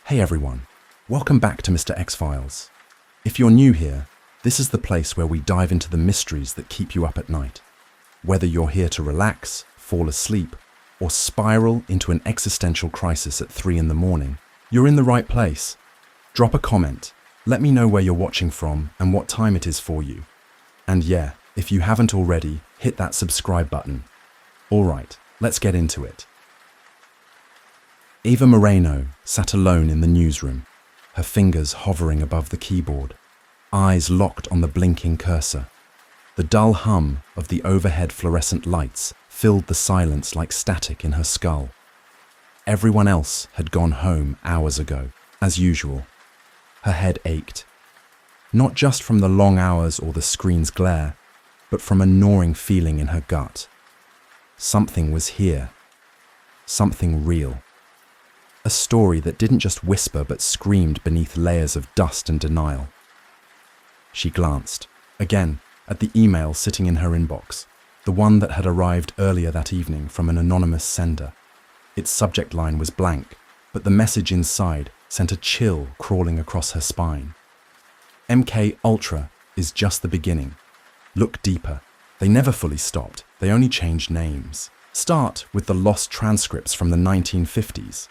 Hey everyone, welcome back to Mr.XFiles. If you're new here, this is the place where we dive into the mysteries that keep you up at night. Whether you're here to relax, fall asleep, or spiral into an existential crisis at 3 in the morning, you're in the right place. Drop a comment, let me know where you're watching from and what time it is for you. And yeah, if you haven't already, hit that subscribe button. Alright, let's get into it. Eva Moreno sat alone in the newsroom, her fingers hovering above the keyboard, eyes locked on the blinking cursor. The dull hum of the overhead fluorescent lights filled the silence like static in her skull. Everyone else had gone home hours ago, as usual. Her head ached, not just from the long hours or the screen's glare, but from a gnawing feeling in her gut. Something was here, something real. A story that didn't just whisper but screamed beneath layers of dust and denial. She glanced, again, at the email sitting in her inbox, the one that had arrived earlier that evening from an anonymous sender. Its subject line was blank, but the message inside sent a chill crawling across her spine. MK Ultra is just the beginning. Look deeper. They never fully stopped, they only changed names. Start with the lost transcripts from the 1950s.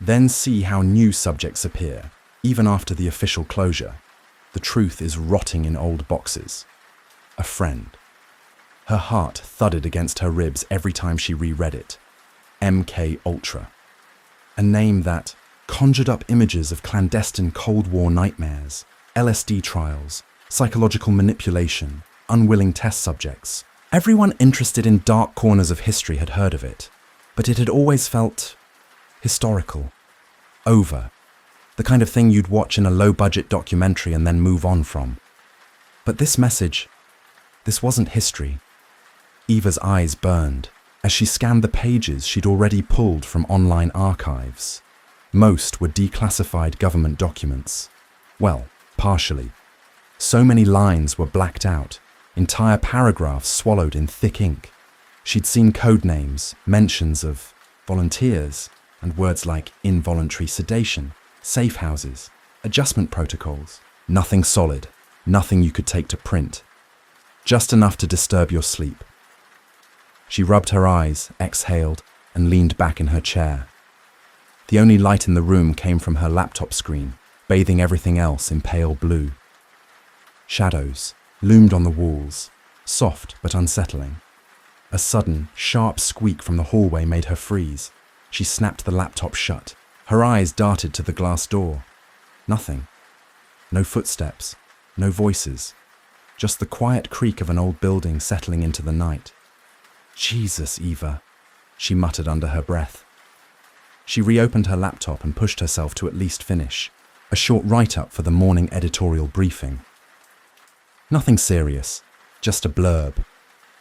Then see how new subjects appear, even after the official closure. The truth is rotting in old boxes. A friend. Her heart thudded against her ribs every time she reread it. MK Ultra. A name that conjured up images of clandestine Cold War nightmares, LSD trials, psychological manipulation, unwilling test subjects. Everyone interested in dark corners of history had heard of it, but it had always felt historical, over, the kind of thing you'd watch in a low-budget documentary and then move on from. But this message, this wasn't history. Eva's eyes burned as she scanned the pages she'd already pulled from online archives. Most were declassified government documents. Well, partially. So many lines were blacked out, entire paragraphs swallowed in thick ink. She'd seen code names, mentions of volunteers, and words like involuntary sedation, safe houses, adjustment protocols. Nothing solid, nothing you could take to print. Just enough to disturb your sleep. She rubbed her eyes, exhaled, and leaned back in her chair. The only light in the room came from her laptop screen, bathing everything else in pale blue. Shadows loomed on the walls, soft but unsettling. A sudden, sharp squeak from the hallway made her freeze. She snapped the laptop shut. Her eyes darted to the glass door. Nothing. No footsteps, no voices. Just the quiet creak of an old building settling into the night. Jesus, Eva, she muttered under her breath. She reopened her laptop and pushed herself to at least finish. A short write-up for the morning editorial briefing. Nothing serious, just a blurb.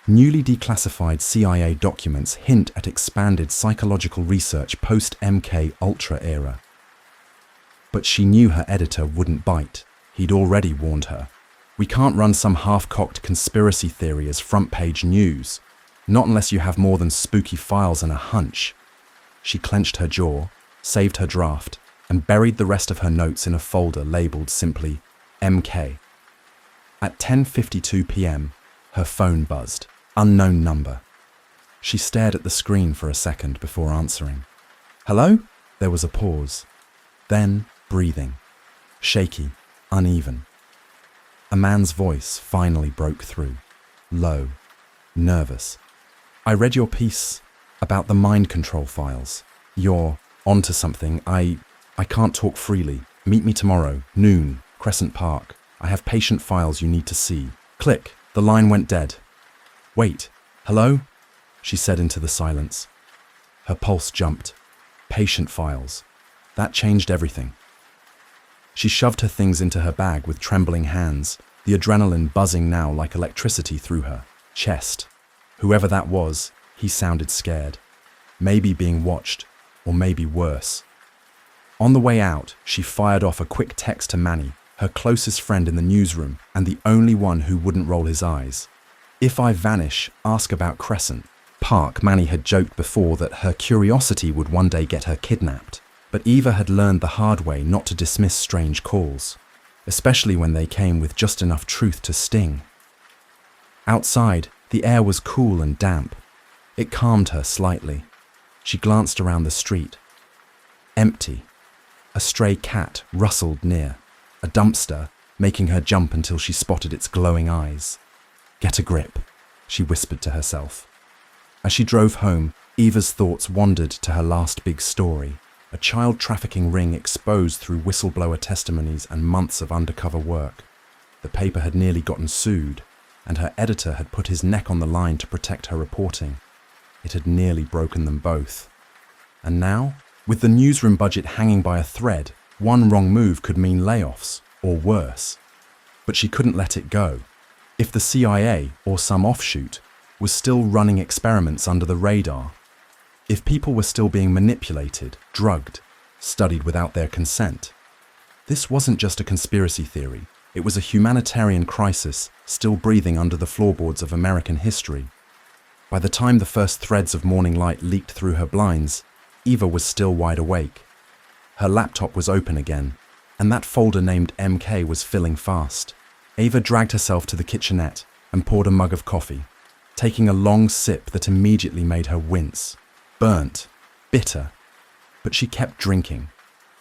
Newly declassified CIA documents hint at expanded psychological research post-MK Ultra era. But she knew her editor wouldn't bite. He'd already warned her. We can't run some half-cocked conspiracy theory as front-page news. Not unless you have more than spooky files and a hunch. She clenched her jaw, saved her draft, and buried the rest of her notes in a folder labeled simply MK. At 10:52 p.m., her phone buzzed. Unknown number. She stared at the screen for a second before answering. Hello? There was a pause. Then breathing. Shaky, uneven. A man's voice finally broke through. Low, nervous. I read your piece about the mind control files. You're onto something. I can't talk freely. Meet me tomorrow, noon, Crescent Park. I have patient files you need to see. Click. The line went dead. Wait, hello? She said into the silence. Her pulse jumped. Patient files. That changed everything. She shoved her things into her bag with trembling hands, the adrenaline buzzing now like electricity through her chest. Whoever that was, he sounded scared. Maybe being watched, or maybe worse. On the way out, she fired off a quick text to Manny, her closest friend in the newsroom and the only one who wouldn't roll his eyes. If I vanish, ask about Crescent Park. Manny had joked before that her curiosity would one day get her kidnapped. But Eva had learned the hard way not to dismiss strange calls, especially when they came with just enough truth to sting. Outside, the air was cool and damp. It calmed her slightly. She glanced around the street. Empty. A stray cat rustled near, a dumpster making her jump until she spotted its glowing eyes. Get a grip, she whispered to herself. As she drove home, Eva's thoughts wandered to her last big story, a child trafficking ring exposed through whistleblower testimonies and months of undercover work. The paper had nearly gotten sued, and her editor had put his neck on the line to protect her reporting. It had nearly broken them both. And now, with the newsroom budget hanging by a thread, one wrong move could mean layoffs, or worse. But she couldn't let it go. If the CIA, or some offshoot, was still running experiments under the radar, if people were still being manipulated, drugged, studied without their consent, this wasn't just a conspiracy theory. It was a humanitarian crisis still breathing under the floorboards of American history. By the time the first threads of morning light leaked through her blinds, Eva was still wide awake. Her laptop was open again, and that folder named MK was filling fast. Eva dragged herself to the kitchenette and poured a mug of coffee, taking a long sip that immediately made her wince. Burnt, bitter, but she kept drinking.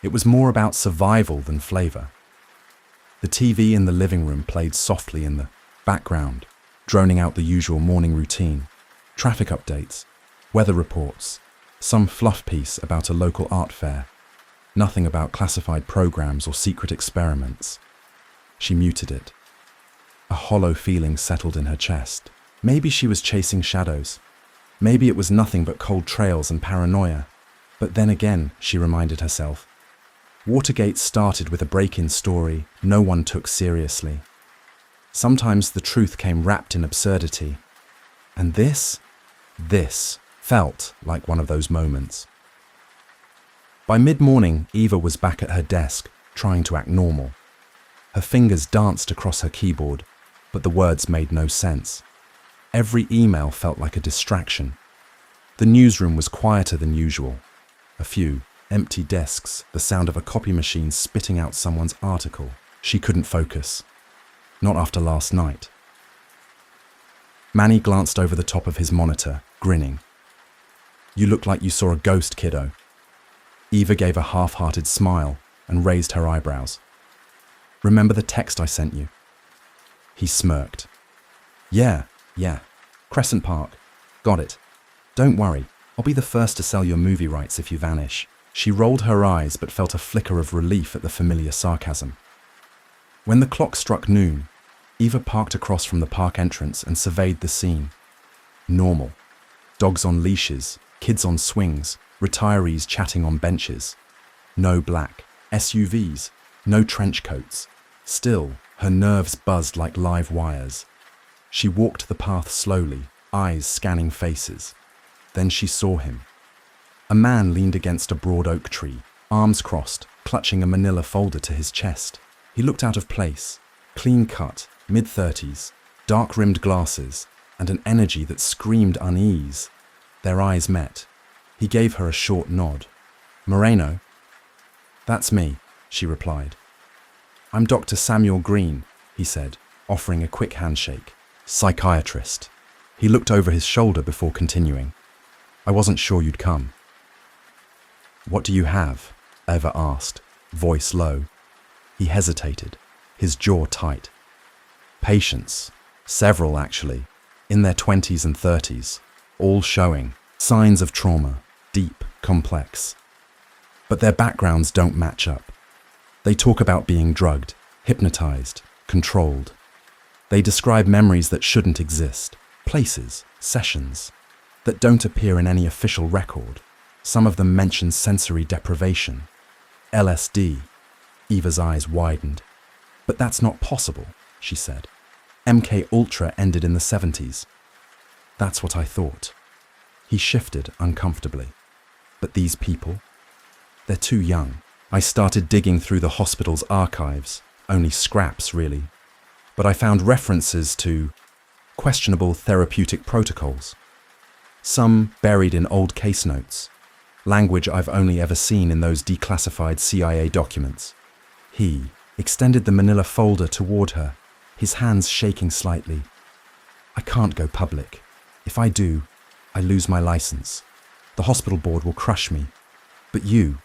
It was more about survival than flavor. The TV in the living room played softly in the background, droning out the usual morning routine. Traffic updates, weather reports, some fluff piece about a local art fair. Nothing about classified programs or secret experiments. She muted it. A hollow feeling settled in her chest. Maybe she was chasing shadows. Maybe it was nothing but cold trails and paranoia. But then again, she reminded herself, Watergate started with a break-in story no one took seriously. Sometimes the truth came wrapped in absurdity. And this felt like one of those moments. By mid-morning, Eva was back at her desk, trying to act normal. Her fingers danced across her keyboard, but the words made no sense. Every email felt like a distraction. The newsroom was quieter than usual. A few empty desks, the sound of a copy machine spitting out someone's article. She couldn't focus. Not after last night. Manny glanced over the top of his monitor, grinning. You look like you saw a ghost, kiddo. Eva gave a half-hearted smile and raised her eyebrows. Remember the text I sent you? He smirked. Yeah. Crescent Park. Got it. Don't worry, I'll be the first to sell your movie rights if you vanish. She rolled her eyes but felt a flicker of relief at the familiar sarcasm. When the clock struck noon, Eva parked across from the park entrance and surveyed the scene. Normal. Dogs on leashes, kids on swings, retirees chatting on benches. No black, SUVs, no trench coats. Still, her nerves buzzed like live wires. She walked the path slowly, eyes scanning faces. Then she saw him. A man leaned against a broad oak tree, arms crossed, clutching a manila folder to his chest. He looked out of place, clean-cut, mid-30s, dark-rimmed glasses, and an energy that screamed unease. Their eyes met. He gave her a short nod. Moreno? That's me, she replied. I'm Dr. Samuel Green, he said, offering a quick handshake. Psychiatrist. He looked over his shoulder before continuing. I wasn't sure you'd come. What do you have? Eva asked, voice low. He hesitated, his jaw tight. Patients. Several, actually. In their 20s and 30s. All showing signs of trauma. Deep, complex. But their backgrounds don't match up. They talk about being drugged, hypnotized, controlled. They describe memories that shouldn't exist, places, sessions, that don't appear in any official record. Some of them mention sensory deprivation. LSD. Eva's eyes widened. But that's not possible, she said. MK Ultra ended in the 70s. That's what I thought. He shifted uncomfortably. But these people? They're too young. I started digging through the hospital's archives, only scraps really. But I found references to questionable therapeutic protocols. Some buried in old case notes. language I've only ever seen in those declassified CIA documents. He extended the manila folder toward her, his hands shaking slightly. I can't go public. If I do, I lose my license. The hospital board will crush me. But you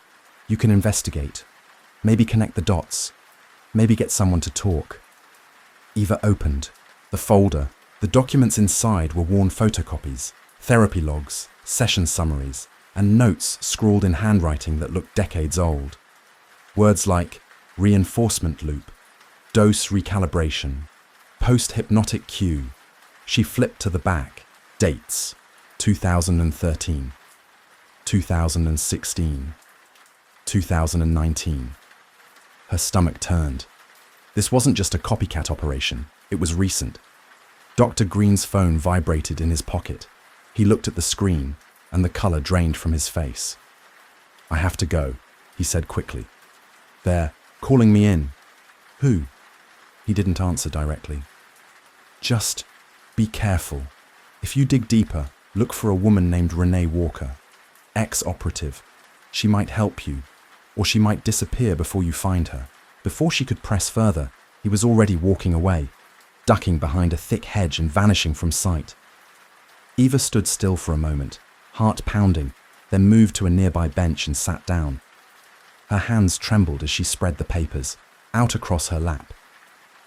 can investigate. Maybe connect the dots. Maybe get someone to talk. Eva opened the folder. The documents inside were worn photocopies, therapy logs, session summaries, and notes scrawled in handwriting that looked decades old. Words like reinforcement loop, dose recalibration, post-hypnotic cue. She flipped to the back. Dates: 2013, 2016, 2019. Her stomach turned. This wasn't just a copycat operation, it was recent. Dr. Green's phone vibrated in his pocket. He looked at the screen, and the color drained from his face. I have to go, he said quickly. They're calling me in. Who? He didn't answer directly. Just be careful. If you dig deeper, look for a woman named Renee Walker, ex-operative. She might help you, or she might disappear before you find her. Before she could press further, he was already walking away, ducking behind a thick hedge and vanishing from sight. Eva stood still for a moment, heart pounding, then moved to a nearby bench and sat down. Her hands trembled as she spread the papers, out across her lap.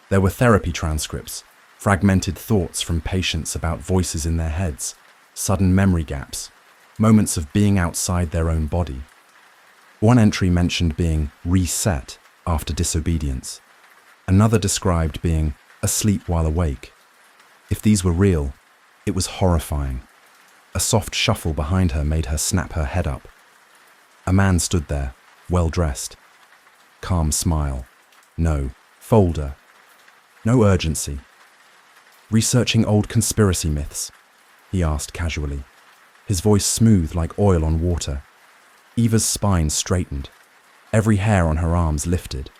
There were therapy transcripts, fragmented thoughts from patients about voices in their heads, sudden memory gaps, moments of being outside their own body. One entry mentioned being reset after disobedience. Another described being asleep while awake. If these were real, it was horrifying. A soft shuffle behind her made her snap her head up. A man stood there, well-dressed. Calm smile. No. Folder. No urgency. Researching old conspiracy myths? He asked casually, his voice smooth like oil on water. Eva's spine straightened. Every hair on her arms lifted.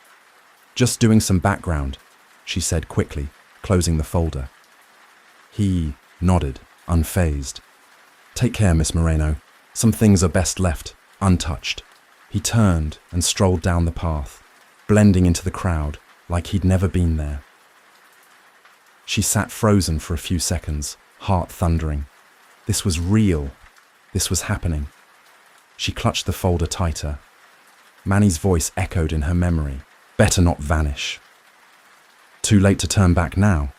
Just doing some background, she said quickly, closing the folder. He nodded, unfazed. Take care, Miss Moreno. Some things are best left untouched. He turned and strolled down the path, blending into the crowd like he'd never been there. She sat frozen for a few seconds, heart thundering. This was real. This was happening. She clutched the folder tighter. Manny's voice echoed in her memory. Better not vanish. Too late to turn back now.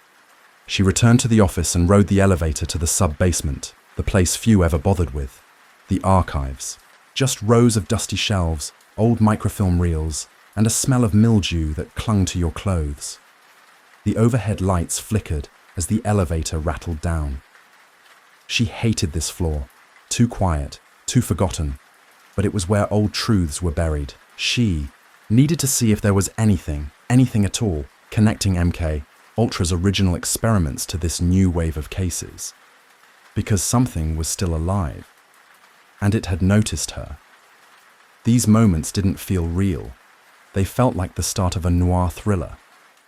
She returned to the office and rode the elevator to the sub-basement, the place few ever bothered with. The archives. Just rows of dusty shelves, old microfilm reels, and a smell of mildew that clung to your clothes. The overhead lights flickered as the elevator rattled down. She hated this floor. Too quiet, too forgotten. But it was where old truths were buried. She needed to see if there was anything at all, connecting MK Ultra's original experiments to this new wave of cases. Because something was still alive. And it had noticed her. These moments didn't feel real. They felt like the start of a noir thriller,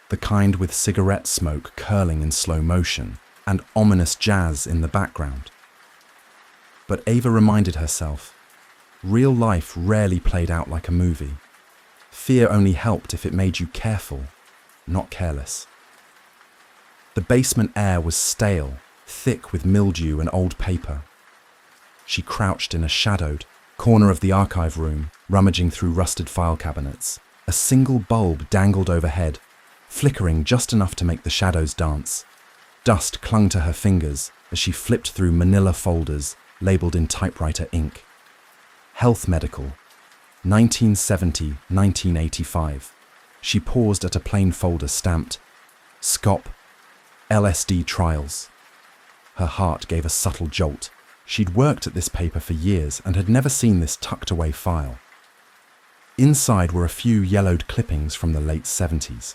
the kind with cigarette smoke curling in slow motion and ominous jazz in the background. But Ava reminded herself, real life rarely played out like a movie. Fear only helped if it made you careful, not careless. The basement air was stale, thick with mildew and old paper. She crouched in a shadowed corner of the archive room, rummaging through rusted file cabinets. A single bulb dangled overhead, flickering just enough to make the shadows dance. Dust clung to her fingers as she flipped through manila folders labeled in typewriter ink. Health Medical, 1970-1985. She paused at a plain folder stamped SCOP, LSD Trials. Her heart gave a subtle jolt. She'd worked at this paper for years and had never seen this tucked-away file. Inside were a few yellowed clippings from the late 70s.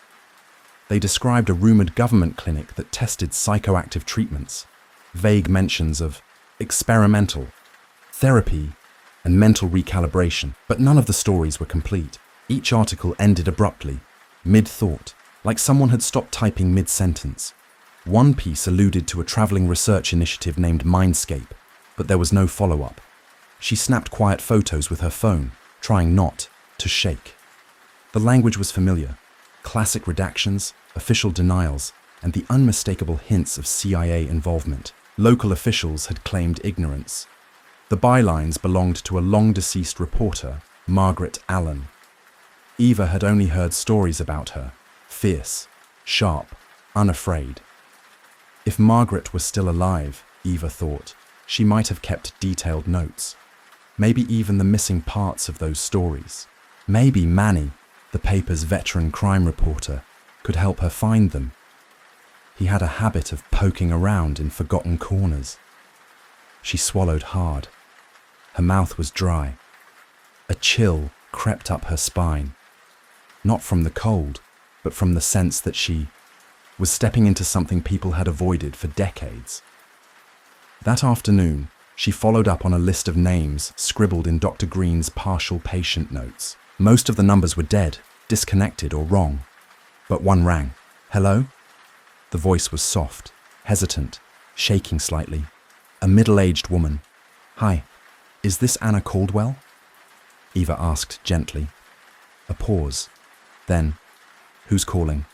They described a rumoured government clinic that tested psychoactive treatments, vague mentions of experimental, therapy, and mental recalibration, but none of the stories were complete. Each article ended abruptly, mid-thought, like someone had stopped typing mid-sentence. One piece alluded to a travelling research initiative named Mindscape, but there was no follow-up. She snapped quiet photos with her phone, trying not to shake. The language was familiar. Classic redactions, official denials, and the unmistakable hints of CIA involvement. Local officials had claimed ignorance. The bylines belonged to a long-deceased reporter, Margaret Allen. Eva had only heard stories about her, fierce, sharp, unafraid. If Margaret was still alive, Eva thought, she might have kept detailed notes. Maybe even the missing parts of those stories. Maybe Manny, the paper's veteran crime reporter, could help her find them. He had a habit of poking around in forgotten corners. She swallowed hard. Her mouth was dry. A chill crept up her spine. Not from the cold, but from the sense that she was stepping into something people had avoided for decades. That afternoon, she followed up on a list of names scribbled in Dr. Green's partial patient notes. Most of the numbers were dead, disconnected or wrong. But one rang. Hello? The voice was soft, hesitant, shaking slightly. A middle-aged woman. Hi, is this Anna Caldwell? Eva asked gently. A pause. Then, who's calling?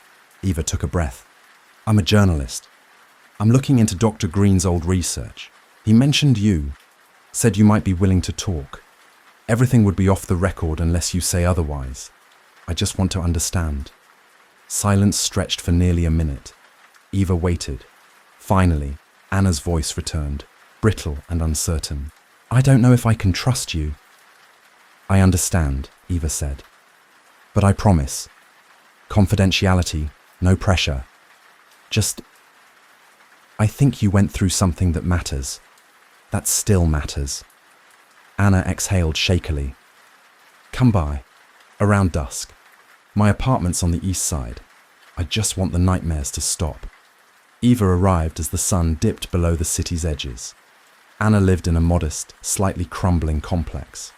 Eva took a breath. I'm a journalist. I'm looking into Dr. Green's old research. He mentioned you, said you might be willing to talk. Everything would be off the record unless you say otherwise. I just want to understand. Silence stretched for nearly a minute. Eva waited. Finally, Anna's voice returned, brittle and uncertain. I don't know if I can trust you. I understand, Eva said. But I promise. Confidentiality, no pressure. Just, I think you went through something that matters. That still matters. Anna exhaled shakily. Come by, around dusk. My apartment's on the east side. I just want the nightmares to stop. Eva arrived as the sun dipped below the city's edges. Anna lived in a modest, slightly crumbling complex.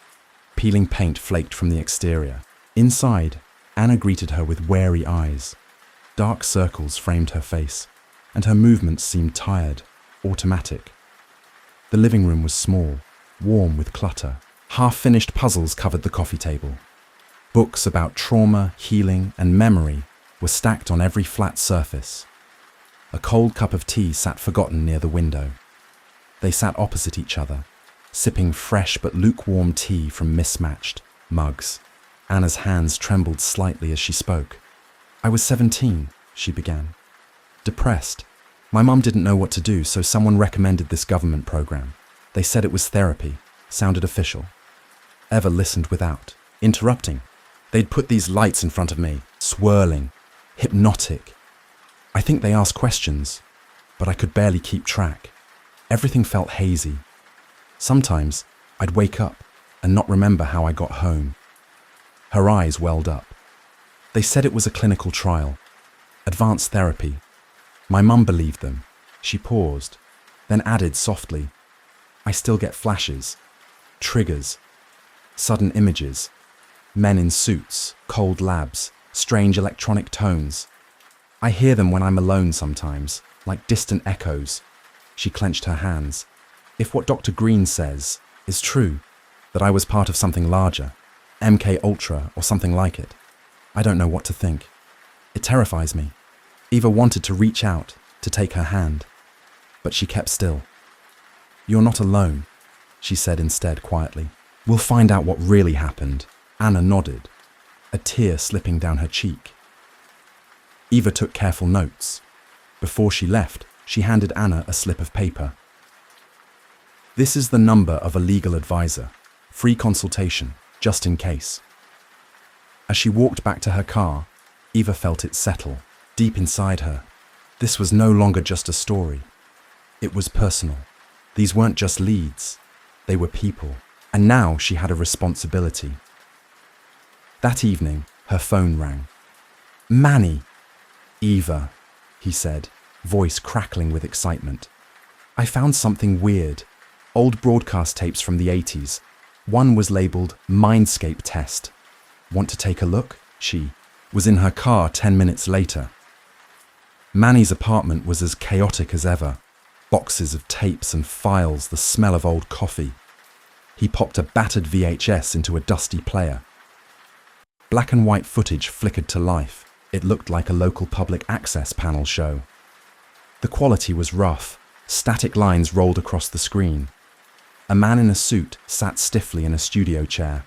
Peeling paint flaked from the exterior. Inside, Anna greeted her with wary eyes. Dark circles framed her face, and her movements seemed tired, automatic. The living room was small, warm with clutter. Half-finished puzzles covered the coffee table. Books about trauma, healing, and memory were stacked on every flat surface. A cold cup of tea sat forgotten near the window. They sat opposite each other, sipping fresh but lukewarm tea from mismatched mugs. Anna's hands trembled slightly as she spoke. I was 17, she began. Depressed. My mum didn't know what to do, so someone recommended this government program. They said it was therapy, sounded official. Eva listened without, interrupting. They'd put these lights in front of me, swirling, hypnotic. I think they asked questions, but I could barely keep track. Everything felt hazy. Sometimes I'd wake up and not remember how I got home. Her eyes welled up. They said it was a clinical trial, advanced therapy. My mum believed them. She paused, then added softly, I still get flashes, triggers, sudden images, men in suits, cold labs, strange electronic tones. I hear them when I'm alone sometimes, like distant echoes. She clenched her hands. If what Dr. Green says is true, that I was part of something larger, MK Ultra or something like it, I don't know what to think. It terrifies me. Eva wanted to reach out, to take her hand, but she kept still. You're not alone, she said instead quietly. We'll find out what really happened. Anna nodded, a tear slipping down her cheek. Eva took careful notes. Before she left, she handed Anna a slip of paper. This is the number of a legal advisor. Free consultation, just in case. As she walked back to her car, Eva felt it settle, deep inside her. This was no longer just a story. It was personal. These weren't just leads. They were people. And now she had a responsibility. That evening, her phone rang. Manny! Eva, he said, voice crackling with excitement. I found something weird. Old broadcast tapes from the 80s. One was labeled Mindscape Test. Want to take a look? She was in her car 10 minutes later. Manny's apartment was as chaotic as ever. Boxes of tapes and files, the smell of old coffee. He popped a battered VHS into a dusty player. Black and white footage flickered to life. It looked like a local public access panel show. The quality was rough. Static lines rolled across the screen. A man in a suit sat stiffly in a studio chair.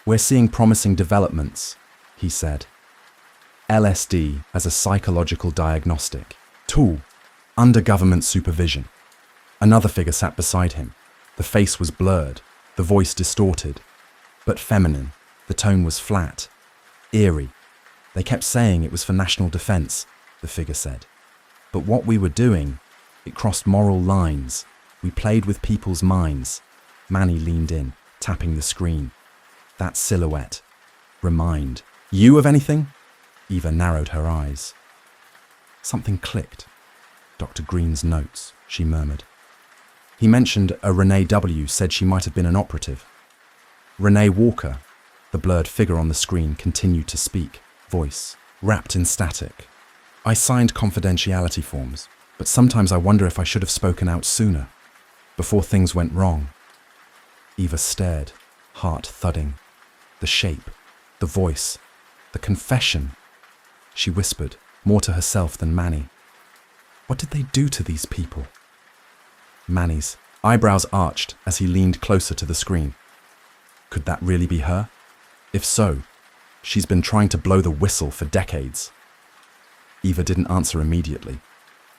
"We're seeing promising developments," he said. LSD as a psychological diagnostic tool, under government supervision. Another figure sat beside him. The face was blurred, the voice distorted, but feminine. The tone was flat, eerie. "They kept saying it was for national defense," the figure said. "But what we were doing, it crossed moral lines. We played with people's minds." Manny leaned in, tapping the screen. That silhouette. Remind you of anything? Eva narrowed her eyes. Something clicked. "Dr. Green's notes," she murmured. "He mentioned a Renee W. said she might have been an operative." "Renee Walker." The blurred figure on the screen continued to speak, voice wrapped in static. "I signed confidentiality forms, but sometimes I wonder if I should have spoken out sooner, before things went wrong." Eva stared, heart thudding. The shape, the voice, the confession. She whispered, more to herself than Manny. What did they do to these people? Manny's eyebrows arched as he leaned closer to the screen. Could that really be her? If so, she's been trying to blow the whistle for decades. Eva didn't answer immediately.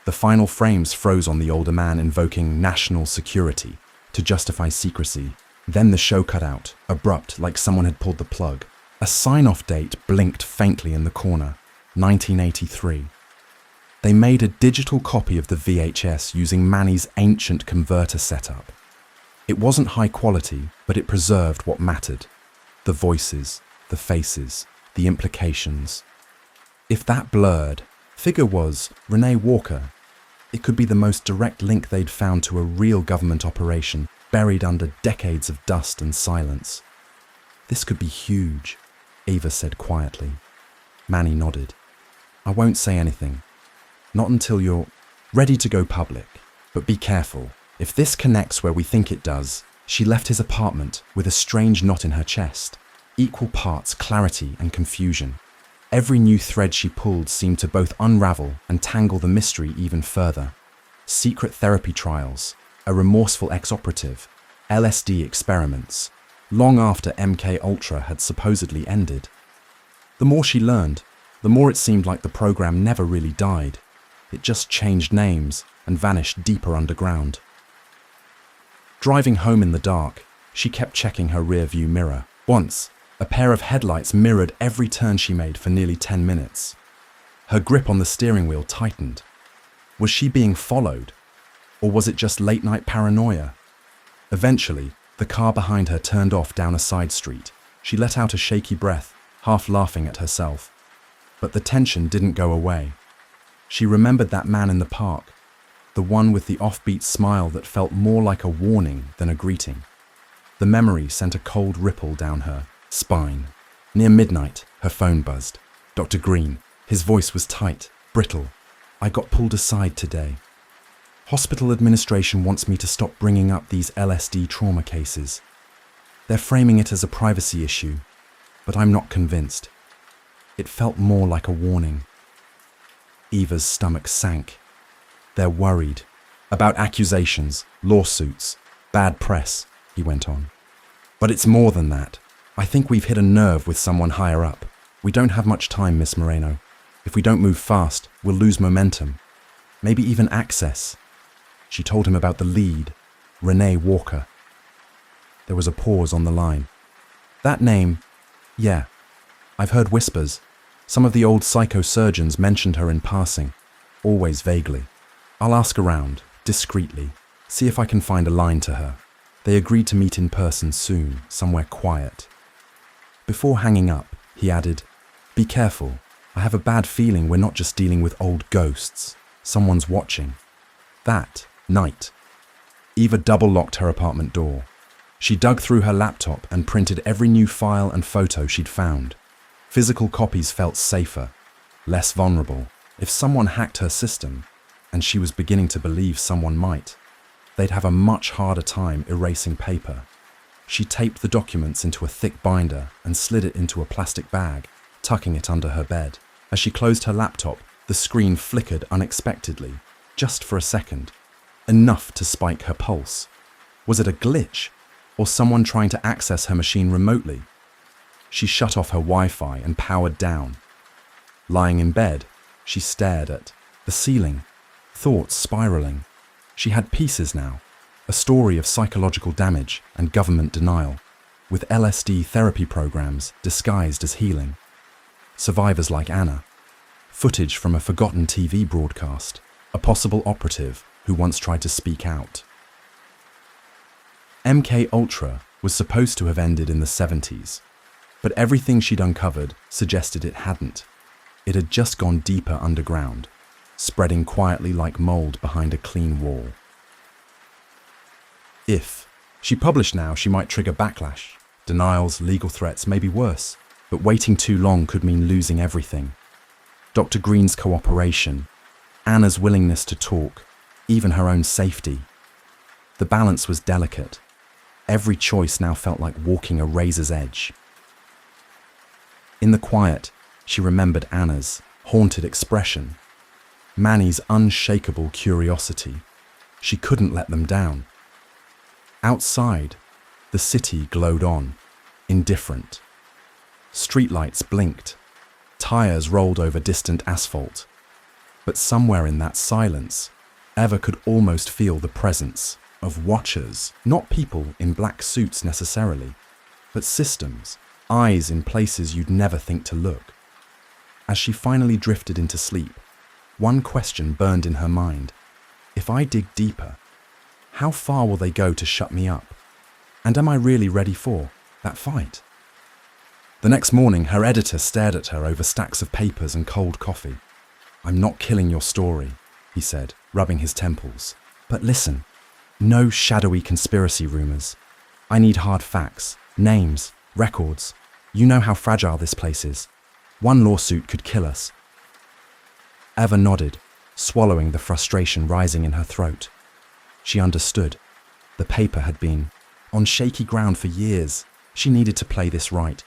The final frames froze on the older man invoking national security to justify secrecy. Then the show cut out, abrupt, like someone had pulled the plug. A sign-off date blinked faintly in the corner, 1983. They made a digital copy of the VHS using Manny's ancient converter setup. It wasn't high quality, but it preserved what mattered. The voices, the faces, the implications. If that blurred figure was Renee Walker, it could be the most direct link they'd found to a real government operation buried under decades of dust and silence. "This could be huge," Eva said quietly. Manny nodded. "I won't say anything. Not until you're ready to go public. But be careful. If this connects where we think it does." She left his apartment with a strange knot in her chest, equal parts clarity and confusion. Every new thread she pulled seemed to both unravel and tangle the mystery even further. Secret therapy trials, a remorseful ex-operative, LSD experiments, long after MK Ultra had supposedly ended. The more she learned, the more it seemed like the program never really died. It just changed names and vanished deeper underground. Driving home in the dark, she kept checking her rear-view mirror. Once, a pair of headlights mirrored every turn she made for nearly 10 minutes. Her grip on the steering wheel tightened. Was she being followed? Or was it just late-night paranoia? Eventually, the car behind her turned off down a side street. She let out a shaky breath, half laughing at herself. But the tension didn't go away. She remembered that man in the park, the one with the offbeat smile that felt more like a warning than a greeting. The memory sent a cold ripple down her spine. Near midnight, her phone buzzed. Dr. Green. His voice was tight, brittle. "I got pulled aside today. Hospital administration wants me to stop bringing up these LSD trauma cases. They're framing it as a privacy issue, but I'm not convinced." It felt more like a warning. Eva's stomach sank. "They're worried. About accusations, lawsuits, bad press," he went on. "But it's more than that. I think we've hit a nerve with someone higher up. We don't have much time, Miss Moreno. If we don't move fast, we'll lose momentum. Maybe even access." She told him about the lead, Renee Walker. There was a pause on the line. "That name, yeah. I've heard whispers. Some of the old psychosurgeons mentioned her in passing, always vaguely. I'll ask around, discreetly, see if I can find a line to her." They agreed to meet in person soon, somewhere quiet. Before hanging up, he added, "Be careful. I have a bad feeling we're not just dealing with old ghosts. Someone's watching." That night, Eva double-locked her apartment door. She dug through her laptop and printed every new file and photo she'd found. Physical copies felt safer, less vulnerable. If someone hacked her system, and she was beginning to believe someone might, they'd have a much harder time erasing paper. She taped the documents into a thick binder and slid it into a plastic bag, tucking it under her bed. As she closed her laptop, the screen flickered unexpectedly, just for a second, enough to spike her pulse. Was it a glitch, or someone trying to access her machine remotely? She shut off her Wi-Fi and powered down. Lying in bed, she stared at the ceiling, thoughts spiraling. She had pieces now, a story of psychological damage and government denial, with LSD therapy programs disguised as healing. Survivors like Anna, footage from a forgotten TV broadcast, a possible operative who once tried to speak out. MK Ultra was supposed to have ended in the 70s, but everything she'd uncovered suggested it hadn't. It had just gone deeper underground, spreading quietly like mold behind a clean wall. If she published now, she might trigger backlash, denials, legal threats, maybe worse, but waiting too long could mean losing everything. Dr. Green's cooperation, Anna's willingness to talk, even her own safety. The balance was delicate. Every choice now felt like walking a razor's edge. In the quiet, she remembered Anna's haunted expression, Manny's unshakable curiosity. She couldn't let them down. Outside, the city glowed on, indifferent. Streetlights blinked. Tires rolled over distant asphalt. But somewhere in that silence, Eva could almost feel the presence of watchers, not people in black suits necessarily, but systems, eyes in places you'd never think to look. As she finally drifted into sleep, one question burned in her mind. If I dig deeper, how far will they go to shut me up? And am I really ready for that fight? The next morning, her editor stared at her over stacks of papers and cold coffee. "I'm not killing your story," he said, rubbing his temples. "But listen, no shadowy conspiracy rumors. I need hard facts, names, records. You know how fragile this place is. One lawsuit could kill us." Eva nodded, swallowing the frustration rising in her throat. She understood. The paper had been on shaky ground for years. She needed to play this right.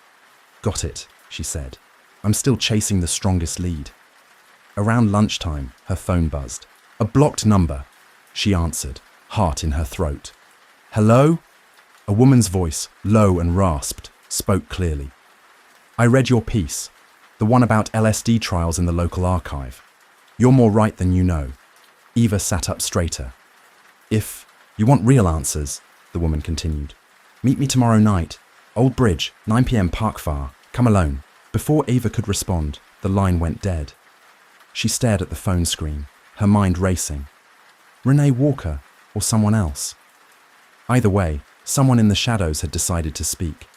"Got it," she said. "I'm still chasing the strongest lead." Around lunchtime, her phone buzzed. A blocked number. She answered, heart in her throat. "Hello?" A woman's voice, low and rasped, spoke clearly. "I read your piece, the one about LSD trials in the local archive. You're more right than you know." Eva sat up straighter. "If you want real answers," the woman continued, "meet me tomorrow night. Old Bridge, 9 p.m. Park Far. Come alone." Before Eva could respond, the line went dead. She stared at the phone screen, her mind racing. Renee Walker or someone else? Either way, someone in the shadows had decided to speak.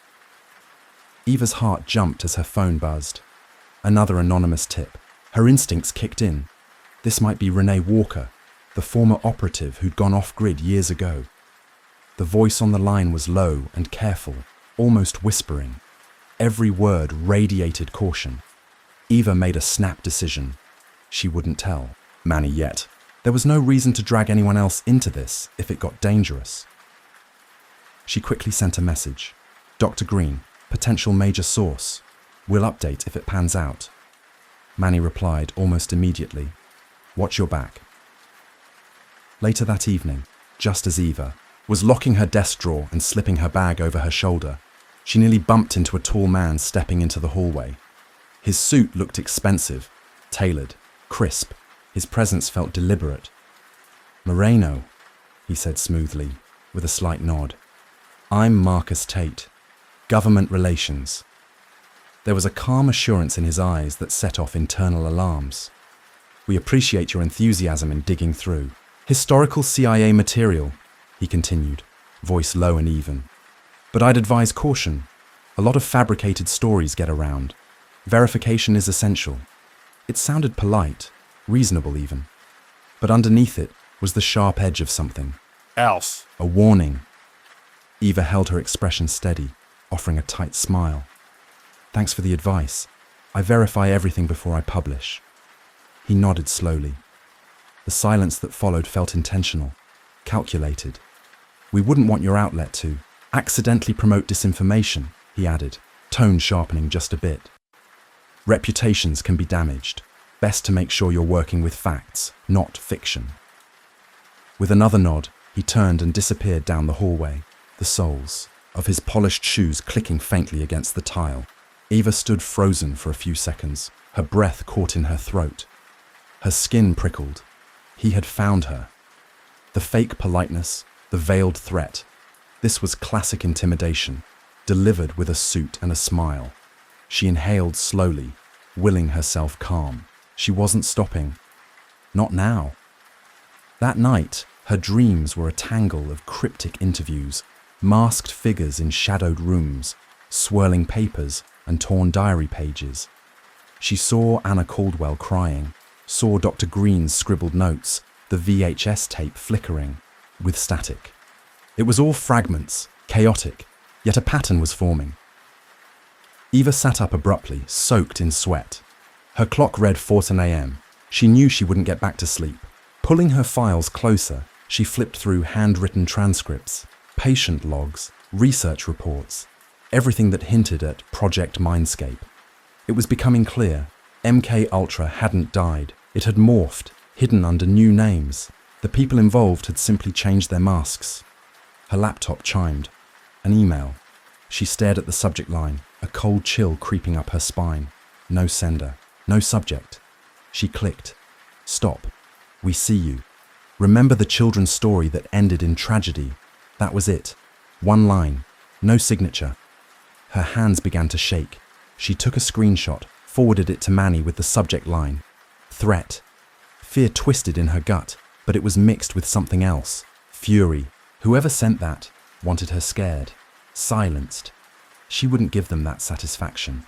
Eva's heart jumped as her phone buzzed. Another anonymous tip. Her instincts kicked in. This might be Renee Walker, the former operative who'd gone off-grid years ago. The voice on the line was low and careful, almost whispering. Every word radiated caution. Eva made a snap decision. She wouldn't tell Manny yet. There was no reason to drag anyone else into this if it got dangerous. She quickly sent a message. "Dr. Green, potential major source. We'll update if it pans out." Manny replied almost immediately. "Watch your back." Later that evening, just as Eva was locking her desk drawer and slipping her bag over her shoulder, she nearly bumped into a tall man stepping into the hallway. His suit looked expensive, tailored, crisp. His presence felt deliberate. "Moreno," he said smoothly, with a slight nod. "I'm Marcus Tate, Government Relations." There was a calm assurance in his eyes that set off internal alarms. "We appreciate your enthusiasm in digging through historical CIA material," he continued, voice low and even. "But I'd advise caution. A lot of fabricated stories get around. Verification is essential." It sounded polite, reasonable even. But underneath it was the sharp edge of something. Else. A warning. Eva held her expression steady, offering a tight smile. "Thanks for the advice. I verify everything before I publish." He nodded slowly. The silence that followed felt intentional, calculated. "We wouldn't want your outlet to Accidentally promote disinformation, he added, tone sharpening just a bit. Reputations can be damaged. Best to make sure you're working with facts, not fiction. With another nod, he turned and disappeared down the hallway, the soles of his polished shoes clicking faintly against the tile. Eva stood frozen for a few seconds, her breath caught in her throat. Her skin prickled. He had found her. The fake politeness, the veiled threat. This was classic intimidation, delivered with a suit and a smile. She inhaled slowly, willing herself calm. She wasn't stopping. Not now. That night, her dreams were a tangle of cryptic interviews, masked figures in shadowed rooms, swirling papers and torn diary pages. She saw Anna Caldwell crying, saw Dr. Green's scribbled notes, the VHS tape flickering, with static. It was all fragments, chaotic, yet a pattern was forming. Eva sat up abruptly, soaked in sweat. Her clock read 4:10 a.m. She knew she wouldn't get back to sleep. Pulling her files closer, she flipped through handwritten transcripts, patient logs, research reports, everything that hinted at Project Mindscape. It was becoming clear. MK Ultra hadn't died. It had morphed, hidden under new names. The people involved had simply changed their masks. Her laptop chimed. An email. She stared at the subject line, a cold chill creeping up her spine. No sender. No subject. She clicked. Stop. We see you. Remember the children's story that ended in tragedy? That was it. One line. No signature. Her hands began to shake. She took a screenshot, forwarded it to Manny with the subject line. Threat. Fear twisted in her gut, but it was mixed with something else. Fury. Whoever sent that wanted her scared, silenced. She wouldn't give them that satisfaction.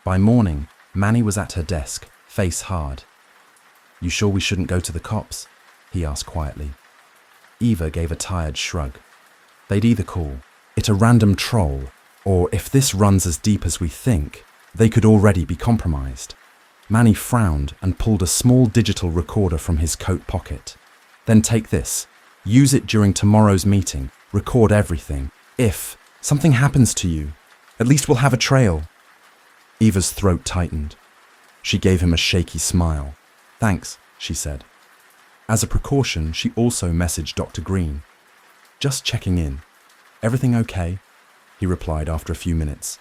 By morning, Manny was at her desk, face hard. You sure we shouldn't go to the cops? He asked quietly. Eva gave a tired shrug. They'd either call it a random troll, or if this runs as deep as we think, they could already be compromised. Manny frowned and pulled a small digital recorder from his coat pocket. Then take this. Use it during tomorrow's meeting. Record everything. If something happens to you, at least we'll have a trail. Eva's throat tightened. She gave him a shaky smile. Thanks, she said. As a precaution, she also messaged Dr. Green. Just checking in. Everything okay? He replied after a few minutes.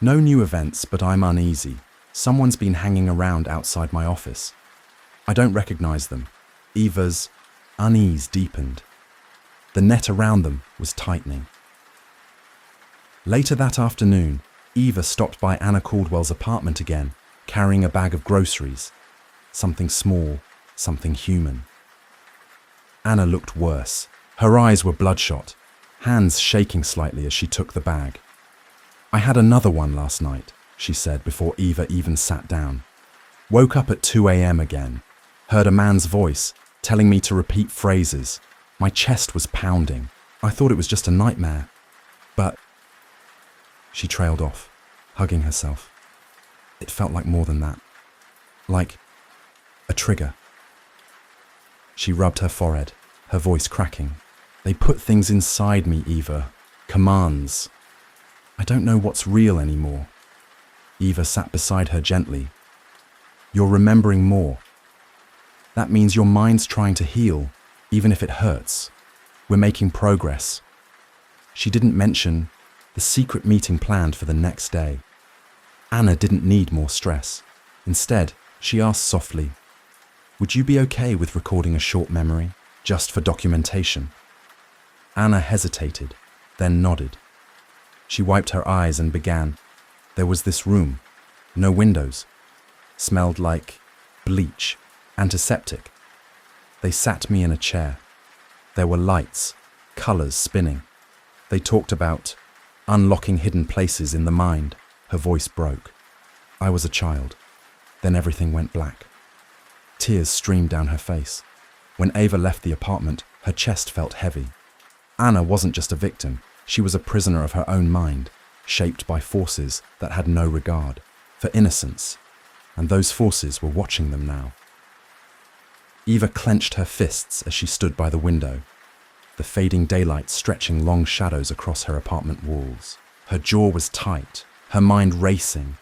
No new events, but I'm uneasy. Someone's been hanging around outside my office. I don't recognize them. Eva's unease deepened. The net around them was tightening. Later that afternoon, Eva stopped by Anna Caldwell's apartment again, carrying a bag of groceries. Something small, something human. Anna looked worse. Her eyes were bloodshot, hands shaking slightly as she took the bag. I had another one last night, she said before Eva even sat down. Woke up at 2 a.m. again. Heard a man's voice, telling me to repeat phrases. My chest was pounding. I thought it was just a nightmare. But... She trailed off, hugging herself. It felt like more than that. Like a trigger. She rubbed her forehead, her voice cracking. They put things inside me, Eva. Commands. I don't know what's real anymore. Eva sat beside her gently. You're remembering more. That means your mind's trying to heal, even if it hurts. We're making progress. She didn't mention the secret meeting planned for the next day. Anna didn't need more stress. Instead, she asked softly, would you be okay with recording a short memory, just for documentation? Anna hesitated, then nodded. She wiped her eyes and began. There was this room, no windows. Smelled like bleach, antiseptic. They sat me in a chair. There were lights, colors spinning. They talked about unlocking hidden places in the mind. Her voice broke. I was a child. Then everything went black. Tears streamed down her face. When Eva left the apartment, her chest felt heavy. Anna wasn't just a victim. She was a prisoner of her own mind, shaped by forces that had no regard for innocence, and those forces were watching them now. Eva clenched her fists as she stood by the window. the fading daylight stretching long shadows across her apartment walls. Her jaw was tight, her mind racing.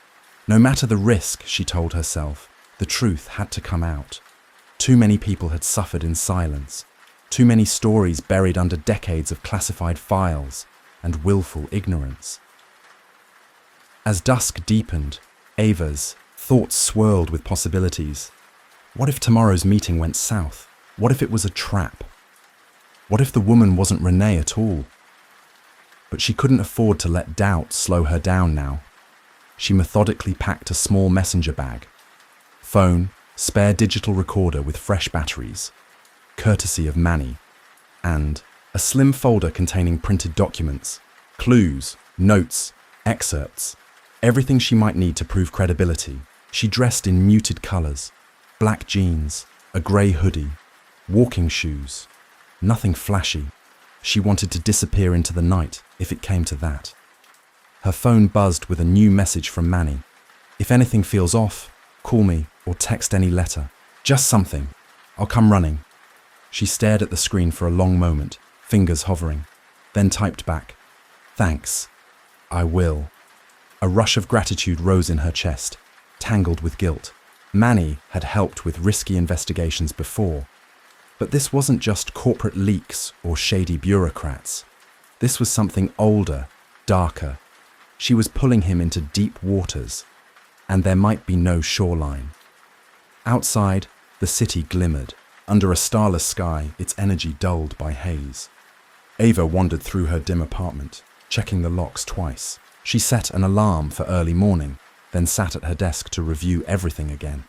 No matter the risk, she told herself, the truth had to come out. Too many people had suffered in silence. Too many stories buried under decades of classified files and willful ignorance. As dusk deepened, Ava's thoughts swirled with possibilities. What if tomorrow's meeting went south? What if it was a trap? What if the woman wasn't Renee at all? But she couldn't afford to let doubt slow her down now. She methodically packed a small messenger bag. Phone, spare digital recorder with fresh batteries, courtesy of Manny, and a slim folder containing printed documents, clues, notes, excerpts, everything she might need to prove credibility. She dressed in muted colours, black jeans, a grey hoodie, walking shoes, nothing flashy. She wanted to disappear into the night if it came to that. Her phone buzzed with a new message from Manny. If anything feels off, call me or text any letter. Just something. I'll come running. She stared at the screen for a long moment, fingers hovering, then typed back, "Thanks. I will." A rush of gratitude rose in her chest, tangled with guilt. Manny had helped with risky investigations before, but this wasn't just corporate leaks or shady bureaucrats. This was something older, darker. She was pulling him into deep waters, and there might be no shoreline. Outside, the city glimmered. Under a starless sky, its energy dulled by haze. Ava wandered through her dim apartment, checking the locks twice. She set an alarm for early morning, then sat at her desk to review everything again.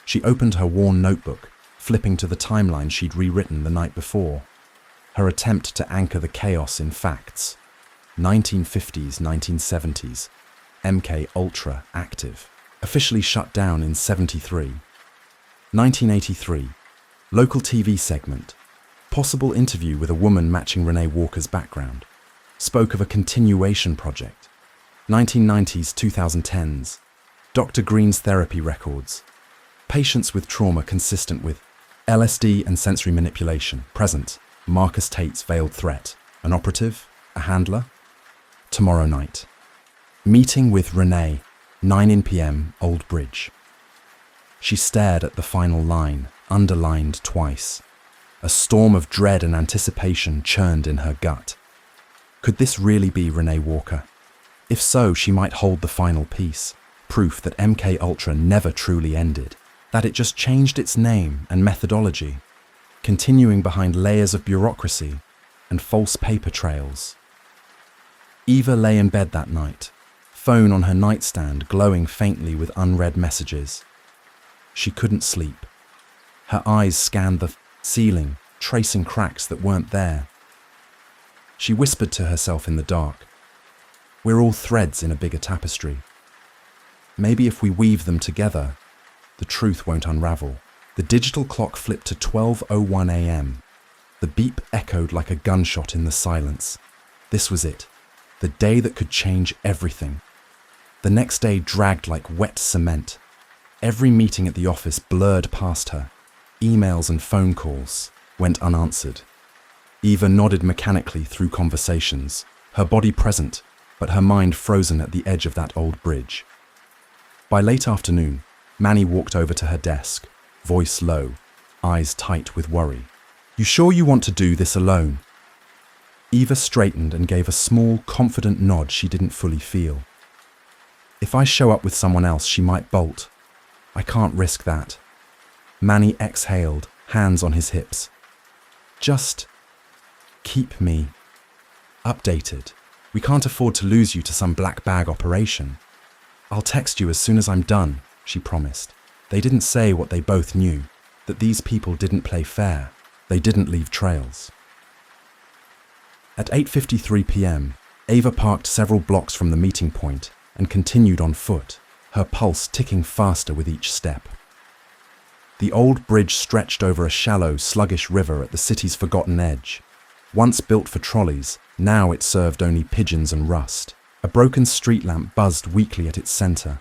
She opened her worn notebook, flipping to the timeline she'd rewritten the night before. Her attempt to anchor the chaos in facts. 1950s, 1970s, MK Ultra active, officially shut down in 73. 1983, local TV segment, possible interview with a woman matching Renee Walker's background, spoke of a continuation project. 1990s, 2010s, Dr. Green's therapy records, patients with trauma consistent with LSD and sensory manipulation, present, Marcus Tate's veiled threat, an operative, a handler. Tomorrow night. Meeting with Renee, 9 p.m, Old Bridge. She stared at the final line, underlined twice. A storm of dread and anticipation churned in her gut. Could this really be Renee Walker? If so, she might hold the final piece, proof that MK Ultra never truly ended, that it just changed its name and methodology, continuing behind layers of bureaucracy and false paper trails. Eva lay in bed that night, phone on her nightstand glowing faintly with unread messages. She couldn't sleep. Her eyes scanned the ceiling, tracing cracks that weren't there. She whispered to herself in the dark, "We're all threads in a bigger tapestry. Maybe if we weave them together, the truth won't unravel." The digital clock flipped to 12:01 a.m. The beep echoed like a gunshot in the silence. This was it. The day that could change everything. The next day dragged like wet cement. Every meeting at the office blurred past her. Emails and phone calls went unanswered. Eva nodded mechanically through conversations, her body present, but her mind frozen at the edge of that old bridge. By late afternoon, Manny walked over to her desk, voice low, eyes tight with worry. "You sure you want to do this alone?" Eva straightened and gave a small, confident nod she didn't fully feel. "If I show up with someone else, she might bolt. I can't risk that." Manny exhaled, hands on his hips. "Just keep me updated. We can't afford to lose you to some black bag operation." "I'll text you as soon as I'm done," she promised. They didn't say what they both knew, that these people didn't play fair. They didn't leave trails. At 8:53 p.m, Ava parked several blocks from the meeting point and continued on foot, her pulse ticking faster with each step. The old bridge stretched over a shallow, sluggish river at the city's forgotten edge. Once built for trolleys, now it served only pigeons and rust. A broken street lamp buzzed weakly at its center,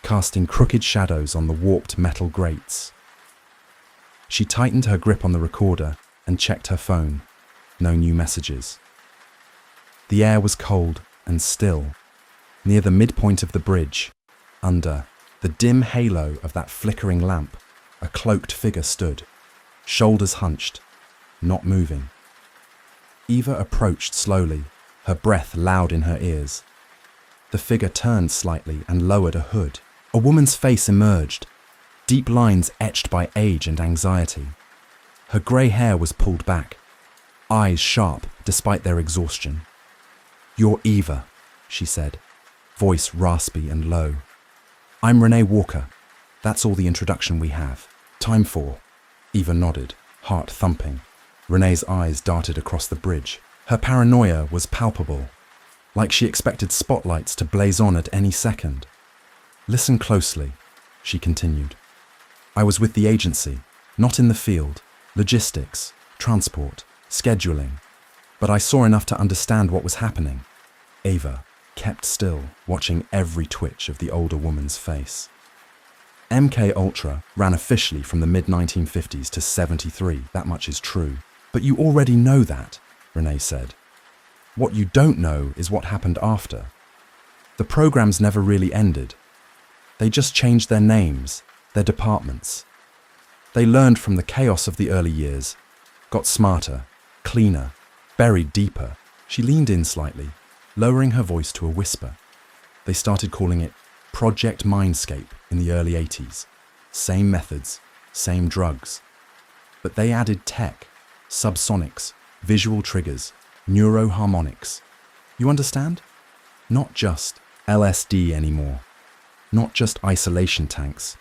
casting crooked shadows on the warped metal grates. She tightened her grip on the recorder and checked her phone. No new messages. The air was cold and still. Near the midpoint of the bridge, under the dim halo of that flickering lamp, a cloaked figure stood, shoulders hunched, not moving. Eva approached slowly, her breath loud in her ears. The figure turned slightly and lowered a hood. A woman's face emerged, deep lines etched by age and anxiety. Her grey hair was pulled back, eyes sharp despite their exhaustion. "You're Eva," she said, voice raspy and low. "I'm Renee Walker. That's all the introduction we have. Time for..." Eva nodded, heart thumping. Renee's eyes darted across the bridge. Her paranoia was palpable, like she expected spotlights to blaze on at any second. "Listen closely," she continued. "I was with the agency, not in the field, logistics, transport, scheduling, but I saw enough to understand what was happening." Eva kept still, watching every twitch of the older woman's face. MK Ultra ran officially from the mid-1950s to 73, that much is true. "But you already know that," Renee said. "What you don't know is what happened after. The programs never really ended. They just changed their names, their departments. They learned from the chaos of the early years, got smarter, cleaner, buried deeper." She leaned in slightly, lowering her voice to a whisper. "They started calling it Project Mindscape in the early 80s. Same methods, same drugs. But they added tech, subsonics, visual triggers, neuroharmonics. You understand? Not just LSD anymore. Not just isolation tanks.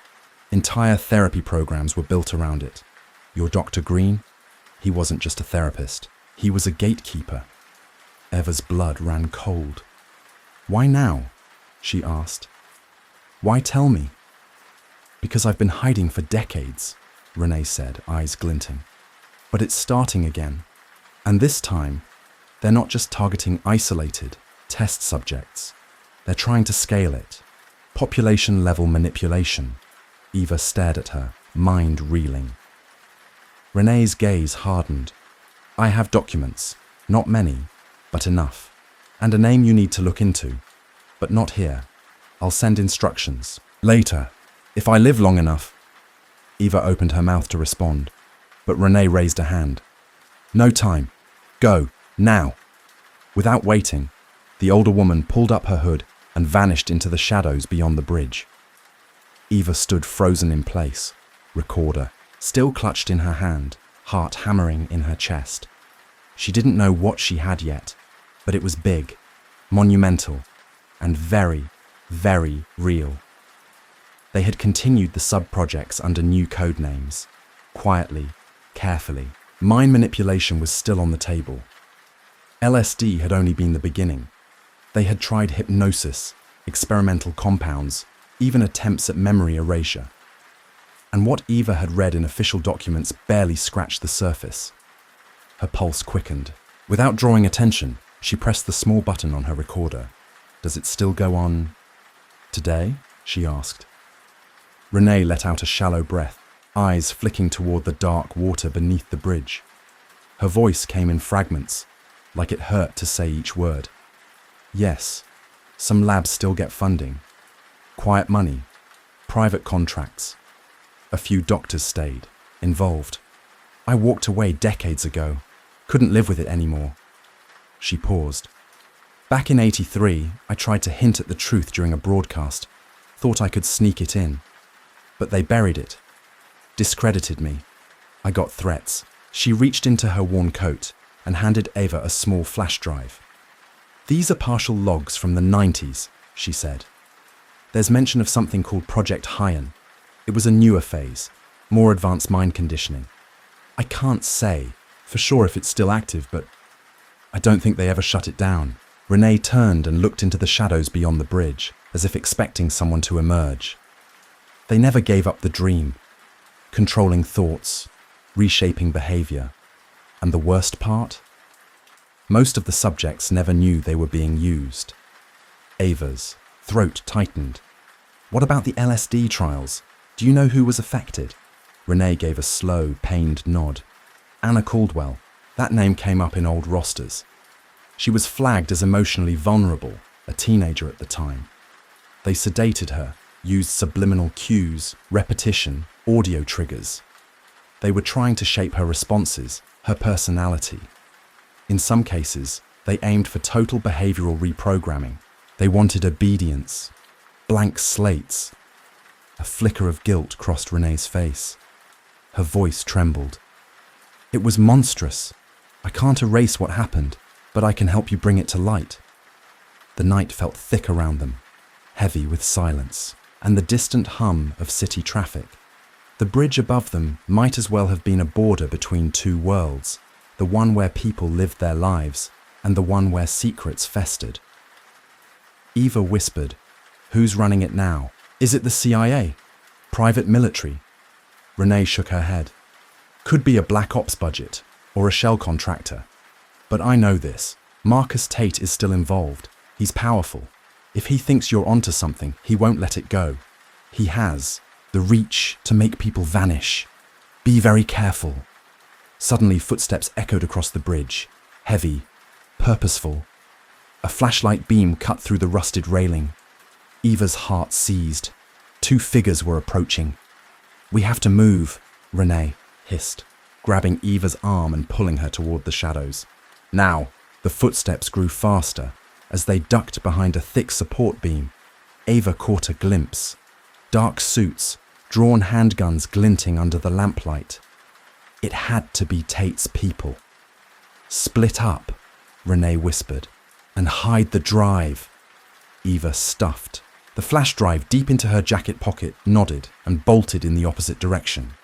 Entire therapy programs were built around it. Your Dr. Green? He wasn't just a therapist. He was a gatekeeper." Eva's blood ran cold. "Why now?" she asked. "Why tell me?" "Because I've been hiding for decades," Renee said, eyes glinting. "But it's starting again. And this time, they're not just targeting isolated test subjects. They're trying to scale it. Population-level manipulation." Eva stared at her, mind reeling. Renee's gaze hardened. "I have documents, not many, but enough. And a name you need to look into. But not here. I'll send instructions. Later, if I live long enough." Eva opened her mouth to respond, but Renee raised a hand. "No time. Go, now." Without waiting, the older woman pulled up her hood and vanished into the shadows beyond the bridge. Eva stood frozen in place, recorder still clutched in her hand, heart hammering in her chest. She didn't know what she had yet, but it was big, monumental, and very, very real. They had continued the sub-projects under new code names, quietly, carefully. Mind manipulation was still on the table. LSD had only been the beginning. They had tried hypnosis, experimental compounds, even attempts at memory erasure. And what Eva had read in official documents barely scratched the surface. Her pulse quickened. Without drawing attention, she pressed the small button on her recorder. "Does it still go on today?" she asked. Renee let out a shallow breath, eyes flicking toward the dark water beneath the bridge. Her voice came in fragments, like it hurt to say each word. "Yes, some labs still get funding. Quiet money, private contracts. A few doctors stayed, involved. I walked away decades ago, couldn't live with it anymore." She paused. "Back in '83, I tried to hint at the truth during a broadcast, thought I could sneak it in. But they buried it, discredited me. I got threats." She reached into her worn coat and handed Eva a small flash drive. "These are partial logs from the '90s, she said. "There's mention of something called Project Hyen. It was a newer phase, more advanced mind conditioning. I can't say for sure if it's still active, but I don't think they ever shut it down." Renee turned and looked into the shadows beyond the bridge, as if expecting someone to emerge. They never gave up the dream, controlling thoughts, reshaping behavior. And the worst part? Most of the subjects never knew they were being used. Eva's throat tightened. "What about the LSD trials? Do you know who was affected?" Renee gave a slow, pained nod. "Anna Caldwell, That name came up in old rosters. She was flagged as emotionally vulnerable, a teenager at the time. They sedated her, used subliminal cues, repetition, audio triggers. They were trying to shape her responses, her personality. In some cases, they aimed for total behavioral reprogramming. They wanted obedience, blank slates. A flicker of guilt crossed Renee's face. Her voice trembled. It was monstrous. I can't erase what happened, but I can help you bring it to light. The night felt thick around them, heavy with silence, and the distant hum of city traffic. The bridge above them might as well have been a border between two worlds, the one where people lived their lives and the one where secrets festered. Eva whispered, "Who's running it now? Is it the CIA? Private military?" Renee shook her head. "Could be a black ops budget or a shell contractor. But I know this. Marcus Tate is still involved. He's powerful. If he thinks you're onto something, he won't let it go. He has the reach to make people vanish. Be very careful." Suddenly, footsteps echoed across the bridge, heavy, purposeful. A flashlight beam cut through the rusted railing. Eva's heart seized. Two figures were approaching. "We have to move," Renee hissed, grabbing Eva's arm and pulling her toward the shadows. Now, the footsteps grew faster. As they ducked behind a thick support beam, Eva caught a glimpse. Dark suits, drawn handguns glinting under the lamplight. It had to be Tate's people. "Split up," Renee whispered, "and hide the drive." Eva stuffed the flash drive deep into her jacket pocket, nodded, and bolted in the opposite direction.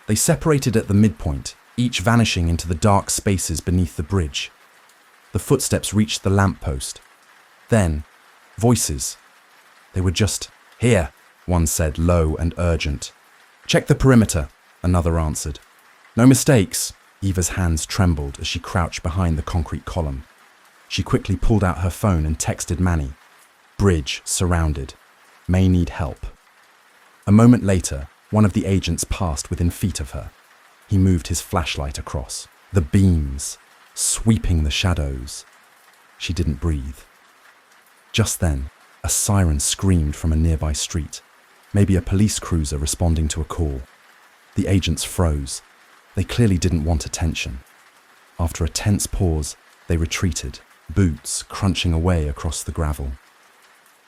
They separated at the midpoint, each vanishing into the dark spaces beneath the bridge. The footsteps reached the lamppost. Then, voices. They were just, "Here," one said, low and urgent. "Check the perimeter," another answered. "No mistakes." Eva's hands trembled as she crouched behind the concrete column. She quickly pulled out her phone and texted Manny. "Bridge surrounded. May need help." A moment later, one of the agents passed within feet of her. He moved his flashlight across. The beams, sweeping the shadows. She didn't breathe. Just then, a siren screamed from a nearby street. Maybe a police cruiser responding to a call. The agents froze. They clearly didn't want attention. After a tense pause, they retreated, boots crunching away across the gravel.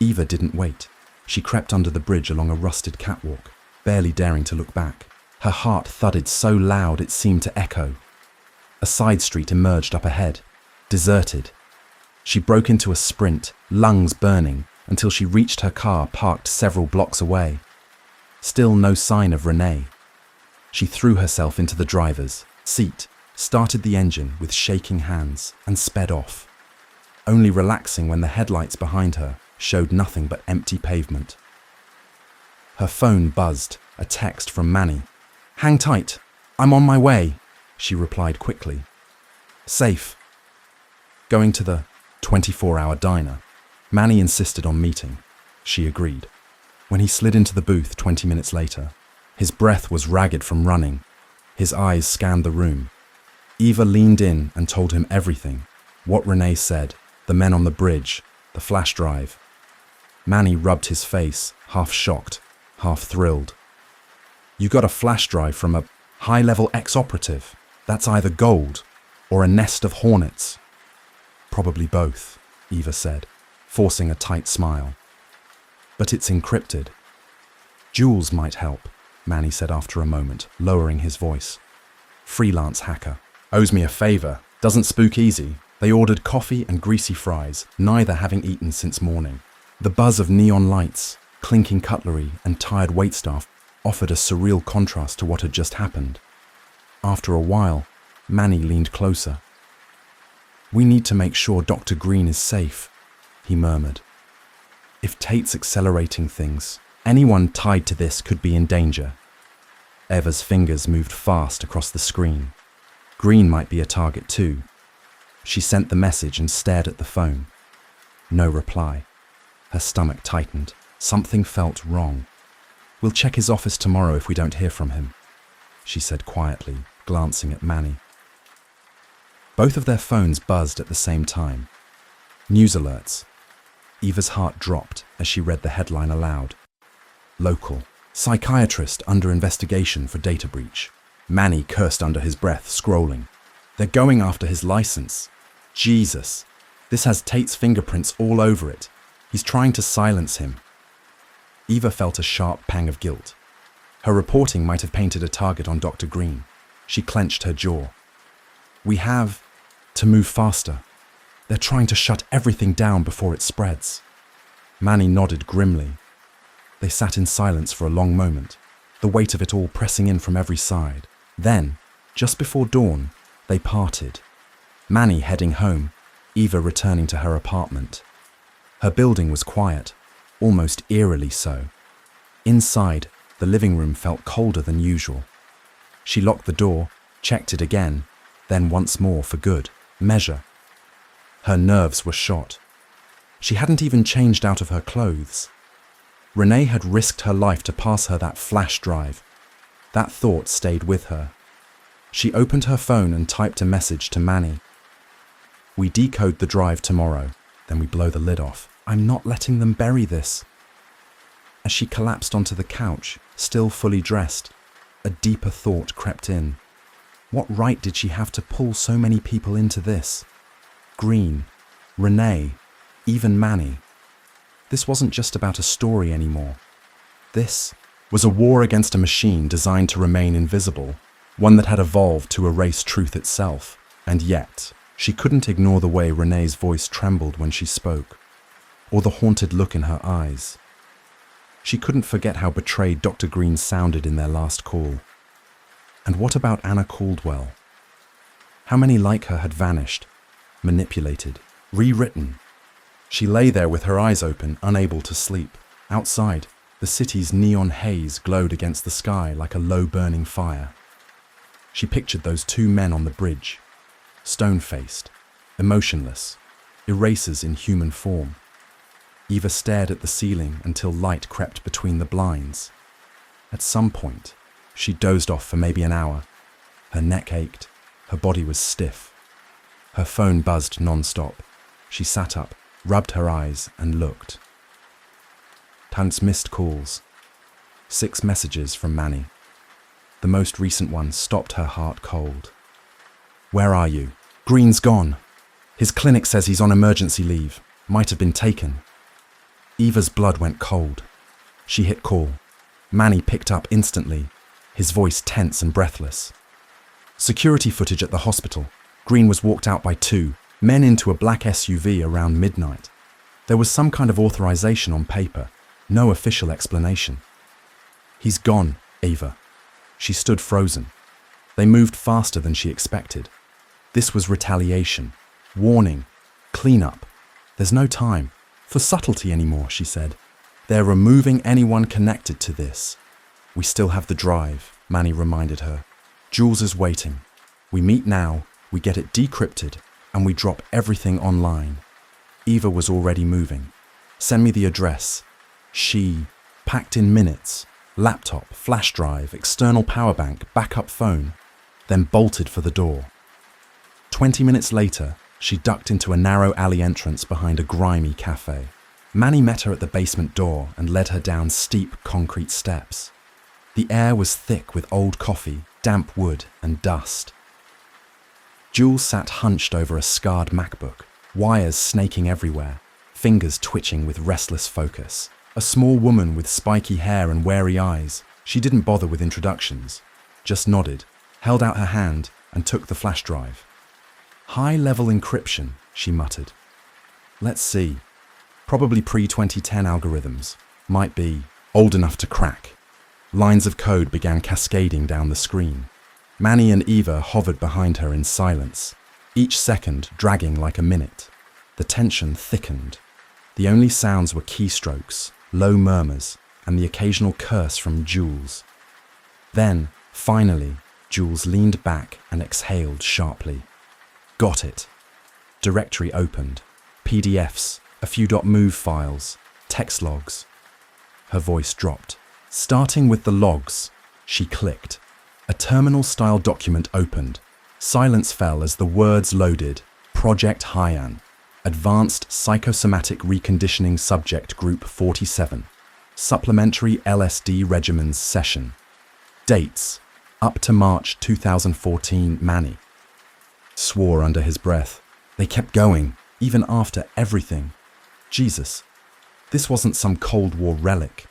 Eva didn't wait. She crept under the bridge along a rusted catwalk, barely daring to look back. Her heart thudded so loud it seemed to echo. A side street emerged up ahead, deserted. She broke into a sprint, lungs burning, until she reached her car parked several blocks away. Still no sign of Renee. She threw herself into the driver's seat, started the engine with shaking hands, and sped off, only relaxing when the headlights behind her showed nothing but empty pavement. Her phone buzzed, a text from Manny. "Hang tight, I'm on my way," she replied quickly. "Safe." Going to the 24-hour diner, Manny insisted on meeting. She agreed. When he slid into the booth 20 minutes later, his breath was ragged from running. His eyes scanned the room. Eva leaned in and told him everything. What Renee said, the men on the bridge, the flash drive. Manny rubbed his face, half shocked, half thrilled. "You got a flash drive from a high-level ex-operative. That's either gold or a nest of hornets." "Probably both," Eva said, forcing a tight smile. "But it's encrypted." "Jules might help," Manny said after a moment, lowering his voice. "Freelance hacker. Owes me a favor. Doesn't spook easy." They ordered coffee and greasy fries, neither having eaten since morning. The buzz of neon lights, clinking cutlery, and tired waitstaff offered a surreal contrast to what had just happened. After a while, Manny leaned closer. "We need to make sure Dr. Green is safe," he murmured. "If Tate's accelerating things, anyone tied to this could be in danger." Eva's fingers moved fast across the screen. Green might be a target too. She sent the message and stared at the phone. No reply. Her stomach tightened. Something felt wrong. "We'll check his office tomorrow if we don't hear from him," she said quietly, glancing at Manny. Both of their phones buzzed at the same time. News alerts. Eva's heart dropped as she read the headline aloud. Local. Psychiatrist under investigation for data breach. Manny cursed under his breath, scrolling. They're going after his license. Jesus. This has Tate's fingerprints all over it. He's trying to silence him. Eva felt a sharp pang of guilt. Her reporting might have painted a target on Dr. Green. She clenched her jaw. We have to move faster. They're trying to shut everything down before it spreads. Manny nodded grimly. They sat in silence for a long moment, the weight of it all pressing in from every side. Then, just before dawn, they parted. Manny heading home, Eva returning to her apartment. Her building was quiet, almost eerily so. Inside, the living room felt colder than usual. She locked the door, checked it again, then once more for good measure. Her nerves were shot. She hadn't even changed out of her clothes. Renee had risked her life to pass her that flash drive. That thought stayed with her. She opened her phone and typed a message to Manny. We decode the drive tomorrow, then we blow the lid off. I'm not letting them bury this. As she collapsed onto the couch, still fully dressed, a deeper thought crept in. What right did she have to pull so many people into this? Green, Renee, even Manny. This wasn't just about a story anymore. This was a war against a machine designed to remain invisible, one that had evolved to erase truth itself. And yet, she couldn't ignore the way Renee's voice trembled when she spoke, or the haunted look in her eyes. She couldn't forget how betrayed Dr. Green sounded in their last call. And what about Anna Caldwell? How many like her had vanished, manipulated, rewritten? She lay there with her eyes open, unable to sleep. Outside, the city's neon haze glowed against the sky like a low-burning fire. She pictured those two men on the bridge, stone-faced, emotionless, erasers in human form. Eva stared at the ceiling until light crept between the blinds. At some point, she dozed off for maybe an hour. Her neck ached, her body was stiff. Her phone buzzed non-stop. She sat up, rubbed her eyes, and looked. Tons missed calls. 6 messages from Manny. The most recent one stopped her heart cold. Where are you? Green's gone. His clinic says he's on emergency leave. Might have been taken. Eva's blood went cold. She hit call. Manny picked up instantly, his voice tense and breathless. Security footage at the hospital. Green was walked out by 2 men into a black SUV around midnight. There was some kind of authorization on paper, no official explanation. He's gone, Eva. She stood frozen. They moved faster than she expected. This was retaliation, warning, cleanup. There's no time for subtlety anymore, she said. They're removing anyone connected to this. We still have the drive, Manny reminded her. Jules is waiting. We meet now, we get it decrypted, and we drop everything online. Eva was already moving. Send me the address. She packed in minutes. Laptop, flash drive, external power bank, backup phone, then bolted for the door. 20 minutes later, she ducked into a narrow alley entrance behind a grimy cafe. Manny met her at the basement door and led her down steep concrete steps. The air was thick with old coffee, damp wood, and dust. Jules sat hunched over a scarred MacBook, wires snaking everywhere, fingers twitching with restless focus. A small woman with spiky hair and wary eyes. She didn't bother with introductions, just nodded, held out her hand, and took the flash drive. High-level encryption, she muttered. Let's see. Probably pre-2010 algorithms. Might be old enough to crack. Lines of code began cascading down the screen. Manny and Eva hovered behind her in silence, each second dragging like a minute. The tension thickened. The only sounds were keystrokes, low murmurs, and the occasional curse from Jules. Then, finally, Jules leaned back and exhaled sharply. Got it. Directory opened. PDFs, a few .mov files, text logs. Her voice dropped. Starting with the logs, she clicked. A terminal-style document opened. Silence fell as the words loaded. Project Hyan. Advanced Psychosomatic Reconditioning Subject Group 47. Supplementary LSD Regimens Session. Dates. Up to March 2014. Manny swore under his breath. They kept going, even after everything. Jesus. This wasn't some Cold War relic.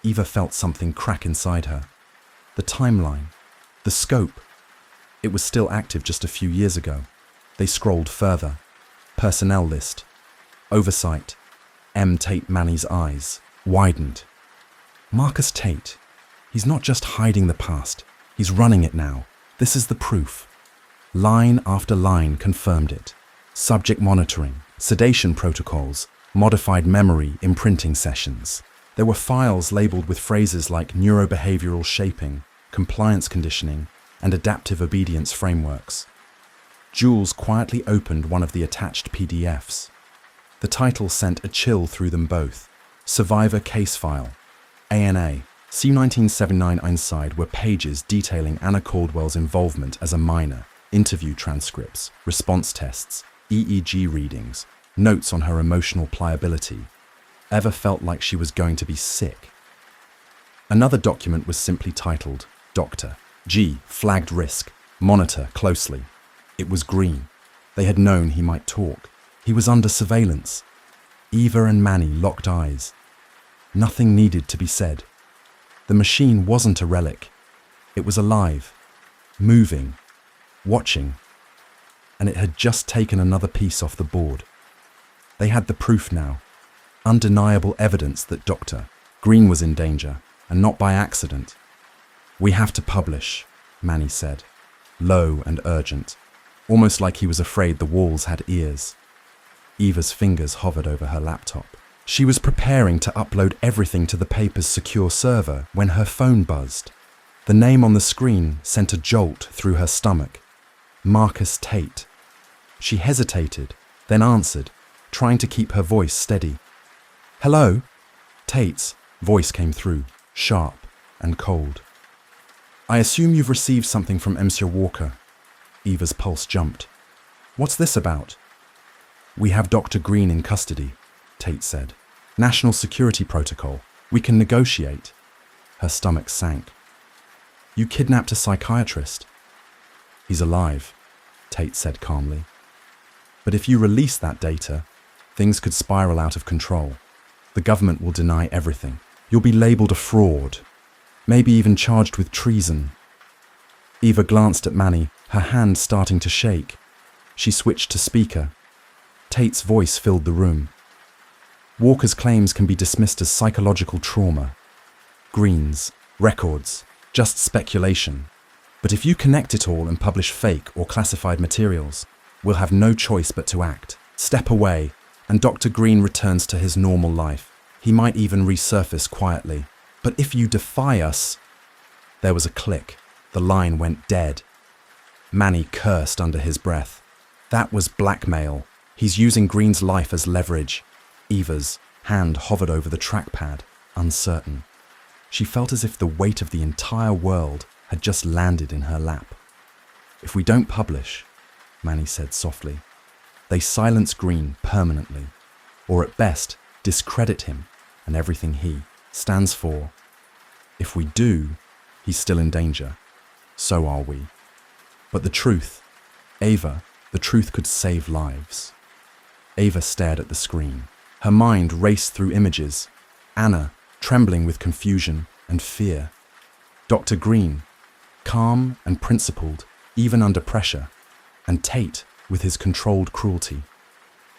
Eva felt something crack inside her. The timeline. The scope. It was still active just a few years ago. They scrolled further. Personnel list. Oversight. M. Tate. Manny's eyes widened. Marcus Tate. He's not just hiding the past. He's running it now. This is the proof. Line after line confirmed it. Subject monitoring, sedation protocols, modified memory imprinting sessions. There were files labeled with phrases like neurobehavioral shaping, compliance conditioning, and adaptive obedience frameworks. Jules quietly opened one of the attached PDFs. The title sent a chill through them both. Survivor Case File. ANA. C1979 inside were pages detailing Anna Caldwell's involvement as a minor, interview transcripts, response tests, EEG readings, notes on her emotional pliability. Eva felt like she was going to be sick. Another document was simply titled, Dr. G. Flagged risk. Monitor closely. It was green. They had known he might talk. He was under surveillance. Eva and Manny locked eyes. Nothing needed to be said. The machine wasn't a relic. It was alive, moving, watching, and it had just taken another piece off the board. They had the proof now, undeniable evidence that Dr. Green was in danger, and not by accident. We have to publish, Manny said, low and urgent, almost like he was afraid the walls had ears. Eva's fingers hovered over her laptop. She was preparing to upload everything to the paper's secure server when her phone buzzed. The name on the screen sent a jolt through her stomach. Marcus Tate. She hesitated, then answered, trying to keep her voice steady. Hello? Tate's voice came through, sharp and cold. I assume you've received something from Monsieur Walker. Eva's pulse jumped. What's this about? We have Dr. Green in custody, Tate said. National security protocol. We can negotiate. Her stomach sank. You kidnapped a psychiatrist. He's alive, Tate said calmly. But if you release that data, things could spiral out of control. The government will deny everything. You'll be labeled a fraud, maybe even charged with treason. Eva glanced at Manny, her hand starting to shake. She switched to speaker. Tate's voice filled the room. Walker's claims can be dismissed as psychological trauma. Green's, records, just speculation. But if you connect it all and publish fake or classified materials, we'll have no choice but to act. Step away, and Dr. Green returns to his normal life. He might even resurface quietly. But if you defy us... There was a click. The line went dead. Manny cursed under his breath. That was blackmail. He's using Green's life as leverage. Eva's hand hovered over the trackpad, uncertain. She felt as if the weight of the entire world had just landed in her lap. If we don't publish, Manny said softly, they silence Green permanently, or at best discredit him and everything he stands for. If we do, he's still in danger. So are we. But the truth, Ava, the truth could save lives. Ava stared at the screen. Her mind raced through images. Anna, trembling with confusion and fear. Dr. Green, calm and principled, even under pressure. And Tate, with his controlled cruelty.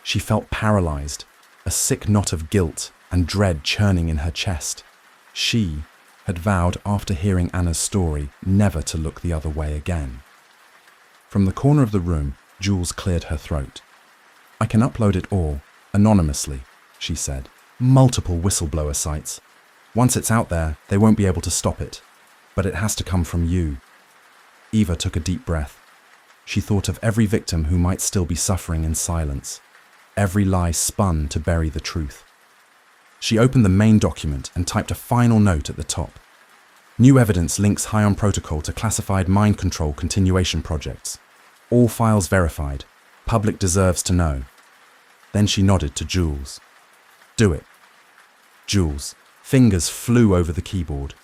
She felt paralyzed, a sick knot of guilt and dread churning in her chest. She had vowed after hearing Anna's story never to look the other way again. From the corner of the room, Jules cleared her throat. I can upload it all, anonymously, she said. Multiple whistleblower sites. Once it's out there, they won't be able to stop it. But it has to come from you. Eva took a deep breath. She thought of every victim who might still be suffering in silence. Every lie spun to bury the truth. She opened the main document and typed a final note at the top. New evidence links Hyan protocol to classified mind control continuation projects. All files verified. Public deserves to know. Then she nodded to Jules. Do it. Jules. Fingers flew over the keyboard.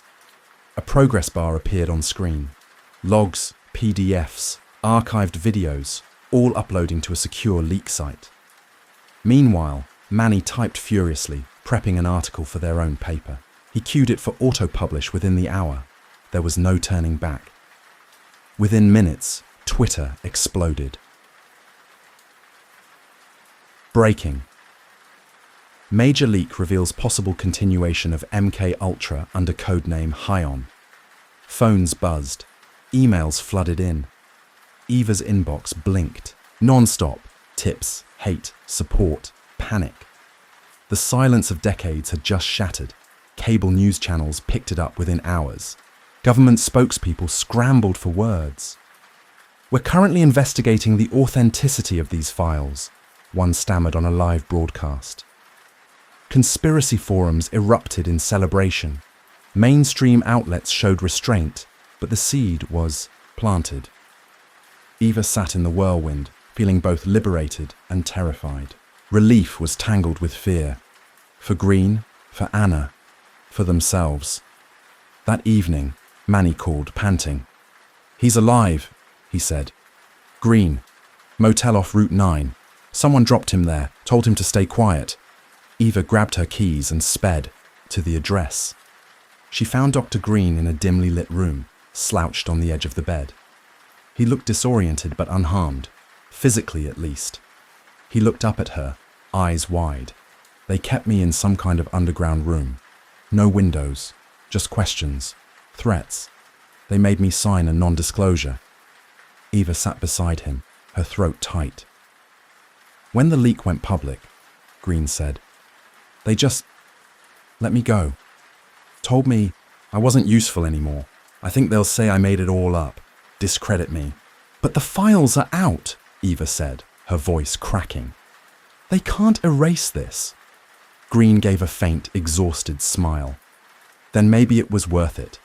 A progress bar appeared on screen. Logs, PDFs, archived videos, all uploading to a secure leak site. Meanwhile, Manny typed furiously, prepping an article for their own paper. He queued it for auto-publish within the hour. There was no turning back. Within minutes, Twitter exploded. Breaking. Major leak reveals possible continuation of MK Ultra under codename Hyon. Phones buzzed. Emails flooded in. Eva's inbox blinked. Non-stop. Tips, hate, support, panic. The silence of decades had just shattered. Cable news channels picked it up within hours. Government spokespeople scrambled for words. We're currently investigating the authenticity of these files, one stammered on a live broadcast. Conspiracy forums erupted in celebration. Mainstream outlets showed restraint, but the seed was planted. Eva sat in the whirlwind, feeling both liberated and terrified. Relief was tangled with fear. For Green, for Anna, for themselves. That evening, Manny called, panting. He's alive, he said. Green, motel off Route 9. Someone dropped him there, told him to stay quiet. Eva grabbed her keys and sped to the address. She found Dr. Green in a dimly lit room, slouched on the edge of the bed. He looked disoriented but unharmed, physically at least. He looked up at her, eyes wide. They kept me in some kind of underground room. No windows, just questions, threats. They made me sign a non-disclosure. Eva sat beside him, her throat tight. When the leak went public, Green said, they just let me go. Told me I wasn't useful anymore. I think they'll say I made it all up, discredit me. But the files are out, Eva said, her voice cracking. They can't erase this. Green gave a faint, exhausted smile. Then maybe it was worth it.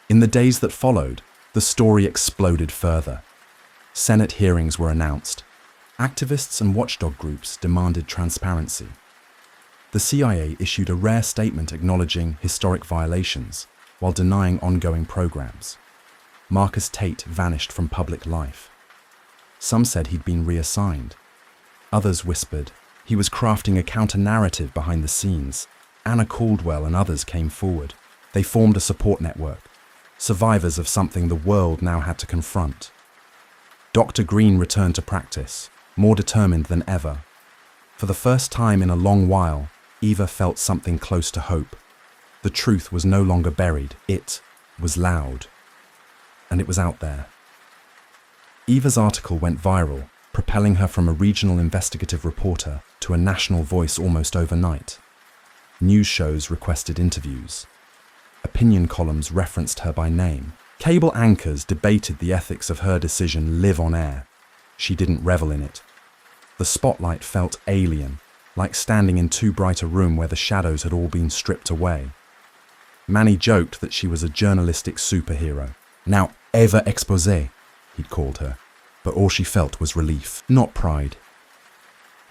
In the days that followed, the story exploded further. Senate hearings were announced. Activists and watchdog groups demanded transparency. The CIA issued a rare statement acknowledging historic violations while denying ongoing programs. Marcus Tate vanished from public life. Some said he'd been reassigned. Others whispered he was crafting a counter-narrative behind the scenes. Anna Caldwell and others came forward. They formed a support network, survivors of something the world now had to confront. Dr. Green returned to practice, more determined than ever. For the first time in a long while, Eva felt something close to hope. The truth was no longer buried. It was loud. And it was out there. Eva's article went viral, propelling her from a regional investigative reporter to a national voice almost overnight. News shows requested interviews. Opinion columns referenced her by name. Cable anchors debated the ethics of her decision live on air. She didn't revel in it. The spotlight felt alien, like standing in too bright a room where the shadows had all been stripped away. Manny joked that she was a journalistic superhero. Now Eva Exposé, he'd called her. But all she felt was relief, not pride.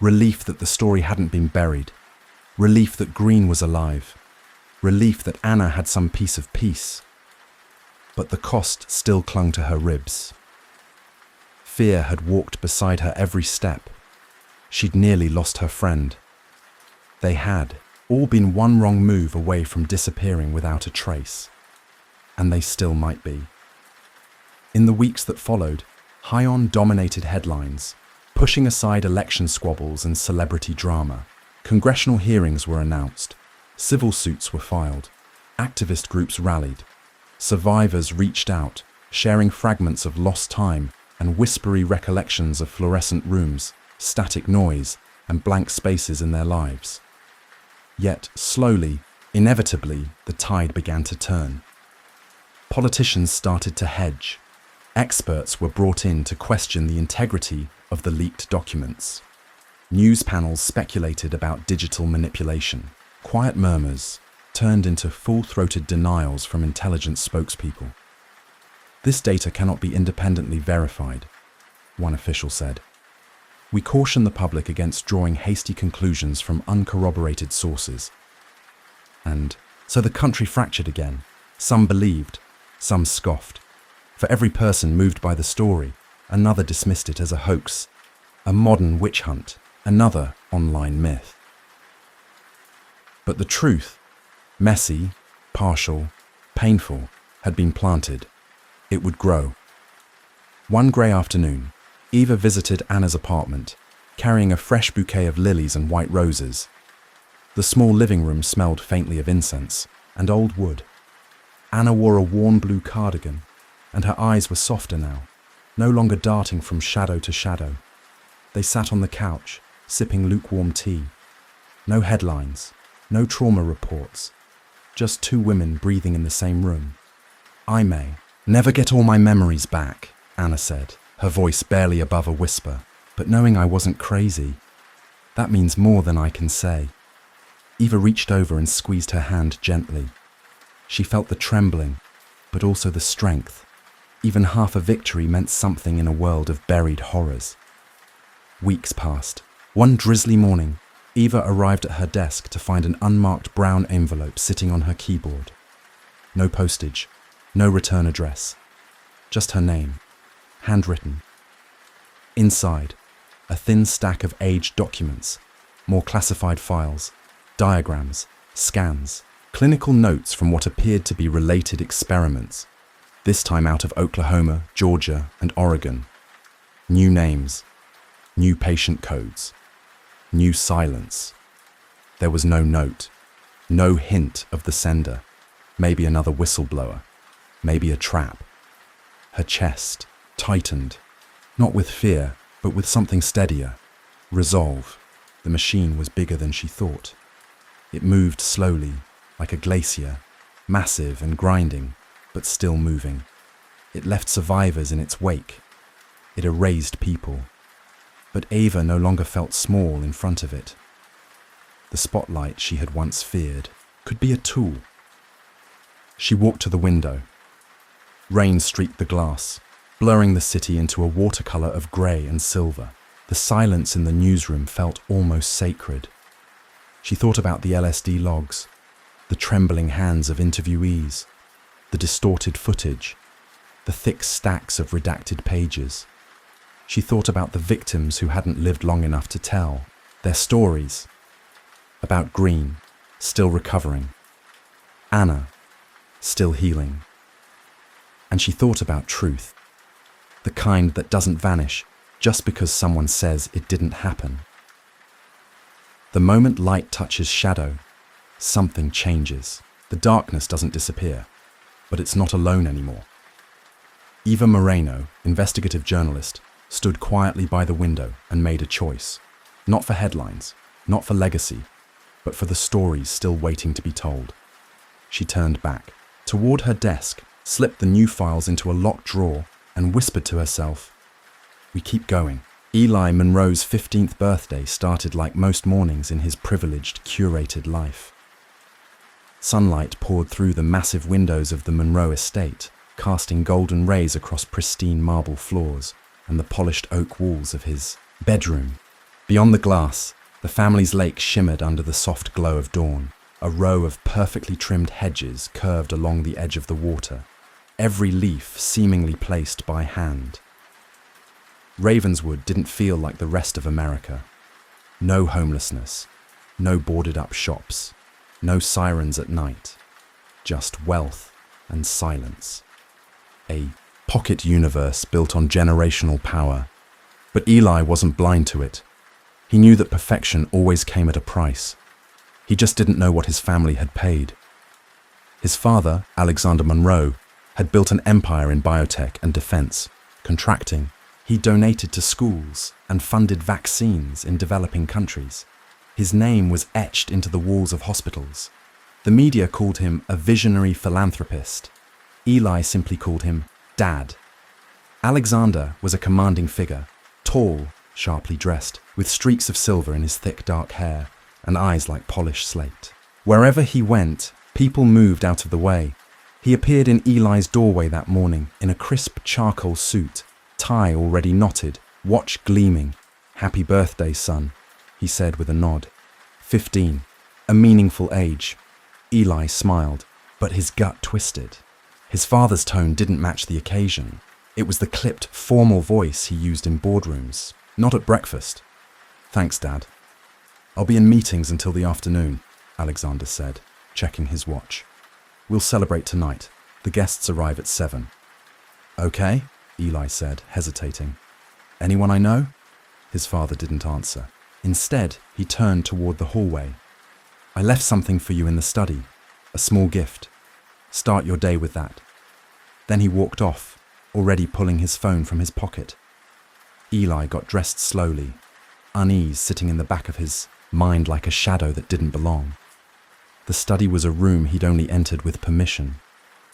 Relief that the story hadn't been buried. Relief that Green was alive. Relief that Anna had some piece of peace. But the cost still clung to her ribs. Fear had walked beside her every step. She'd nearly lost her friend. They had all been one wrong move away from disappearing without a trace. And they still might be. In the weeks that followed, Hyon dominated headlines, pushing aside election squabbles and celebrity drama. Congressional hearings were announced. Civil suits were filed. Activist groups rallied. Survivors reached out, sharing fragments of lost time and whispery recollections of fluorescent rooms, static noise, and blank spaces in their lives. Yet, slowly, inevitably, the tide began to turn. Politicians started to hedge. Experts were brought in to question the integrity of the leaked documents. News panels speculated about digital manipulation. Quiet murmurs turned into full-throated denials from intelligence spokespeople. This data cannot be independently verified. one official said. We caution the public against drawing hasty conclusions from uncorroborated sources. And so the country fractured again. Some believed, some scoffed. For every person moved by the story, another dismissed it as a hoax, a modern witch hunt, another online myth. But the truth, messy, partial, painful, had been planted. It would grow. One grey afternoon, Eva visited Anna's apartment, carrying a fresh bouquet of lilies and white roses. The small living room smelled faintly of incense and old wood. Anna wore a warm blue cardigan, and her eyes were softer now, no longer darting from shadow to shadow. They sat on the couch, sipping lukewarm tea. No headlines, no trauma reports, just two women breathing in the same room. I may never get all my memories back, Anna said, her voice barely above a whisper, but knowing I wasn't crazy, that means more than I can say. Eva reached over and squeezed her hand gently. She felt the trembling, but also the strength. Even half a victory meant something in a world of buried horrors. Weeks passed. One drizzly morning, Eva arrived at her desk to find an unmarked brown envelope sitting on her keyboard. No postage, no return address, just her name, handwritten. Inside, a thin stack of aged documents, more classified files, diagrams, scans, clinical notes from what appeared to be related experiments, this time out of Oklahoma, Georgia, and Oregon. New names, new patient codes, new silence. There was no note, no hint of the sender, maybe another whistleblower, maybe a trap. Her chest tightened, not with fear, but with something steadier, resolve. The machine was bigger than she thought. It moved slowly, like a glacier, massive and grinding, but still moving. It left survivors in its wake. It erased people. But Eva no longer felt small in front of it. The spotlight she had once feared could be a tool. She walked to the window. Rain streaked the glass, blurring the city into a watercolor of grey and silver. The silence in the newsroom felt almost sacred. She thought about the LSD logs, the trembling hands of interviewees, the distorted footage, the thick stacks of redacted pages. She thought about the victims who hadn't lived long enough to tell their stories. About Green, still recovering. Anna, still healing. And she thought about truth, the kind that doesn't vanish just because someone says it didn't happen. The moment light touches shadow, something changes. The darkness doesn't disappear, but it's not alone anymore. Eva Moreno, investigative journalist, stood quietly by the window and made a choice. Not for headlines, not for legacy, but for the stories still waiting to be told. She turned back, toward her desk, slipped the new files into a locked drawer, and whispered to herself, "We keep going." Eli Monroe's 15th birthday started like most mornings in his privileged, curated life. Sunlight poured through the massive windows of the Monroe estate, casting golden rays across pristine marble floors and the polished oak walls of his bedroom. Beyond the glass, the family's lake shimmered under the soft glow of dawn. A row of perfectly trimmed hedges curved along the edge of the water, every leaf seemingly placed by hand. Ravenswood didn't feel like the rest of America. No homelessness, no boarded-up shops, no sirens at night, just wealth and silence. A pocket universe built on generational power. But Eli wasn't blind to it. He knew that perfection always came at a price. He just didn't know what his family had paid. His father, Alexander Monroe, had built an empire in biotech and defense, contracting. He donated to schools and funded vaccines in developing countries. His name was etched into the walls of hospitals. The media called him a visionary philanthropist. Eli simply called him Dad. Alexander was a commanding figure, tall, sharply dressed, with streaks of silver in his thick dark hair and eyes like polished slate. Wherever he went, people moved out of the way. He appeared in Eli's doorway that morning in a crisp charcoal suit, tie already knotted, watch gleaming. "Happy birthday, son," he said with a nod. 15, a meaningful age. Eli smiled, but his gut twisted. His father's tone didn't match the occasion. It was the clipped, formal voice he used in boardrooms, not at breakfast. "Thanks, Dad. I'll be in meetings until the afternoon," Alexander said, checking his watch. "We'll celebrate tonight. The guests arrive at 7. "Okay," Eli said, hesitating. "Anyone I know?" His father didn't answer. Instead, he turned toward the hallway. "I left something for you in the study, a small gift. Start your day with that." Then he walked off, already pulling his phone from his pocket. Eli got dressed slowly, unease sitting in the back of his mind like a shadow that didn't belong. The study was a room he'd only entered with permission.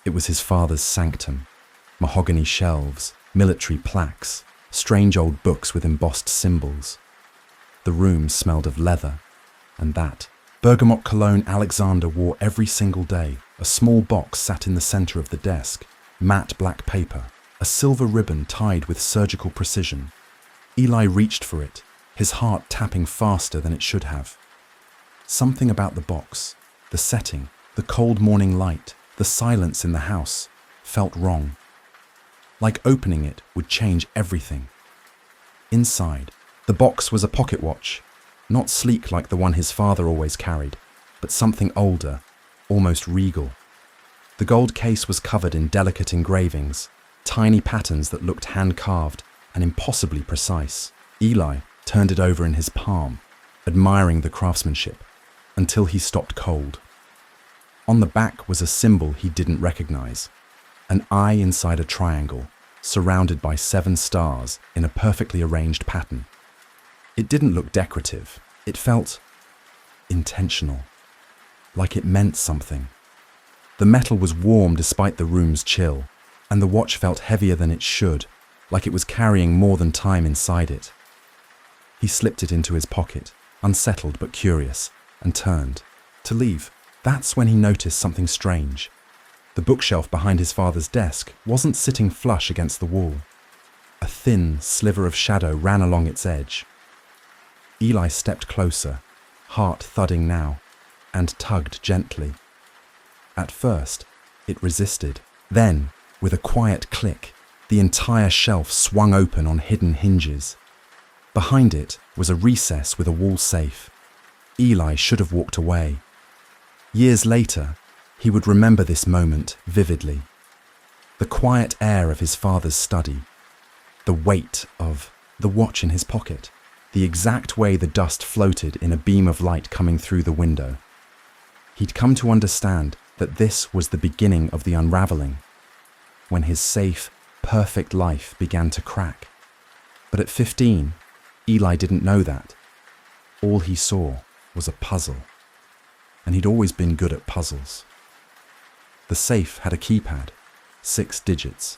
It was his father's sanctum. Mahogany shelves, military plaques, strange old books with embossed symbols. The room smelled of leather, and that bergamot cologne Alexander wore every single day. A small box sat in the center of the desk, matte black paper, a silver ribbon tied with surgical precision. Eli reached for it, his heart tapping faster than it should have. Something about the box, the setting, the cold morning light, the silence in the house, felt wrong. Like opening it would change everything. Inside, the box was a pocket watch, not sleek like the one his father always carried, but something older, almost regal. The gold case was covered in delicate engravings, tiny patterns that looked hand-carved and impossibly precise. Eli turned it over in his palm, admiring the craftsmanship, until he stopped cold. On the back was a symbol he didn't recognize, an eye inside a triangle, surrounded by 7 stars in a perfectly arranged pattern. It didn't look decorative. It felt intentional, like it meant something. The metal was warm despite the room's chill, and the watch felt heavier than it should, like it was carrying more than time inside it. He slipped it into his pocket, unsettled but curious, and turned to leave. That's when he noticed something strange. The bookshelf behind his father's desk wasn't sitting flush against the wall. A thin sliver of shadow ran along its edge. Eli stepped closer, heart thudding now, and tugged gently. At first, it resisted. Then, with a quiet click, the entire shelf swung open on hidden hinges. Behind it was a recess with a wall safe. Eli should have walked away. Years later, he would remember this moment vividly. The quiet air of his father's study, the weight of the watch in his pocket, the exact way the dust floated in a beam of light coming through the window. He'd come to understand that this was the beginning of the unraveling, when his safe, perfect life began to crack. But at 15, Eli didn't know that. All he saw was a puzzle, and he'd always been good at puzzles. The safe had a keypad, 6 digits.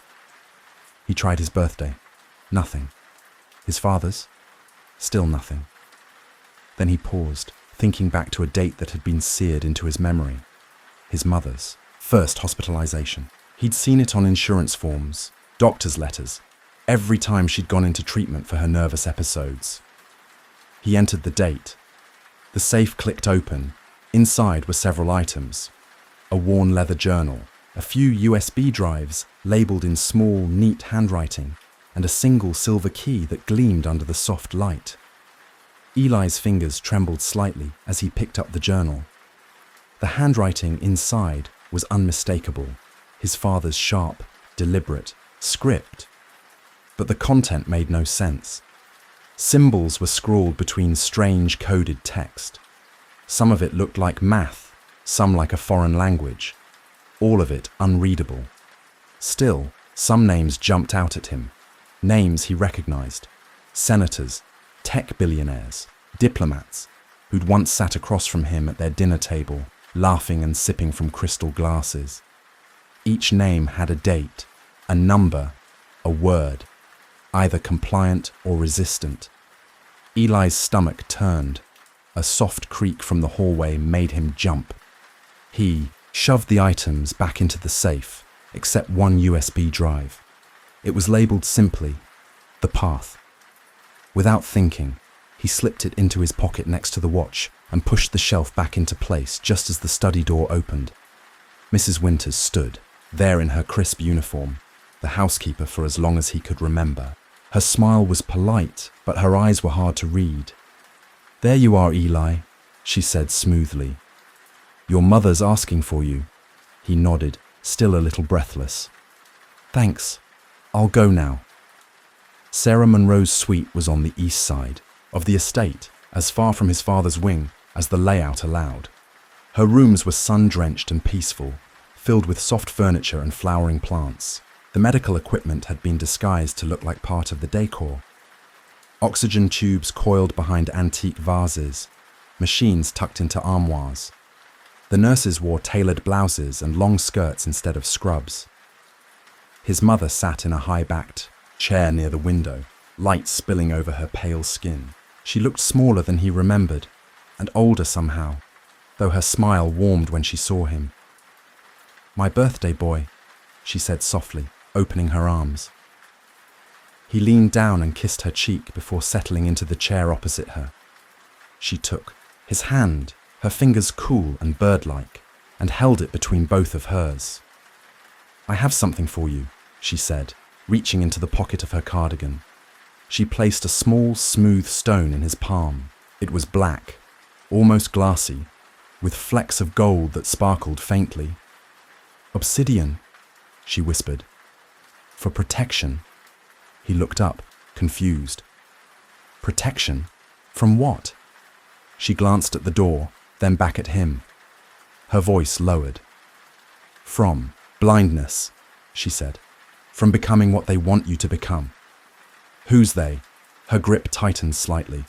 He tried his birthday. Nothing. His father's? Still nothing. Then he paused, thinking back to a date that had been seared into his memory. His mother's first hospitalization. He'd seen it on insurance forms, doctor's letters, every time she'd gone into treatment for her nervous episodes. He entered the date. The safe clicked open. Inside were several items. A worn leather journal, a few USB drives labeled in small, neat handwriting, and a single silver key that gleamed under the soft light. Eli's fingers trembled slightly as he picked up the journal. The handwriting inside was unmistakable, his father's sharp, deliberate script. But the content made no sense. Symbols were scrawled between strange coded text. Some of it looked like math, some like a foreign language, all of it unreadable. Still, some names jumped out at him, names he recognized, senators, tech billionaires, diplomats, who'd once sat across from him at their dinner table, laughing and sipping from crystal glasses. Each name had a date, a number, a word, either compliant or resistant. Eli's stomach turned. A soft creak from the hallway made him jump. He shoved the items back into the safe, except one USB drive. It was labeled simply, "The Path." Without thinking, he slipped it into his pocket next to the watch and pushed the shelf back into place just as the study door opened. Mrs. Winters stood, there in her crisp uniform, the housekeeper for as long as he could remember. Her smile was polite, but her eyes were hard to read. "There you are, Eli," she said smoothly. "Your mother's asking for you." He nodded, still a little breathless. "Thanks. I'll go now." Sarah Monroe's suite was on the east side of the estate, as far from his father's wing as the layout allowed. Her rooms were sun-drenched and peaceful, filled with soft furniture and flowering plants. The medical equipment had been disguised to look like part of the decor. Oxygen tubes coiled behind antique vases, machines tucked into armoires. The nurses wore tailored blouses and long skirts instead of scrubs. His mother sat in a high-backed chair near the window, light spilling over her pale skin. She looked smaller than he remembered, and older somehow, though her smile warmed when she saw him. "My birthday boy," she said softly, opening her arms. He leaned down and kissed her cheek before settling into the chair opposite her. She took his hand, her fingers cool and bird-like, and held it between both of hers. "I have something for you," she said, reaching into the pocket of her cardigan. She placed a small, smooth stone in his palm. It was black, almost glassy, with flecks of gold that sparkled faintly. "Obsidian," she whispered. "For protection." He looked up, confused. "Protection? From what?" She glanced at the door, then back at him. Her voice lowered. "From blindness," she said. "From becoming what they want you to become." "Who's they?" Her grip tightened slightly.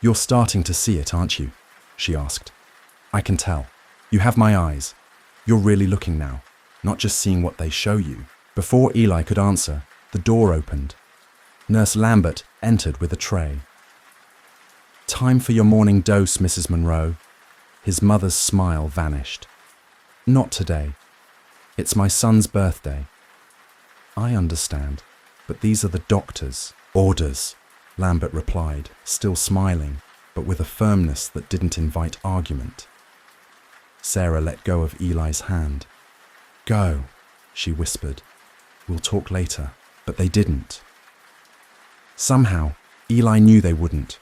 "You're starting to see it, aren't you?" she asked. "I can tell. You have my eyes. You're really looking now, not just seeing what they show you." Before Eli could answer, the door opened. Nurse Lambert entered with a tray. "Time for your morning dose, Mrs. Monroe." His mother's smile vanished. "Not today. It's my son's birthday." "I understand, but these are the doctor's orders," Lambert replied, still smiling, but with a firmness that didn't invite argument. Sarah let go of Eli's hand. "Go," she whispered. "We'll talk later." But they didn't. Somehow, Eli knew they wouldn't.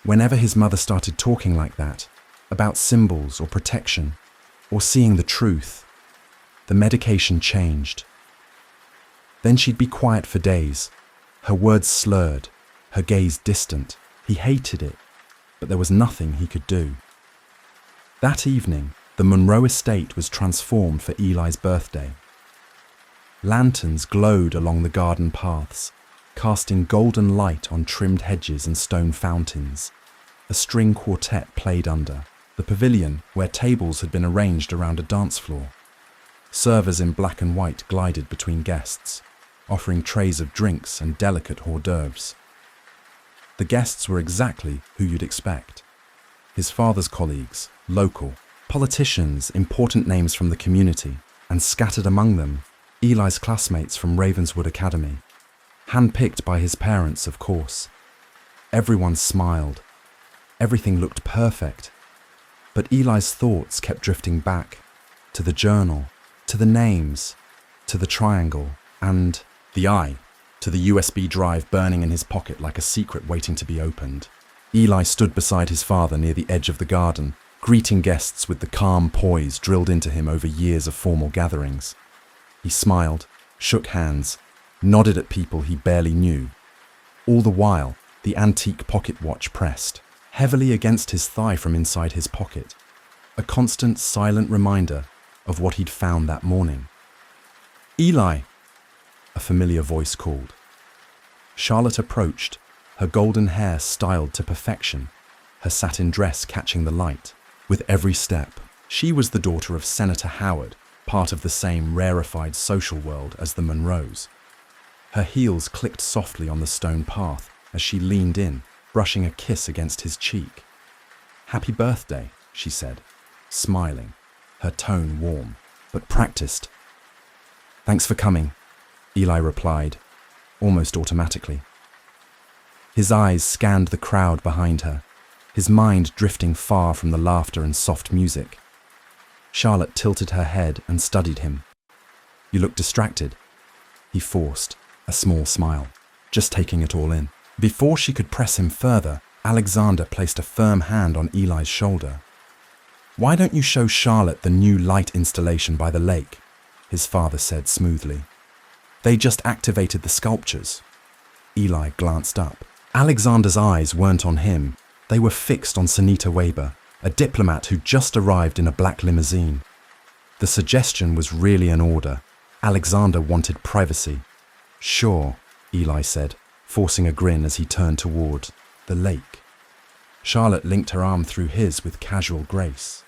Whenever his mother started talking like that, about symbols or protection, or seeing the truth, the medication changed. Then she'd be quiet for days, her words slurred, her gaze distant. He hated it, but there was nothing he could do. That evening, the Monroe estate was transformed for Eli's birthday. Lanterns glowed along the garden paths, casting golden light on trimmed hedges and stone fountains. A string quartet played under the pavilion where tables had been arranged around a dance floor. Servers in black and white glided between guests, offering trays of drinks and delicate hors d'oeuvres. The guests were exactly who you'd expect. His father's colleagues, local, politicians, important names from the community, and scattered among them, Eli's classmates from Ravenswood Academy. Handpicked by his parents, of course. Everyone smiled. Everything looked perfect. But Eli's thoughts kept drifting back, to the journal, to the names, to the triangle, and the eye, to the USB drive burning in his pocket like a secret waiting to be opened. Eli stood beside his father near the edge of the garden, greeting guests with the calm poise drilled into him over years of formal gatherings. He smiled, shook hands, nodded at people he barely knew. All the while, the antique pocket watch pressed, heavily against his thigh from inside his pocket, a constant, silent reminder of what he'd found that morning. "Eli!" a familiar voice called. Charlotte approached, her golden hair styled to perfection, her satin dress catching the light. With every step, she was the daughter of Senator Howard, part of the same rarefied social world as the Monroes. Her heels clicked softly on the stone path as she leaned in, brushing a kiss against his cheek. "Happy birthday," she said, smiling, her tone warm, but practiced. "Thanks for coming," Eli replied, almost automatically. His eyes scanned the crowd behind her, his mind drifting far from the laughter and soft music. Charlotte tilted her head and studied him. "You look distracted." He forced a small smile, just taking it all in. Before she could press him further, Alexander placed a firm hand on Eli's shoulder. "Why don't you show Charlotte the new light installation by the lake?" his father said smoothly. "They just activated the sculptures." Eli glanced up. Alexander's eyes weren't on him. They were fixed on Sunita Weber, a diplomat who'd just arrived in a black limousine. The suggestion was really an order. Alexander wanted privacy. "Sure," Eli said, forcing a grin as he turned toward the lake. Charlotte linked her arm through his with casual grace.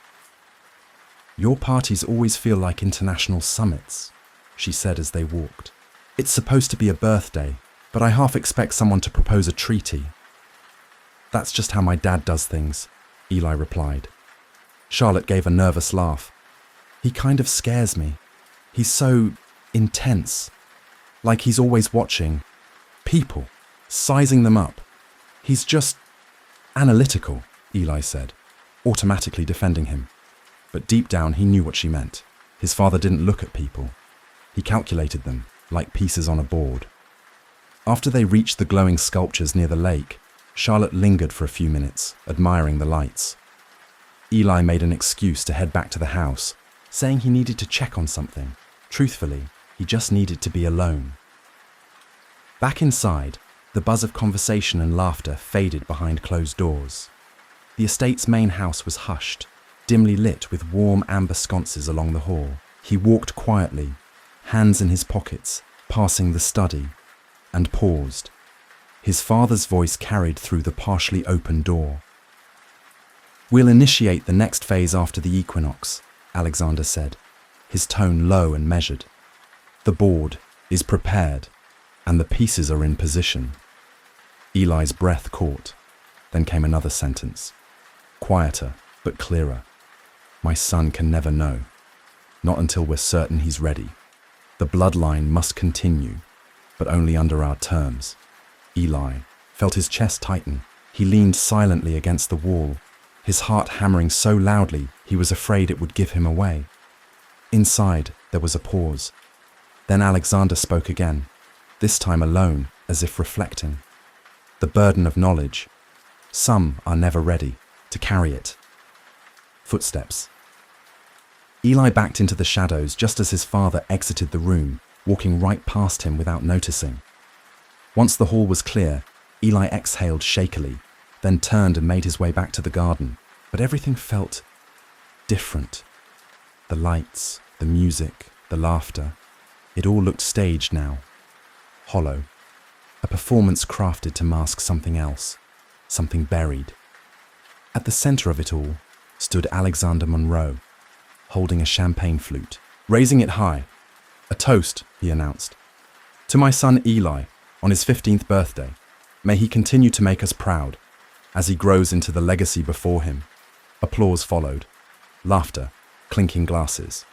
"Your parties always feel like international summits," she said as they walked. "It's supposed to be a birthday, but I half expect someone to propose a treaty." "That's just how my dad does things," Eli replied. Charlotte gave a nervous laugh. "He kind of scares me. He's so intense. Like he's always watching people, sizing them up. He's just analytical," Eli said, automatically defending him. But deep down he knew what she meant. His father didn't look at people. He calculated them, like pieces on a board. After they reached the glowing sculptures near the lake, Charlotte lingered for a few minutes, admiring the lights. Eli made an excuse to head back to the house, saying he needed to check on something. Truthfully, he just needed to be alone. Back inside, the buzz of conversation and laughter faded behind closed doors. The estate's main house was hushed, dimly lit with warm amber sconces along the hall. He walked quietly, hands in his pockets, passing the study, and paused. His father's voice carried through the partially open door. "We'll initiate the next phase after the equinox," Alexander said, his tone low and measured. "The board is prepared, and the pieces are in position." Eli's breath caught. Then came another sentence, quieter but clearer. "My son can never know. Not until we're certain he's ready. The bloodline must continue, but only under our terms." Eli felt his chest tighten. He leaned silently against the wall, his heart hammering so loudly he was afraid it would give him away. Inside, there was a pause. Then Alexander spoke again, this time alone, as if reflecting. "The burden of knowledge. Some are never ready to carry it." Footsteps. Eli backed into the shadows just as his father exited the room, walking right past him without noticing. Once the hall was clear, Eli exhaled shakily, then turned and made his way back to the garden. But everything felt different. The lights, the music, the laughter. It all looked staged now. Hollow. A performance crafted to mask something else, something buried. At the center of it all stood Alexander Monroe, holding a champagne flute, raising it high. "A toast," he announced. "To my son Eli, on his 15th birthday. May he continue to make us proud, as he grows into the legacy before him." Applause followed. Laughter, clinking glasses.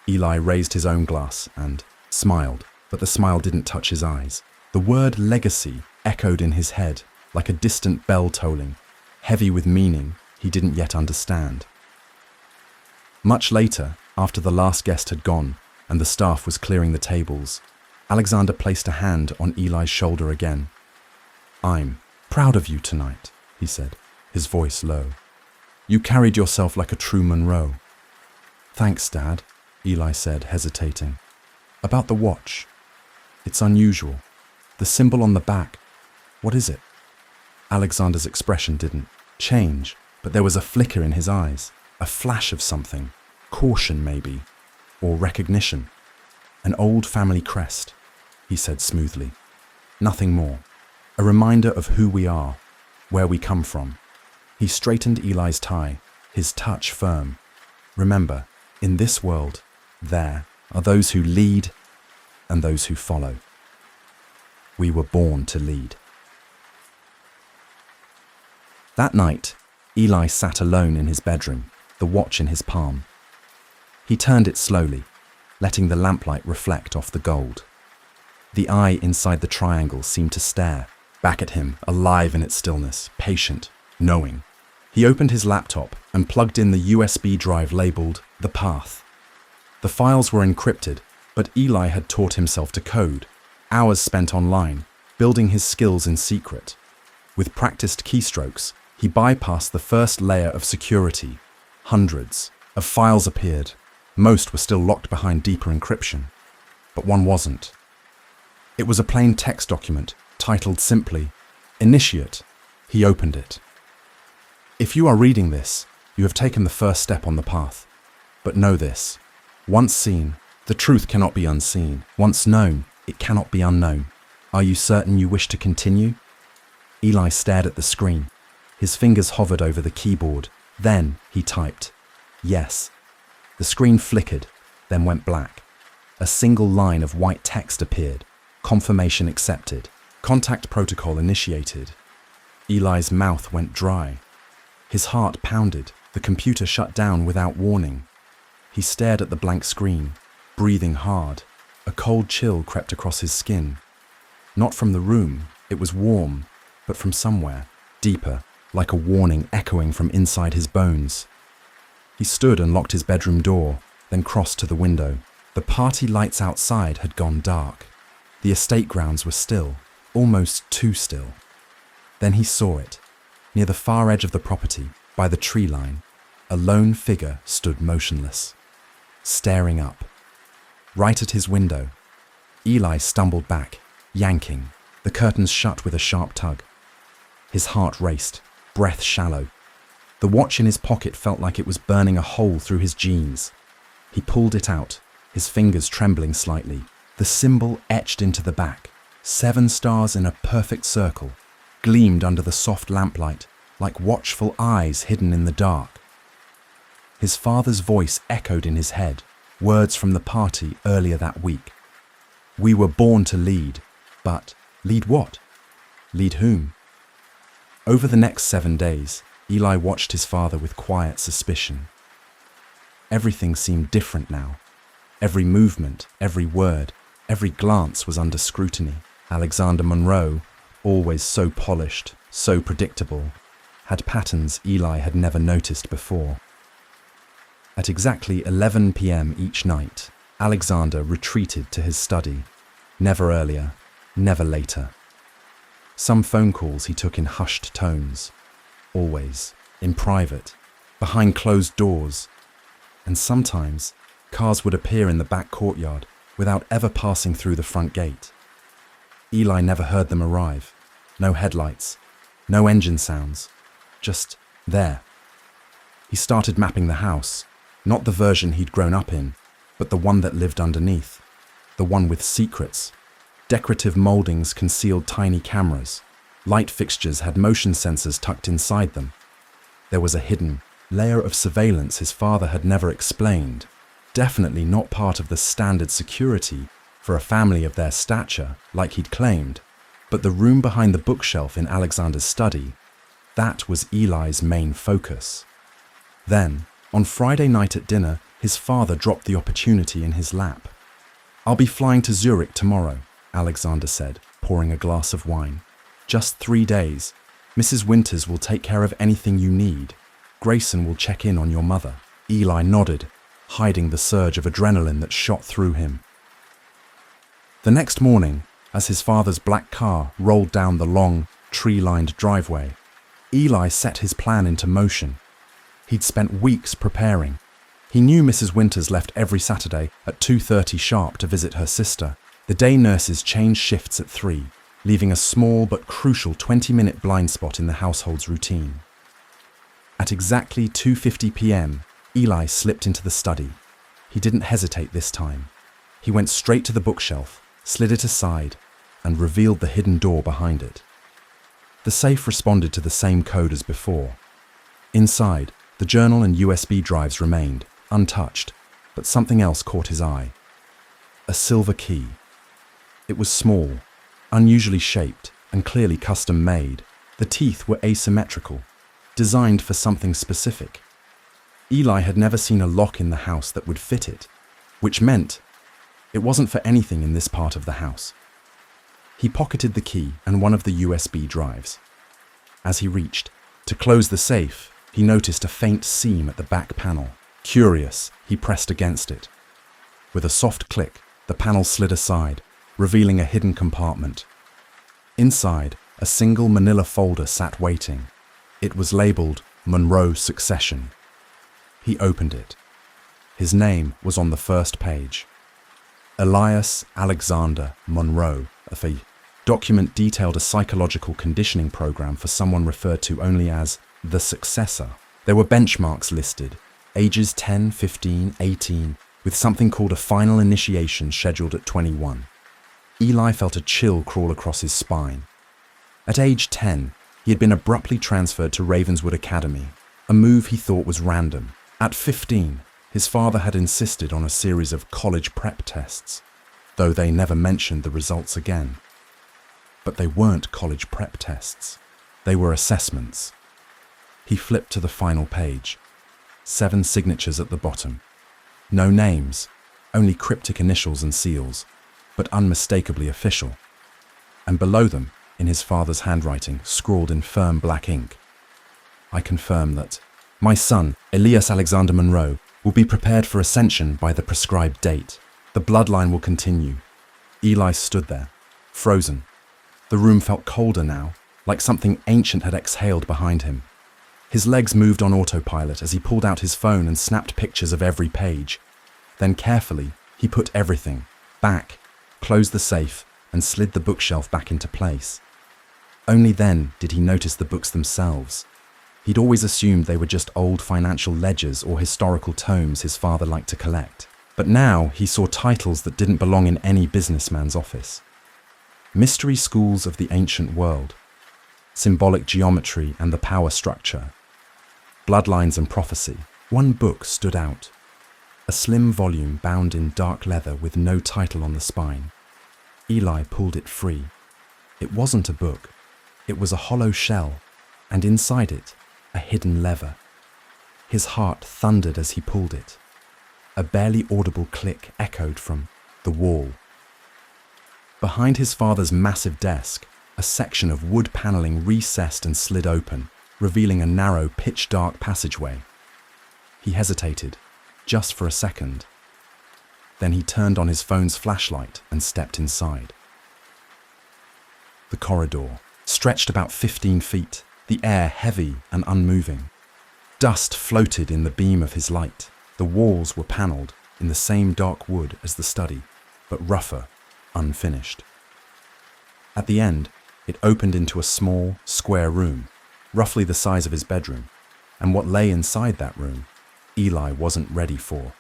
Eli raised his own glass and smiled, but the smile didn't touch his eyes. The word legacy echoed in his head like a distant bell tolling, heavy with meaning he didn't yet understand. Much later, after the last guest had gone and the staff was clearing the tables, Alexander placed a hand on Eli's shoulder again. "I'm proud of you tonight," he said, his voice low. "You carried yourself like a true Monroe." "Thanks, Dad," Eli said, hesitating. "About the watch. It's unusual. The symbol on the back. What is it?" Alexander's expression didn't change, but there was a flicker in his eyes, a flash of something, caution maybe, or recognition. "An old family crest," he said smoothly. "Nothing more. A reminder of who we are, where we come from." He straightened Eli's tie, his touch firm. "Remember, in this world, there are those who lead and those who follow. We were born to lead." That night, Eli sat alone in his bedroom, the watch in his palm. He turned it slowly, letting the lamplight reflect off the gold. The eye inside the triangle seemed to stare, back at him, alive in its stillness, patient, knowing. He opened his laptop and plugged in the USB drive labeled The Path. The files were encrypted, but Eli had taught himself to code, hours spent online, building his skills in secret. With practiced keystrokes, he bypassed the first layer of security. Hundreds of files appeared. Most were still locked behind deeper encryption, but one wasn't. It was a plain text document titled simply, Initiate. He opened it. If you are reading this, you have taken the first step on the path. But know this, once seen, the truth cannot be unseen. Once known, it cannot be unknown. Are you certain you wish to continue? Eli stared at the screen. His fingers hovered over the keyboard. Then he typed, Yes. The screen flickered, then went black. A single line of white text appeared. Confirmation accepted. Contact protocol initiated. Eli's mouth went dry. His heart pounded. The computer shut down without warning. He stared at the blank screen, breathing hard. A cold chill crept across his skin. Not from the room, it was warm, but from somewhere, deeper, like a warning echoing from inside his bones. He stood and locked his bedroom door, then crossed to the window. The party lights outside had gone dark. The estate grounds were still, almost too still. Then he saw it. Near the far edge of the property, by the tree line, a lone figure stood motionless, staring up. Right at his window. Eli stumbled back, yanking, the curtains shut with a sharp tug. His heart raced, breath shallow. The watch in his pocket felt like it was burning a hole through his jeans. He pulled it out, his fingers trembling slightly. The symbol etched into the back, 7 stars in a perfect circle, gleamed under the soft lamplight, like watchful eyes hidden in the dark. His father's voice echoed in his head, words from the party earlier that week. We were born to lead, but lead what? Lead whom? Over the next 7 days, Eli watched his father with quiet suspicion. Everything seemed different now. Every movement, every word, every glance was under scrutiny. Alexander Monroe, always so polished, so predictable, had patterns Eli had never noticed before. At exactly 11 p.m. each night, Alexander retreated to his study. Never earlier, never later. Some phone calls he took in hushed tones. Always, in private, behind closed doors. And sometimes, cars would appear in the back courtyard without ever passing through the front gate. Eli never heard them arrive. No headlights, no engine sounds, just there. He started mapping the house, not the version he'd grown up in, but the one that lived underneath, the one with secrets. Decorative moldings concealed tiny cameras. Light fixtures had motion sensors tucked inside them. There was a hidden layer of surveillance his father had never explained, definitely not part of the standard security for a family of their stature, like he'd claimed. But the room behind the bookshelf in Alexander's study, that was Eli's main focus. Then, on Friday night at dinner, his father dropped the opportunity in his lap. I'll be flying to Zurich tomorrow, Alexander said, pouring a glass of wine. Just 3 days. Mrs. Winters will take care of anything you need. Grayson will check in on your mother. Eli nodded, hiding the surge of adrenaline that shot through him. The next morning, as his father's black car rolled down the long, tree-lined driveway, Eli set his plan into motion. He'd spent weeks preparing. He knew Mrs. Winters left every Saturday at 2:30 sharp to visit her sister. The day nurses changed shifts at 3, leaving a small but crucial 20-minute blind spot in the household's routine. At exactly 2:50 p.m., Eli slipped into the study. He didn't hesitate this time. He went straight to the bookshelf, slid it aside, and revealed the hidden door behind it. The safe responded to the same code as before. Inside, the journal and USB drives remained, untouched, but something else caught his eye. A silver key. It was small, unusually shaped, and clearly custom-made. The teeth were asymmetrical, designed for something specific. Eli had never seen a lock in the house that would fit it, which meant it wasn't for anything in this part of the house. He pocketed the key and one of the USB drives. As he reached to close the safe, he noticed a faint seam at the back panel. Curious, he pressed against it. With a soft click, the panel slid aside, revealing a hidden compartment. Inside, a single manila folder sat waiting. It was labeled Monroe Succession. He opened it. His name was on the first page. Elias Alexander Monroe. The document detailed a psychological conditioning program for someone referred to only as the successor. There were benchmarks listed, ages 10, 15, 18, with something called a final initiation scheduled at 21. Eli felt a chill crawl across his spine. At age 10, he had been abruptly transferred to Ravenswood Academy, a move he thought was random. At 15, his father had insisted on a series of college prep tests, though they never mentioned the results again. But they weren't college prep tests. They were assessments. He flipped to the final page. 7 signatures at the bottom. No names, only cryptic initials and seals, but unmistakably official. And below them, in his father's handwriting, scrawled in firm black ink, I confirm that my son, Elias Alexander Monroe, will be prepared for ascension by the prescribed date. The bloodline will continue. Eli stood there, frozen. The room felt colder now, like something ancient had exhaled behind him. His legs moved on autopilot as he pulled out his phone and snapped pictures of every page. Then carefully, he put everything back, closed the safe, and slid the bookshelf back into place. Only then did he notice the books themselves. He'd always assumed they were just old financial ledgers or historical tomes his father liked to collect. But now he saw titles that didn't belong in any businessman's office. Mystery Schools of the Ancient World, Symbolic Geometry and the Power Structure, Bloodlines and Prophecy. One book stood out. A slim volume bound in dark leather with no title on the spine. Eli pulled it free. It wasn't a book. It was a hollow shell, and inside it, a hidden lever. His heart thundered as he pulled it. A barely audible click echoed from the wall. Behind his father's massive desk, a section of wood paneling recessed and slid open, revealing a narrow, pitch-dark passageway. He hesitated, just for a second. Then he turned on his phone's flashlight and stepped inside. The corridor stretched about 15 feet, the air heavy and unmoving. Dust floated in the beam of his light. The walls were panelled in the same dark wood as the study, but rougher, unfinished. At the end, it opened into a small, square room, roughly the size of his bedroom, and what lay inside that room, Eli wasn't ready for.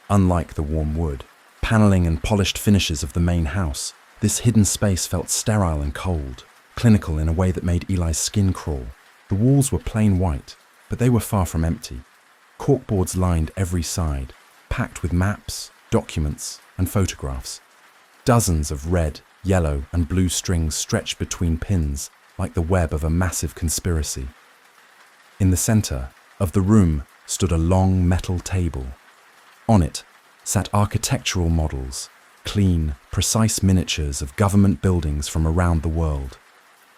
Unlike the warm wood, panelling and polished finishes of the main house, this hidden space felt sterile and cold, clinical in a way that made Eli's skin crawl. The walls were plain white, but they were far from empty. Corkboards lined every side, packed with maps, documents, and photographs. Dozens of red, yellow, and blue strings stretched between pins like the web of a massive conspiracy. In the center of the room stood a long metal table. On it sat architectural models, clean, precise miniatures of government buildings from around the world.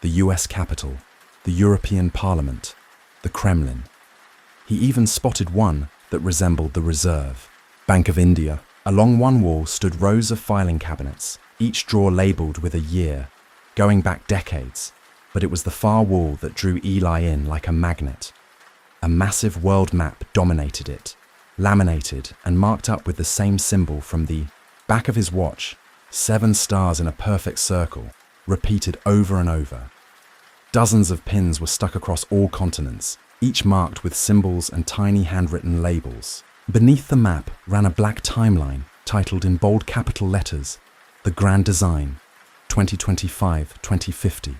The US Capitol, the European Parliament, the Kremlin. He even spotted one that resembled the Reserve Bank of India. Along one wall stood rows of filing cabinets, each drawer labelled with a year, going back decades, but it was the far wall that drew Eli in like a magnet. A massive world map dominated it, laminated and marked up with the same symbol from the back of his watch, 7 stars in a perfect circle, repeated over and over. Dozens of pins were stuck across all continents, each marked with symbols and tiny handwritten labels. Beneath the map ran a black timeline titled in bold capital letters, The Grand Design, 2025-2050.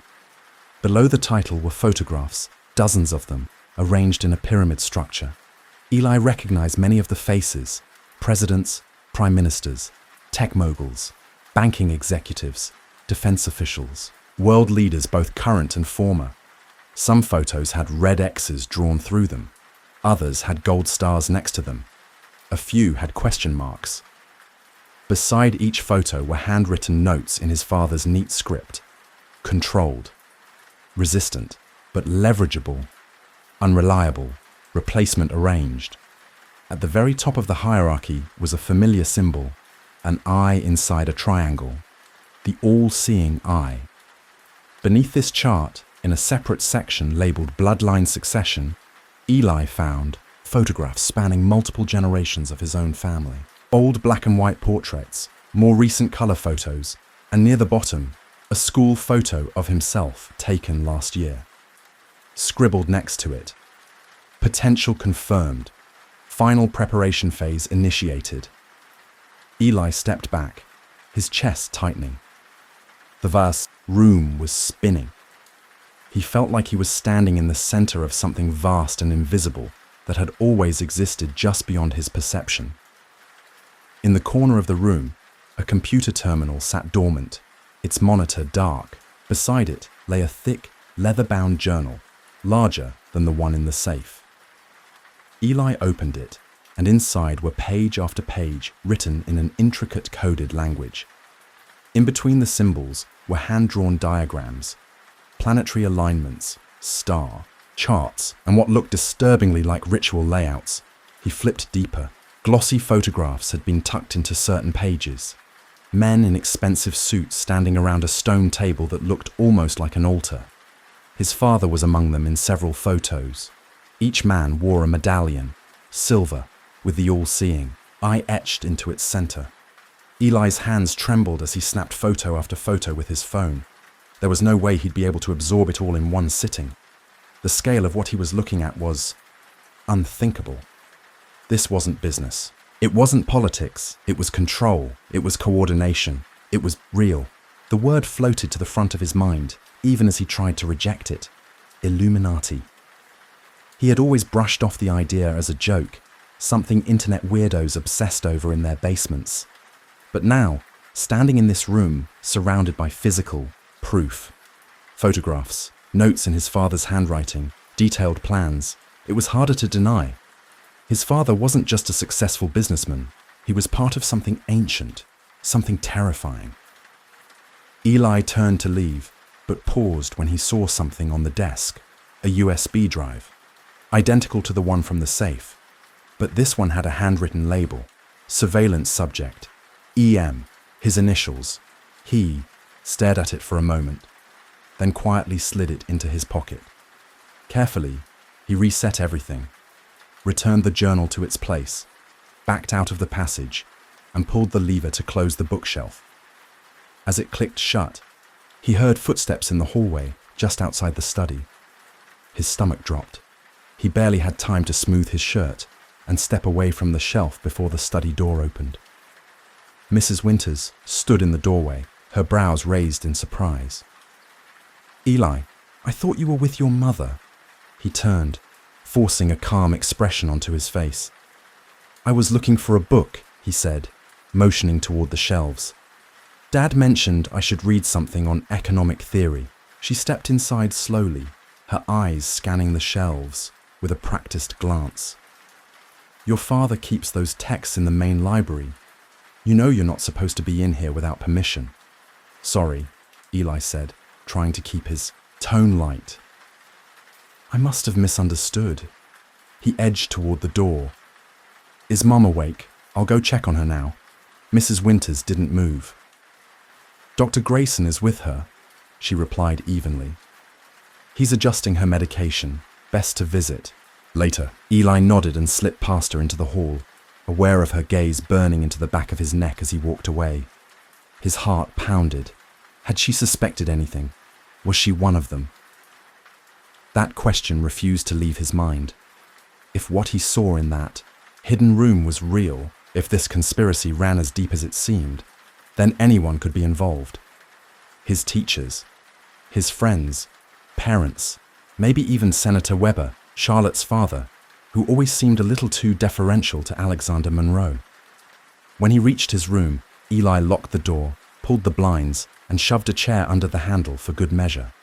Below the title were photographs, dozens of them, arranged in a pyramid structure. Eli recognized many of the faces: presidents, prime ministers, tech moguls, banking executives, defense officials, world leaders both current and former. Some photos had red X's drawn through them. Others had gold stars next to them. A few had question marks. Beside each photo were handwritten notes in his father's neat script. Controlled, resistant, but leverageable, unreliable, replacement arranged. At the very top of the hierarchy was a familiar symbol, an eye inside a triangle, the all-seeing eye. Beneath this chart, in a separate section labeled Bloodline Succession, Eli found photographs spanning multiple generations of his own family. Old black and white portraits, more recent color photos, and near the bottom, a school photo of himself taken last year. Scribbled next to it, potential confirmed, final preparation phase initiated. Eli stepped back, his chest tightening. The vast room was spinning. He felt like he was standing in the center of something vast and invisible that had always existed just beyond his perception. In the corner of the room, a computer terminal sat dormant, its monitor dark. Beside it lay a thick, leather-bound journal, larger than the one in the safe. Eli opened it, and inside were page after page written in an intricate coded language. In between the symbols were hand-drawn diagrams, planetary alignments, star, charts, and what looked disturbingly like ritual layouts. He flipped deeper. Glossy photographs had been tucked into certain pages. Men in expensive suits standing around a stone table that looked almost like an altar. His father was among them in several photos. Each man wore a medallion, silver, with the all-seeing, eye etched into its center. Eli's hands trembled as he snapped photo after photo with his phone. There was no way he'd be able to absorb it all in one sitting. The scale of what he was looking at was unthinkable. This wasn't business. It wasn't politics. It was control. It was coordination. It was real. The word floated to the front of his mind, even as he tried to reject it. Illuminati. He had always brushed off the idea as a joke, something internet weirdos obsessed over in their basements. But now, standing in this room, surrounded by physical proof, photographs, notes in his father's handwriting, detailed plans, it was harder to deny. His father wasn't just a successful businessman, he was part of something ancient, something terrifying. Eli turned to leave, but paused when he saw something on the desk, a USB drive, identical to the one from the safe. But this one had a handwritten label, surveillance subject, EM, his initials. He stared at it for a moment, then quietly slid it into his pocket. Carefully, he reset everything, returned the journal to its place, backed out of the passage, and pulled the lever to close the bookshelf. As it clicked shut, he heard footsteps in the hallway just outside the study. His stomach dropped. He barely had time to smooth his shirt and step away from the shelf before the study door opened. Mrs. Winters stood in the doorway, her brows raised in surprise. "Eli, I thought you were with your mother." He turned, forcing a calm expression onto his face. "I was looking for a book," he said, motioning toward the shelves. "Dad mentioned I should read something on economic theory." She stepped inside slowly, her eyes scanning the shelves with a practiced glance. "Your father keeps those texts in the main library. You know you're not supposed to be in here without permission." "Sorry," Eli said, trying to keep his tone light. "I must have misunderstood." He edged toward the door. "Is Mum awake? I'll go check on her now." Mrs. Winters didn't move. "Dr. Grayson is with her," she replied evenly. "He's adjusting her medication. Best to visit later." Eli nodded and slipped past her into the hall, aware of her gaze burning into the back of his neck as he walked away. His heart pounded. Had she suspected anything? Was she one of them? That question refused to leave his mind. If what he saw in that hidden room was real, if this conspiracy ran as deep as it seemed, then anyone could be involved. His teachers, his friends, parents, maybe even Senator Weber, Charlotte's father, who always seemed a little too deferential to Alexander Monroe. When he reached his room, Eli locked the door, pulled the blinds, and shoved a chair under the handle for good measure.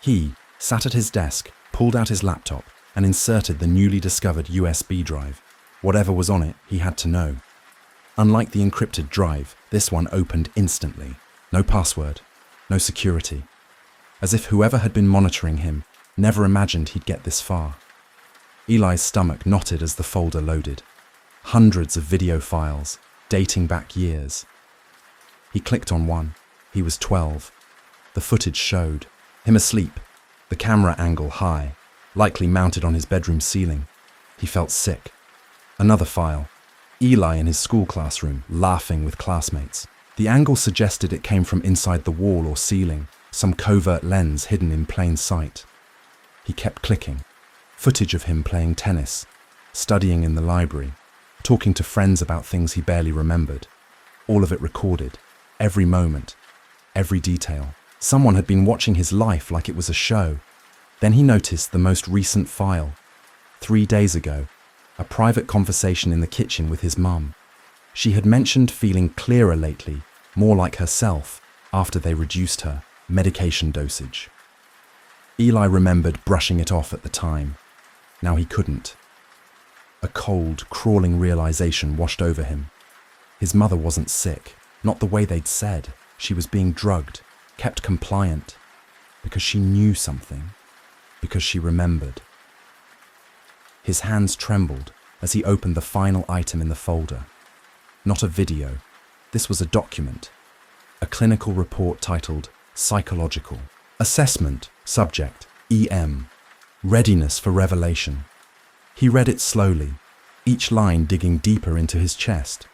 He sat at his desk, pulled out his laptop, and inserted the newly discovered USB drive. Whatever was on it, he had to know. Unlike the encrypted drive, this one opened instantly. No password, no security. As if whoever had been monitoring him never imagined he'd get this far. Eli's stomach knotted as the folder loaded. Hundreds of video files, dating back years. He clicked on one. He was 12. The footage showed him asleep, the camera angle high, likely mounted on his bedroom ceiling. He felt sick. Another file. Eli in his school classroom, laughing with classmates. The angle suggested it came from inside the wall or ceiling, some covert lens hidden in plain sight. He kept clicking. Footage of him playing tennis, studying in the library, talking to friends about things he barely remembered. All of it recorded. Every moment. Every detail. Someone had been watching his life like it was a show. Then he noticed the most recent file. 3 days ago, a private conversation in the kitchen with his mum. She had mentioned feeling clearer lately, more like herself, after they reduced her medication dosage. Eli remembered brushing it off at the time. Now he couldn't. A cold, crawling realization washed over him. His mother wasn't sick, not the way they'd said. She was being drugged, kept compliant, because she knew something, because she remembered. His hands trembled as he opened the final item in the folder. Not a video. This was a document. A clinical report titled Psychological. Assessment, subject, EM. Readiness for revelation. He read it slowly, each line digging deeper into his chest.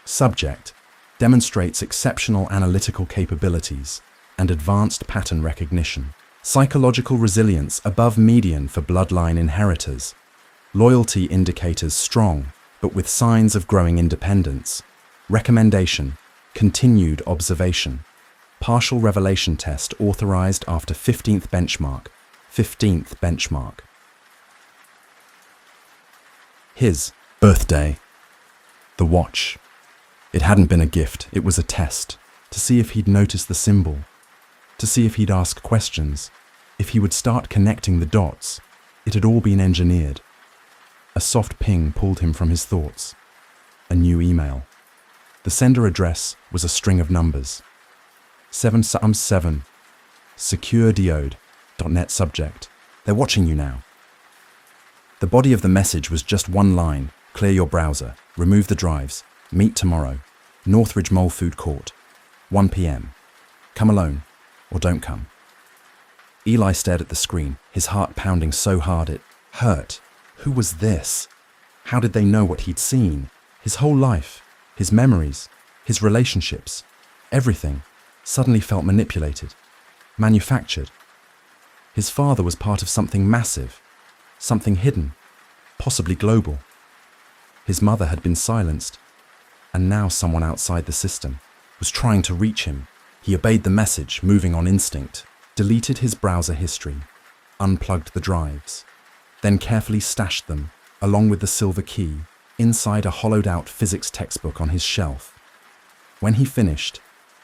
Subject, demonstrates exceptional analytical capabilities and advanced pattern recognition. Psychological resilience above median for bloodline inheritors. Loyalty indicators strong, but with signs of growing independence. Recommendation, continued observation. Partial revelation test authorized after 15th benchmark. 15th benchmark. His birthday. The watch. It hadn't been a gift, it was a test, to see if he'd notice the symbol, to see if he'd ask questions, if he would start connecting the dots. It had all been engineered. A soft ping pulled him from his thoughts. A new email. The sender address was a string of numbers. 777. SecureDiode.net subject. They're watching you now. The body of the message was just one line. Clear your browser. Remove the drives. Meet tomorrow. Northridge Mole Food Court. 1 p.m. Come alone, or don't come. Eli stared at the screen, his heart pounding so hard it hurt. Who was this? How did they know what he'd seen? His whole life, his memories, his relationships, everything suddenly felt manipulated, manufactured. His father was part of something massive, something hidden, possibly global. His mother had been silenced, and now someone outside the system was trying to reach him. He obeyed the message, moving on instinct, deleted his browser history, unplugged the drives, then carefully stashed them, along with the silver key, inside a hollowed-out physics textbook on his shelf. When he finished,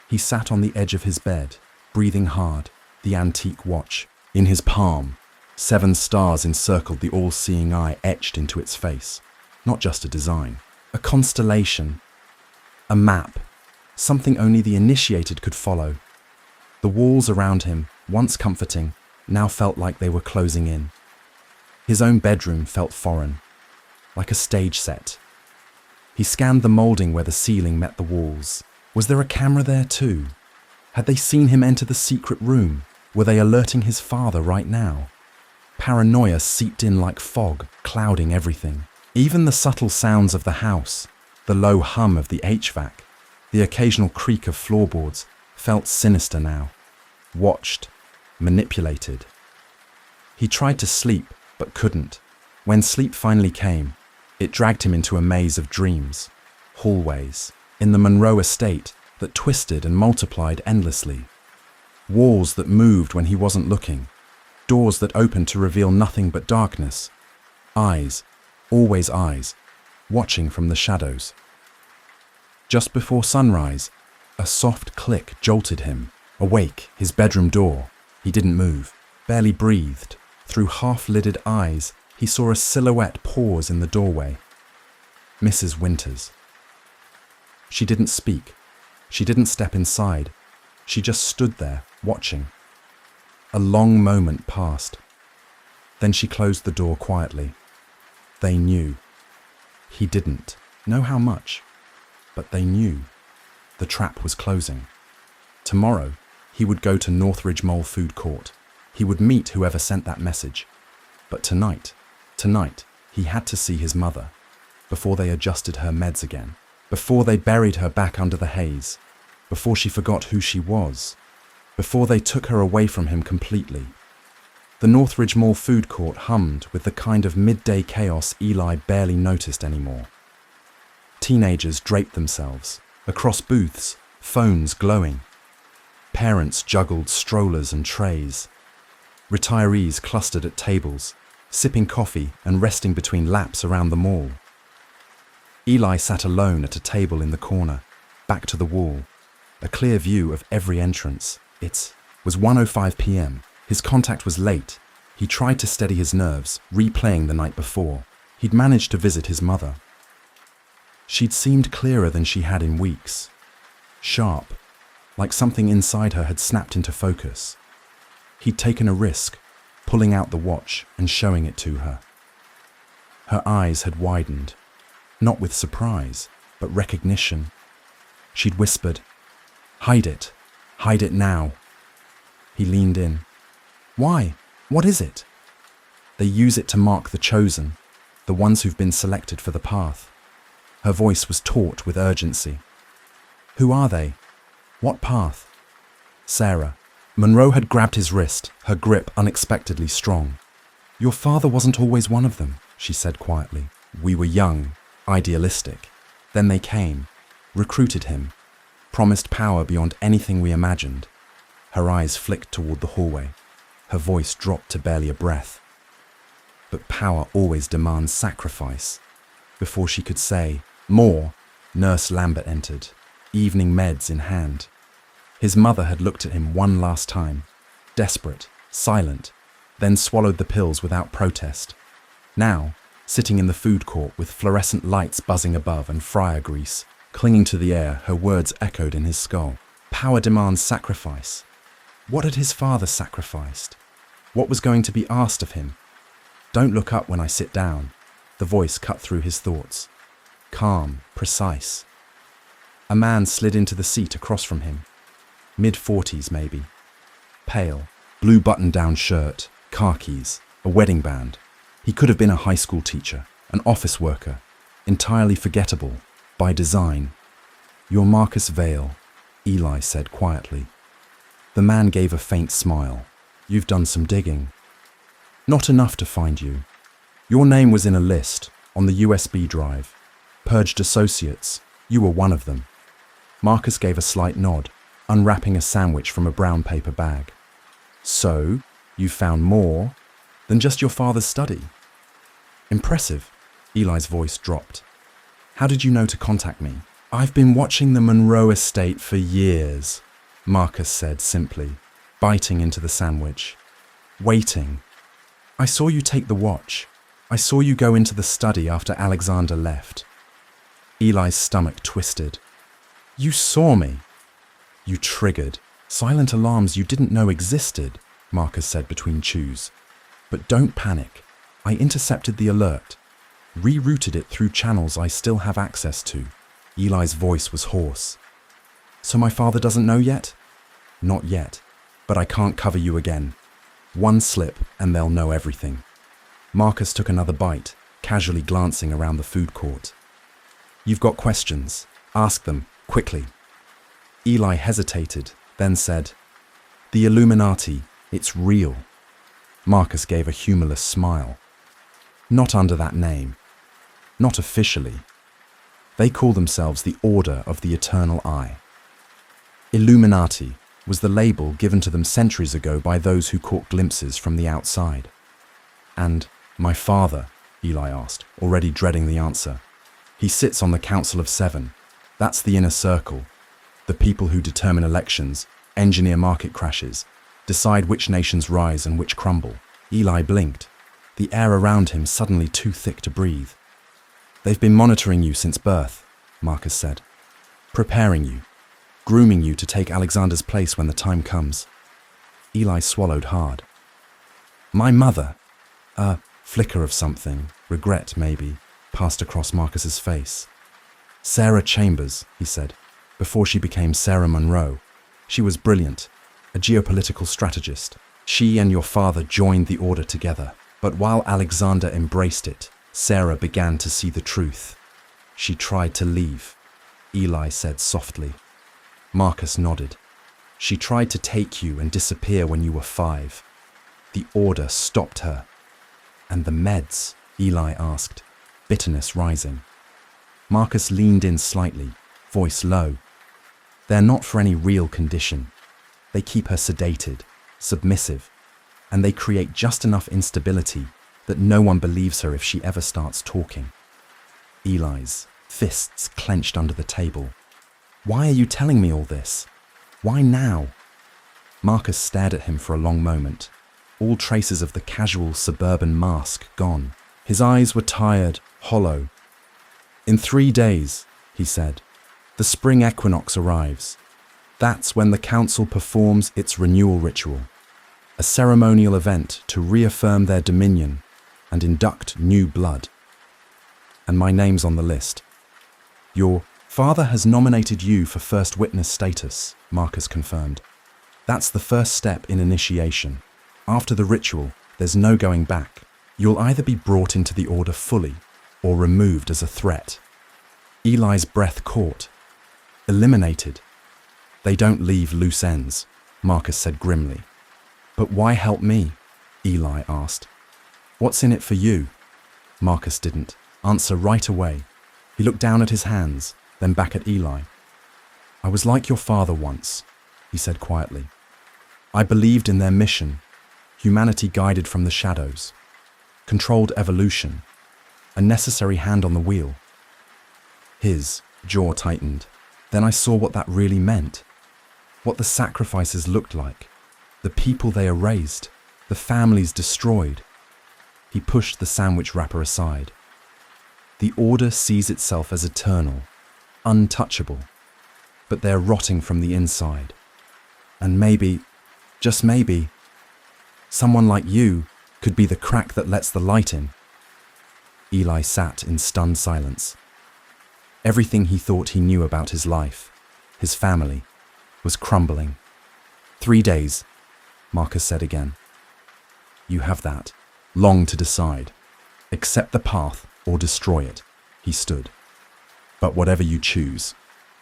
he sat on the edge of his bed, breathing hard, the antique watch in his palm. 7 stars encircled the all-seeing eye etched into its face. Not just a design, a constellation, a map, something only the initiated could follow. The walls around him, once comforting, now felt like they were closing in. His own bedroom felt foreign, like a stage set. He scanned the molding where the ceiling met the walls. Was there a camera there too? Had they seen him enter the secret room? Were they alerting his father right now? Paranoia seeped in like fog, clouding everything. Even the subtle sounds of the house, the low hum of the HVAC, the occasional creak of floorboards, felt sinister now. Watched, manipulated. He tried to sleep, but couldn't. When sleep finally came, it dragged him into a maze of dreams, hallways, in the Monroe estate that twisted and multiplied endlessly. Walls that moved when he wasn't looking, doors that opened to reveal nothing but darkness. Eyes, always eyes, watching from the shadows. Just before sunrise, a soft click jolted him. Awake, his bedroom door. He didn't move, barely breathed. Through half-lidded eyes, he saw a silhouette pause in the doorway. Mrs. Winters. She didn't speak. She didn't step inside. She just stood there, watching. A long moment passed. Then she closed the door quietly. They knew. He didn't know how much, but they knew. The trap was closing. Tomorrow, he would go to Northridge Mole Food Court. He would meet whoever sent that message. But tonight, he had to see his mother, before they adjusted her meds again, before they buried her back under the haze, before she forgot who she was, before they took her away from him completely. The Northridge Mall food court hummed with the kind of midday chaos Eli barely noticed anymore. Teenagers draped themselves, across booths, phones glowing. Parents juggled strollers and trays. Retirees clustered at tables, sipping coffee and resting between laps around the mall. Eli sat alone at a table in the corner, back to the wall, a clear view of every entrance. It was 1:05 p.m. His contact was late. He tried to steady his nerves, replaying the night before. He'd managed to visit his mother. She'd seemed clearer than she had in weeks. Sharp, like something inside her had snapped into focus. He'd taken a risk, pulling out the watch and showing it to her. Her eyes had widened, not with surprise, but recognition. She'd whispered, "Hide it now." He leaned in. "Why? What is it?" "They use it to mark the chosen, the ones who've been selected for the path." Her voice was taut with urgency. "Who are they? What path?" Sarah. Monroe had grabbed his wrist, her grip unexpectedly strong. "Your father wasn't always one of them," she said quietly. "We were young, idealistic. Then they came, recruited him, promised power beyond anything we imagined." Her eyes flicked toward the hallway. Her voice dropped to barely a breath. "But power always demands sacrifice." Before she could say more, Nurse Lambert entered, evening meds in hand. His mother had looked at him one last time, desperate, silent, then swallowed the pills without protest. Now, sitting in the food court with fluorescent lights buzzing above and fryer grease clinging to the air, her words echoed in his skull. Power demands sacrifice. What had his father sacrificed? What was going to be asked of him? "Don't look up when I sit down." The voice cut through his thoughts. Calm, precise. A man slid into the seat across from him. Mid-40s maybe. Pale, blue button-down shirt, khakis, a wedding band. He could have been a high school teacher, an office worker, entirely forgettable, by design. "You're Marcus Vale," Eli said quietly. The man gave a faint smile. "You've done some digging." "Not enough to find you. Your name was in a list, on the USB drive. Purged associates. You were one of them." Marcus gave a slight nod, unwrapping a sandwich from a brown paper bag. "So, you found more than just your father's study?" "Impressive." Eli's voice dropped. "How did you know to contact me?" "I've been watching the Monroe estate for years," Marcus said simply, biting into the sandwich. "Waiting. I saw you take the watch. I saw you go into the study after Alexander left." Eli's stomach twisted. "You saw me. You triggered silent alarms you didn't know existed," Marcus said between chews. "But don't panic. I intercepted the alert, rerouted it through channels I still have access to." Eli's voice was hoarse. "So my father doesn't know yet?" "Not yet, but I can't cover you again. One slip and they'll know everything." Marcus took another bite, casually glancing around the food court. "You've got questions. Ask them, quickly." Eli hesitated, then said, "The Illuminati, it's real." Marcus gave a humorless smile. "Not under that name. Not officially. They call themselves the Order of the Eternal Eye. Illuminati was the label given to them centuries ago by those who caught glimpses from the outside." "And my father?" Eli asked, already dreading the answer. "He sits on the Council of Seven. That's the inner circle. The people who determine elections, engineer market crashes, decide which nations rise and which crumble." Eli blinked, the air around him suddenly too thick to breathe. "They've been monitoring you since birth," Marcus said. Preparing you, grooming you to take Alexander's place when the time comes. Eli swallowed hard. My mother. A flicker of something, regret maybe, passed across Marcus's face. Sarah Chambers, he said, before she became Sarah Monroe. She was brilliant, a geopolitical strategist. She and your father joined the order together. But while Alexander embraced it, Sarah began to see the truth. She tried to leave, Eli said softly. Marcus nodded. She tried to take you and disappear when you were 5. The order stopped her. And the meds? Eli asked, bitterness rising. Marcus leaned in slightly, voice low. They're not for any real condition. They keep her sedated, submissive, and they create just enough instability that no one believes her if she ever starts talking. Eli's fists clenched under the table. Why are you telling me all this? Why now? Marcus stared at him for a long moment, all traces of the casual suburban mask gone. His eyes were tired, hollow. In 3 days, he said, the spring equinox arrives. That's when the council performs its renewal ritual, a ceremonial event to reaffirm their dominion and induct new blood. And my name's on the list. Your father has nominated you for first witness status, Marcus confirmed. That's the first step in initiation. After the ritual, there's no going back. You'll either be brought into the order fully or removed as a threat. Eli's breath caught. Eliminated. They don't leave loose ends, Marcus said grimly. But why help me? Eli asked. What's in it for you? Marcus didn't answer right away. He looked down at his hands, then back at Eli. I was like your father once, he said quietly. I believed in their mission, humanity guided from the shadows, controlled evolution, a necessary hand on the wheel. His jaw tightened. Then I saw what that really meant, what the sacrifices looked like, the people they erased, the families destroyed. He pushed the sandwich wrapper aside. The order sees itself as eternal, untouchable, but they're rotting from the inside. And maybe, just maybe, someone like you could be the crack that lets the light in. Eli sat in stunned silence. Everything he thought he knew about his life, his family, was crumbling. 3 days, Marcus said again. You have that. Long to decide. Accept the path or destroy it. He stood. But whatever you choose,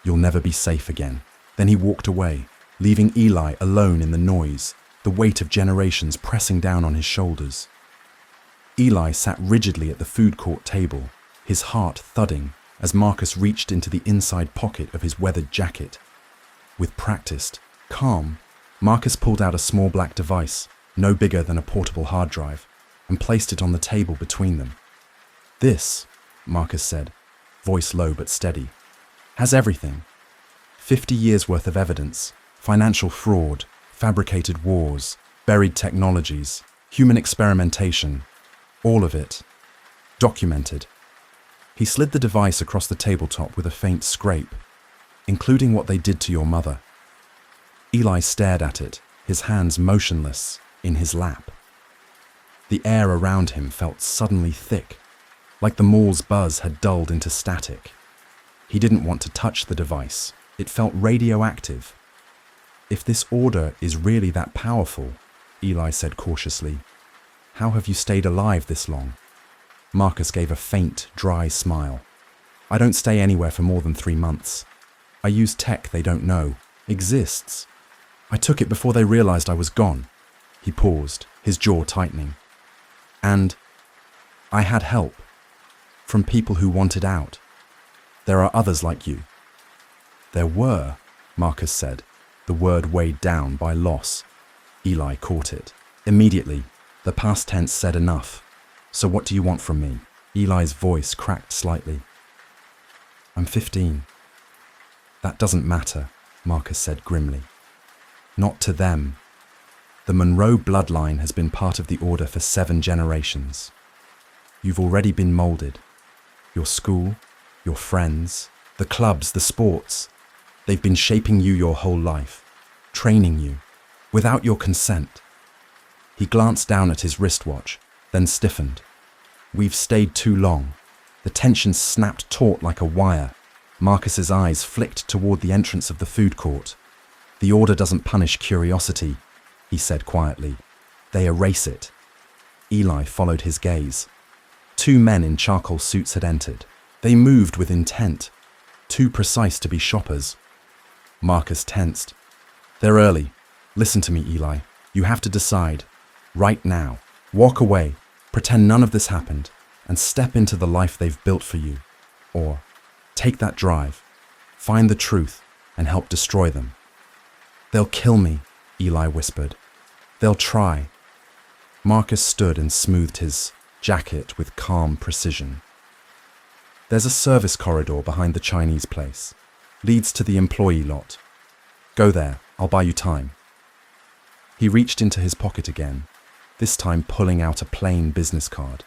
you'll never be safe again. Then he walked away, leaving Eli alone in the noise, the weight of generations pressing down on his shoulders. Eli sat rigidly at the food court table, his heart thudding as Marcus reached into the inside pocket of his weathered jacket. With practiced, calm, Marcus pulled out a small black device, no bigger than a portable hard drive, and placed it on the table between them. This, Marcus said, voice low but steady, has everything. 50 years worth of evidence, financial fraud, fabricated wars, buried technologies, human experimentation, all of it, documented. He slid the device across the tabletop with a faint scrape, including what they did to your mother. Eli stared at it, his hands motionless, in his lap. The air around him felt suddenly thick, like the mall's buzz had dulled into static. He didn't want to touch the device. It felt radioactive. If this order is really that powerful, Eli said cautiously, how have you stayed alive this long? Marcus gave a faint, dry smile. I don't stay anywhere for more than 3 months. I use tech they don't know, exists. I took it before they realized I was gone. He paused, his jaw tightening. And I had help from people who wanted out. There are others like you. There were, Marcus said, the word weighed down by loss. Eli caught it. Immediately, the past tense said enough. So what do you want from me? Eli's voice cracked slightly. I'm 15. That doesn't matter, Marcus said grimly. Not to them. The Monroe bloodline has been part of the order for 7 generations. You've already been molded. Your school, your friends, the clubs, the sports, They've been shaping you your whole life, training you, without your consent. He glanced down at his wristwatch, then stiffened. We've stayed too long. The tension snapped taut like a wire. Marcus's eyes flicked toward the entrance of the food court. The order doesn't punish curiosity, he said quietly. They erase it. Eli followed his gaze. 2 men in charcoal suits had entered. They moved with intent, too precise to be shoppers. Marcus tensed. They're early. Listen to me, Eli. You have to decide. Right now. Walk away. Pretend none of this happened. And step into the life they've built for you. Or take that drive. Find the truth and help destroy them. They'll kill me, Eli whispered. They'll try. Marcus stood and smoothed his jacket with calm precision. There's a service corridor behind the Chinese place. Leads to the employee lot. Go there, I'll buy you time. He reached into his pocket again, this time pulling out a plain business card.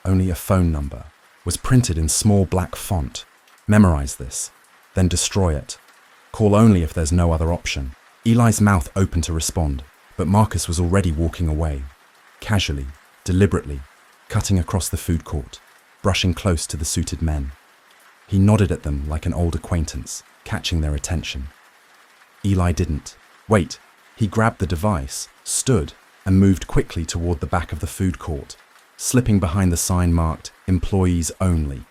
Only a phone number was printed in small black font. Memorize this, then destroy it. Call only if there's no other option. Eli's mouth opened to respond, but Marcus was already walking away. Casually, deliberately, cutting across the food court, brushing close to the suited men. He nodded at them like an old acquaintance, catching their attention. Eli didn't. Wait, he grabbed the device, stood, and moved quickly toward the back of the food court, slipping behind the sign marked "Employees Only."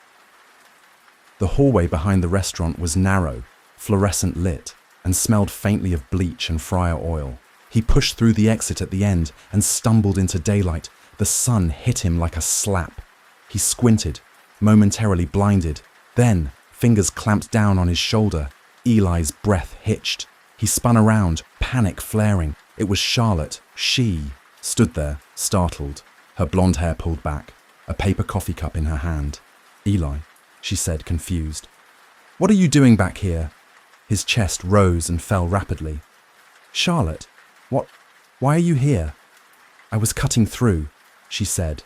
The hallway behind the restaurant was narrow, fluorescent lit, and smelled faintly of bleach and fryer oil. He pushed through the exit at the end and stumbled into daylight. The sun hit him like a slap. He squinted, momentarily blinded. Then, fingers clamped down on his shoulder. Eli's breath hitched. He spun around, panic flaring. It was Charlotte. She stood there, startled, her blonde hair pulled back, a paper coffee cup in her hand. Eli, she said, confused. What are you doing back here? His chest rose and fell rapidly. Charlotte, why are you here? I was cutting through, she said,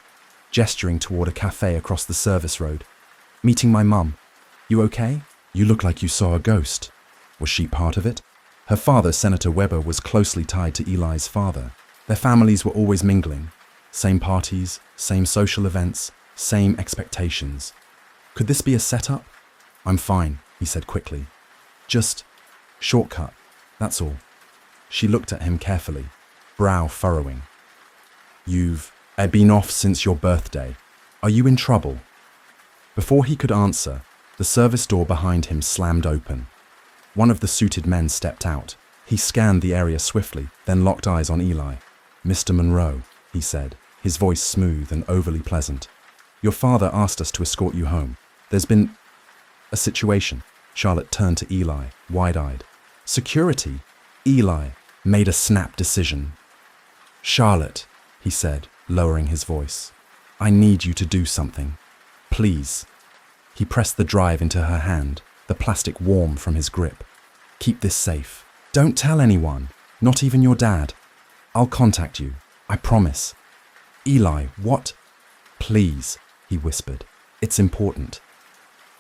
gesturing toward a cafe across the service road. Meeting my mum. You okay? You look like you saw a ghost. Was she part of it? Her father, Senator Weber, was closely tied to Eli's father. Their families were always mingling. Same parties, same social events, same expectations. Could this be a setup? I'm fine, he said quickly. Just shortcut, that's all. She looked at him carefully, brow furrowing. I've been off since your birthday. Are you in trouble? Before he could answer, the service door behind him slammed open. One of the suited men stepped out. He scanned the area swiftly, then locked eyes on Eli. Mr. Monroe, he said, his voice smooth and overly pleasant. Your father asked us to escort you home. There's been a situation. Charlotte turned to Eli, wide-eyed. Security? Eli made a snap decision. Charlotte, he said, lowering his voice. I need you to do something. Please. He pressed the drive into her hand, the plastic warm from his grip. Keep this safe. Don't tell anyone, not even your dad. I'll contact you, I promise. Eli, what? Please, he whispered. It's important.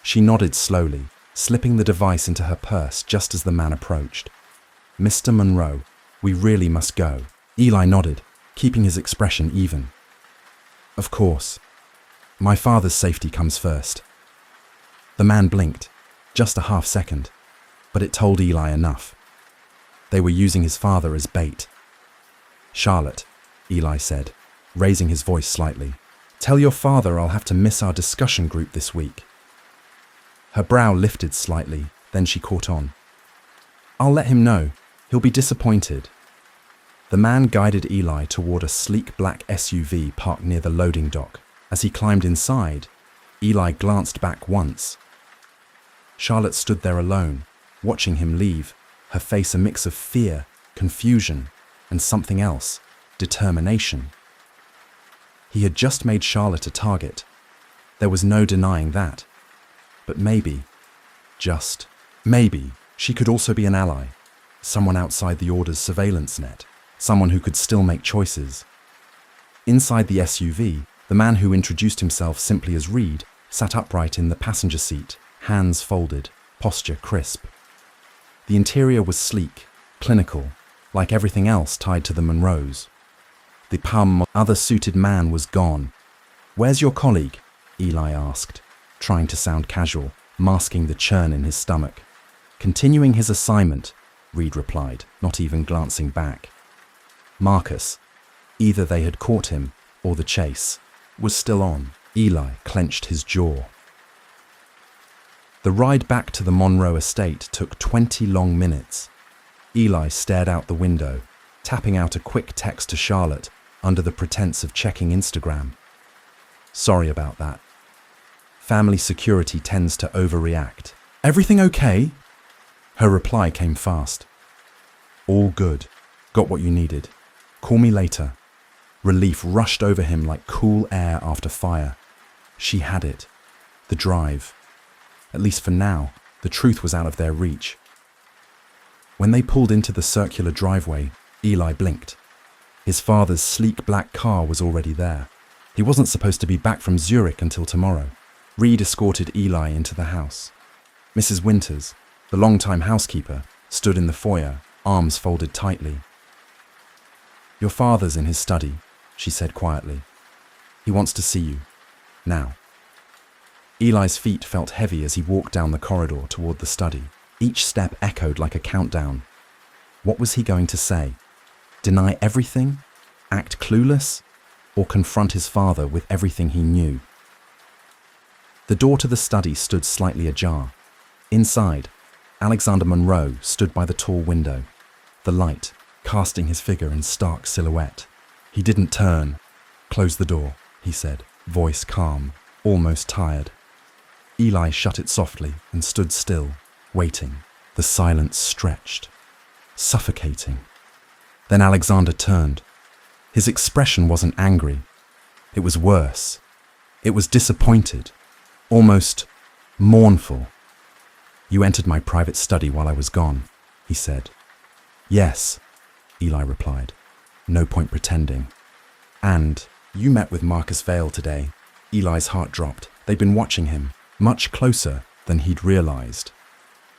She nodded slowly, slipping the device into her purse just as the man approached. Mr. Monroe, we really must go. Eli nodded, keeping his expression even. Of course. My father's safety comes first. The man blinked, just a half second, but it told Eli enough. They were using his father as bait. Charlotte, Eli said, raising his voice slightly, tell your father I'll have to miss our discussion group this week. Her brow lifted slightly, then she caught on. I'll let him know. He'll be disappointed. The man guided Eli toward a sleek black SUV parked near the loading dock. As he climbed inside, Eli glanced back once. Charlotte stood there alone, watching him leave, her face a mix of fear, confusion, and something else, determination. He had just made Charlotte a target. There was no denying that. But maybe, just maybe, she could also be an ally, someone outside the Order's surveillance net, someone who could still make choices. Inside the SUV, the man who introduced himself simply as Reed sat upright in the passenger seat, hands folded, posture crisp. The interior was sleek, clinical, like everything else tied to the Monroes. The other suited man was gone. "Where's your colleague?" Eli asked, trying to sound casual, masking the churn in his stomach. "Continuing his assignment," Reed replied, not even glancing back. Marcus, either they had caught him or the chase, was still on. Eli clenched his jaw. The ride back to the Monroe estate took 20 long minutes. Eli stared out the window, tapping out a quick text to Charlotte under the pretense of checking Instagram. "Sorry about that. Family security tends to overreact." "Everything okay?" Her reply came fast. "All good. Got what you needed. Call me later." Relief rushed over him like cool air after fire. She had it. The drive. At least for now, the truth was out of their reach. When they pulled into the circular driveway, Eli blinked. His father's sleek black car was already there. He wasn't supposed to be back from Zurich until tomorrow. Reed escorted Eli into the house. Mrs. Winters, the longtime housekeeper, stood in the foyer, arms folded tightly. "Your father's in his study," she said quietly. "He wants to see you. Now." Eli's feet felt heavy as he walked down the corridor toward the study. Each step echoed like a countdown. What was he going to say? Deny everything? Act clueless? Or confront his father with everything he knew? The door to the study stood slightly ajar. Inside, Alexander Monroe stood by the tall window, the light casting his figure in stark silhouette. He didn't turn. "Close the door," he said, voice calm, almost tired. Eli shut it softly and stood still, waiting. The silence stretched, suffocating. Then Alexander turned. His expression wasn't angry. It was worse. It was disappointed, almost mournful. "You entered my private study while I was gone," he said. "Yes," Eli replied. "No point pretending." "And you met with Marcus Vale today." Eli's heart dropped. They'd been watching him, much closer than he'd realized.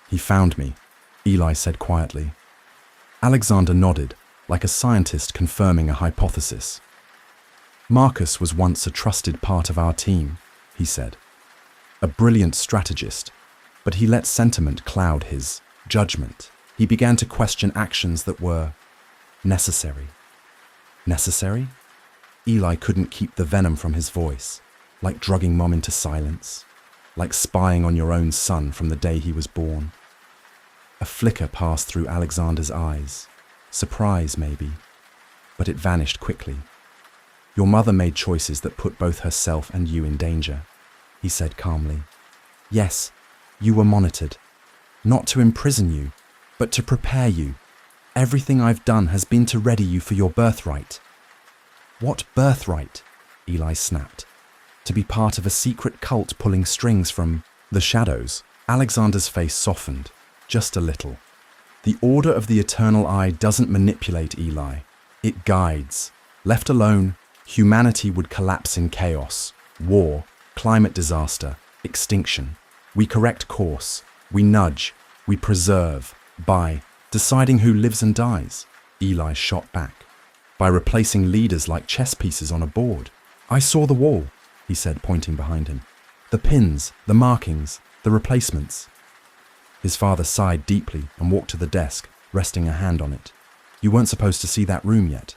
"He found me," Eli said quietly. Alexander nodded, like a scientist confirming a hypothesis. "Marcus was once a trusted part of our team," he said. "A brilliant strategist, but he let sentiment cloud his judgment. He began to question actions that were necessary." Necessary? Eli couldn't keep the venom from his voice, like drugging mom into silence, like spying on your own son from the day he was born. A flicker passed through Alexander's eyes. Surprise, maybe, but it vanished quickly. "Your mother made choices that put both herself and you in danger," he said calmly. "Yes, you were monitored. Not to imprison you, but to prepare you. Everything I've done has been to ready you for your birthright." "What birthright?" Eli snapped. "To be part of a secret cult pulling strings from the shadows." Alexander's face softened, just a little. "The order of the eternal eye doesn't manipulate, Eli. It guides. Left alone, humanity would collapse in chaos, war, climate disaster, extinction. We correct course. We nudge. We preserve. By deciding who lives and dies." Eli shot back. "By replacing leaders like chess pieces on a board." "I saw the wall," he said, pointing behind him. "The pins, the markings, the replacements." His father sighed deeply and walked to the desk, resting a hand on it. "You weren't supposed to see that room yet.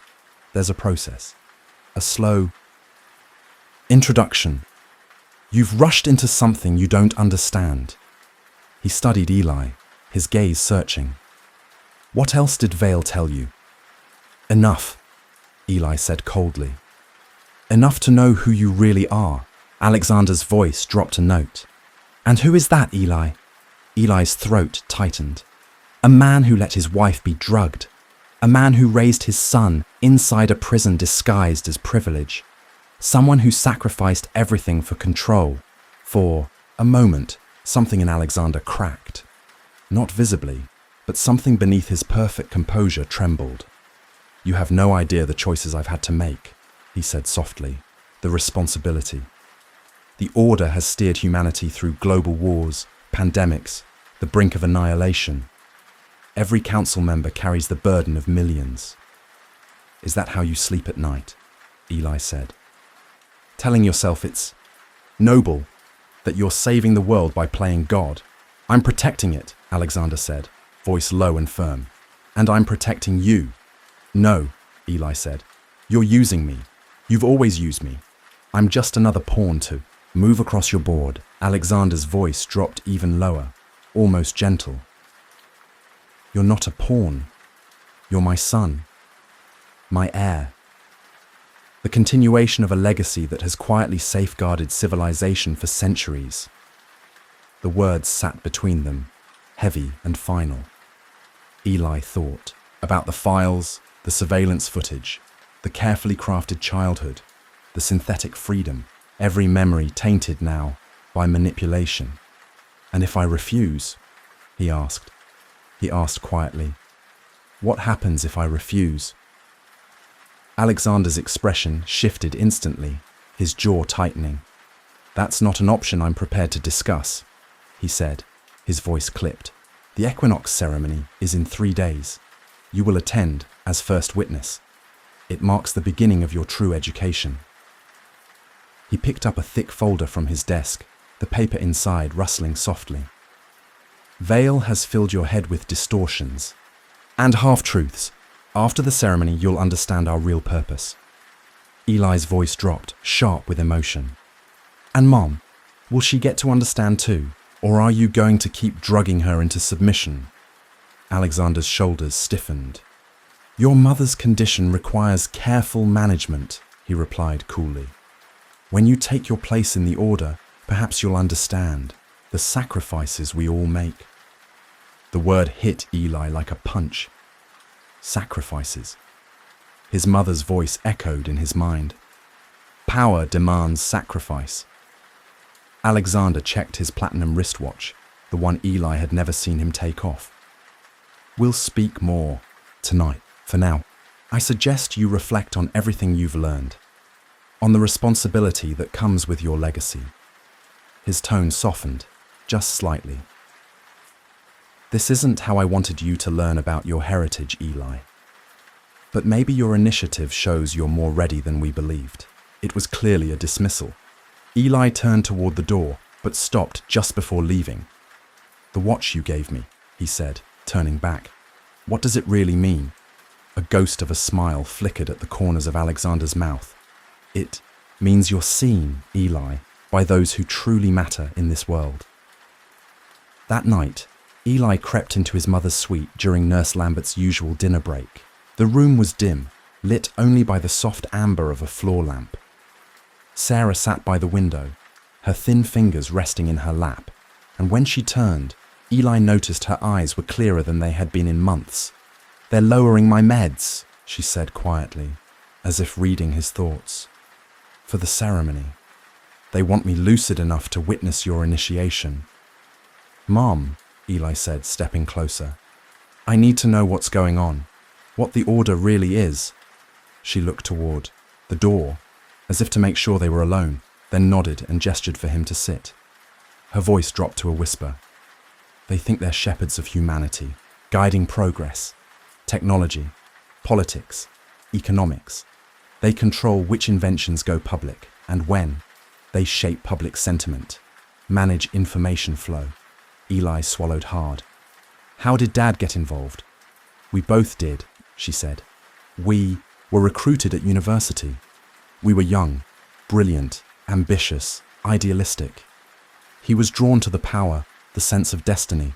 There's a process. A slow introduction. You've rushed into something you don't understand." He studied Eli, his gaze searching. "What else did Vale tell you?" "Enough," Eli said coldly. "Enough to know who you really are." Alexander's voice dropped a note. "And who is that, Eli?" Eli's throat tightened. "A man who let his wife be drugged. A man who raised his son inside a prison disguised as privilege. Someone who sacrificed everything for control. For a moment, something in Alexander cracked. Not visibly, but something beneath his perfect composure trembled. "You have no idea the choices I've had to make," he said softly. "The responsibility. The order has steered humanity through global wars, pandemics, the brink of annihilation. Every council member carries the burden of millions. Is that how you sleep at night? Eli said. Telling yourself it's noble, that you're saving the world by playing God. I'm protecting it, Alexander said, voice low and firm. And I'm protecting you. No, Eli said. You're using me. You've always used me. I'm just another pawn to move across your board. Alexander's voice dropped even lower, almost gentle. You're not a pawn. You're my son. My heir. The continuation of a legacy that has quietly safeguarded civilization for centuries. The words sat between them, heavy and final. Eli thought about the files, the surveillance footage, the carefully crafted childhood, the synthetic freedom, every memory tainted now by manipulation. And if I refuse? He asked. He asked quietly. What happens if I refuse? Alexander's expression shifted instantly, his jaw tightening. That's not an option I'm prepared to discuss, he said, his voice clipped. The equinox ceremony is in 3 days. You will attend as first witness. It marks the beginning of your true education. He picked up a thick folder from his desk, the paper inside rustling softly. Veil has filled your head with distortions and half-truths. After the ceremony, you'll understand our real purpose. Eli's voice dropped, sharp with emotion. And Mom, will she get to understand too? Or are you going to keep drugging her into submission? Alexander's shoulders stiffened. Your mother's condition requires careful management, he replied coolly. When you take your place in the order, perhaps you'll understand the sacrifices we all make. The word hit Eli like a punch. Sacrifices. His mother's voice echoed in his mind. Power demands sacrifice. Alexander checked his platinum wristwatch, the one Eli had never seen him take off. We'll speak more tonight. For now, I suggest you reflect on everything you've learned, on the responsibility that comes with your legacy. His tone softened, just slightly. This isn't how I wanted you to learn about your heritage, Eli. But maybe your initiative shows you're more ready than we believed. It was clearly a dismissal. Eli turned toward the door, but stopped just before leaving. The watch you gave me, he said, turning back. What does it really mean? A ghost of a smile flickered at the corners of Alexander's mouth. It means you're seen, Eli, by those who truly matter in this world. That night, Eli crept into his mother's suite during Nurse Lambert's usual dinner break. The room was dim, lit only by the soft amber of a floor lamp. Sarah sat by the window, her thin fingers resting in her lap, and when she turned, Eli noticed her eyes were clearer than they had been in months. They're lowering my meds, she said quietly, as if reading his thoughts. For the ceremony. They want me lucid enough to witness your initiation. Mom, Eli said, stepping closer. I need to know what's going on, what the order really is. She looked toward the door, as if to make sure they were alone, then nodded and gestured for him to sit. Her voice dropped to a whisper. They think they're shepherds of humanity, guiding progress, technology, politics, economics. They control which inventions go public and when. They shape public sentiment, manage information flow. Eli swallowed hard. How did Dad get involved? We both did, she said. We were recruited at university. We were young, brilliant, ambitious, idealistic. He was drawn to the power, the sense of destiny.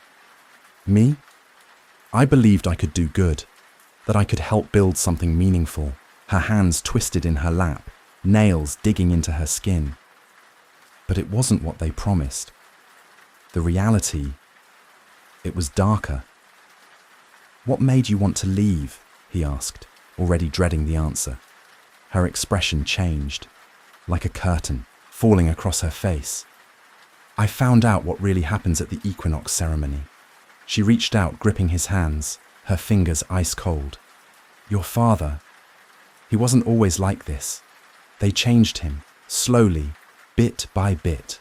Me? I believed I could do good, that I could help build something meaningful. Her hands twisted in her lap, nails digging into her skin. But it wasn't what they promised. The reality, it was darker. What made you want to leave? He asked, already dreading the answer. Her expression changed, like a curtain, falling across her face. I found out what really happens at the equinox ceremony. She reached out, gripping his hands, her fingers ice cold. Your father, he wasn't always like this. They changed him, slowly, bit by bit.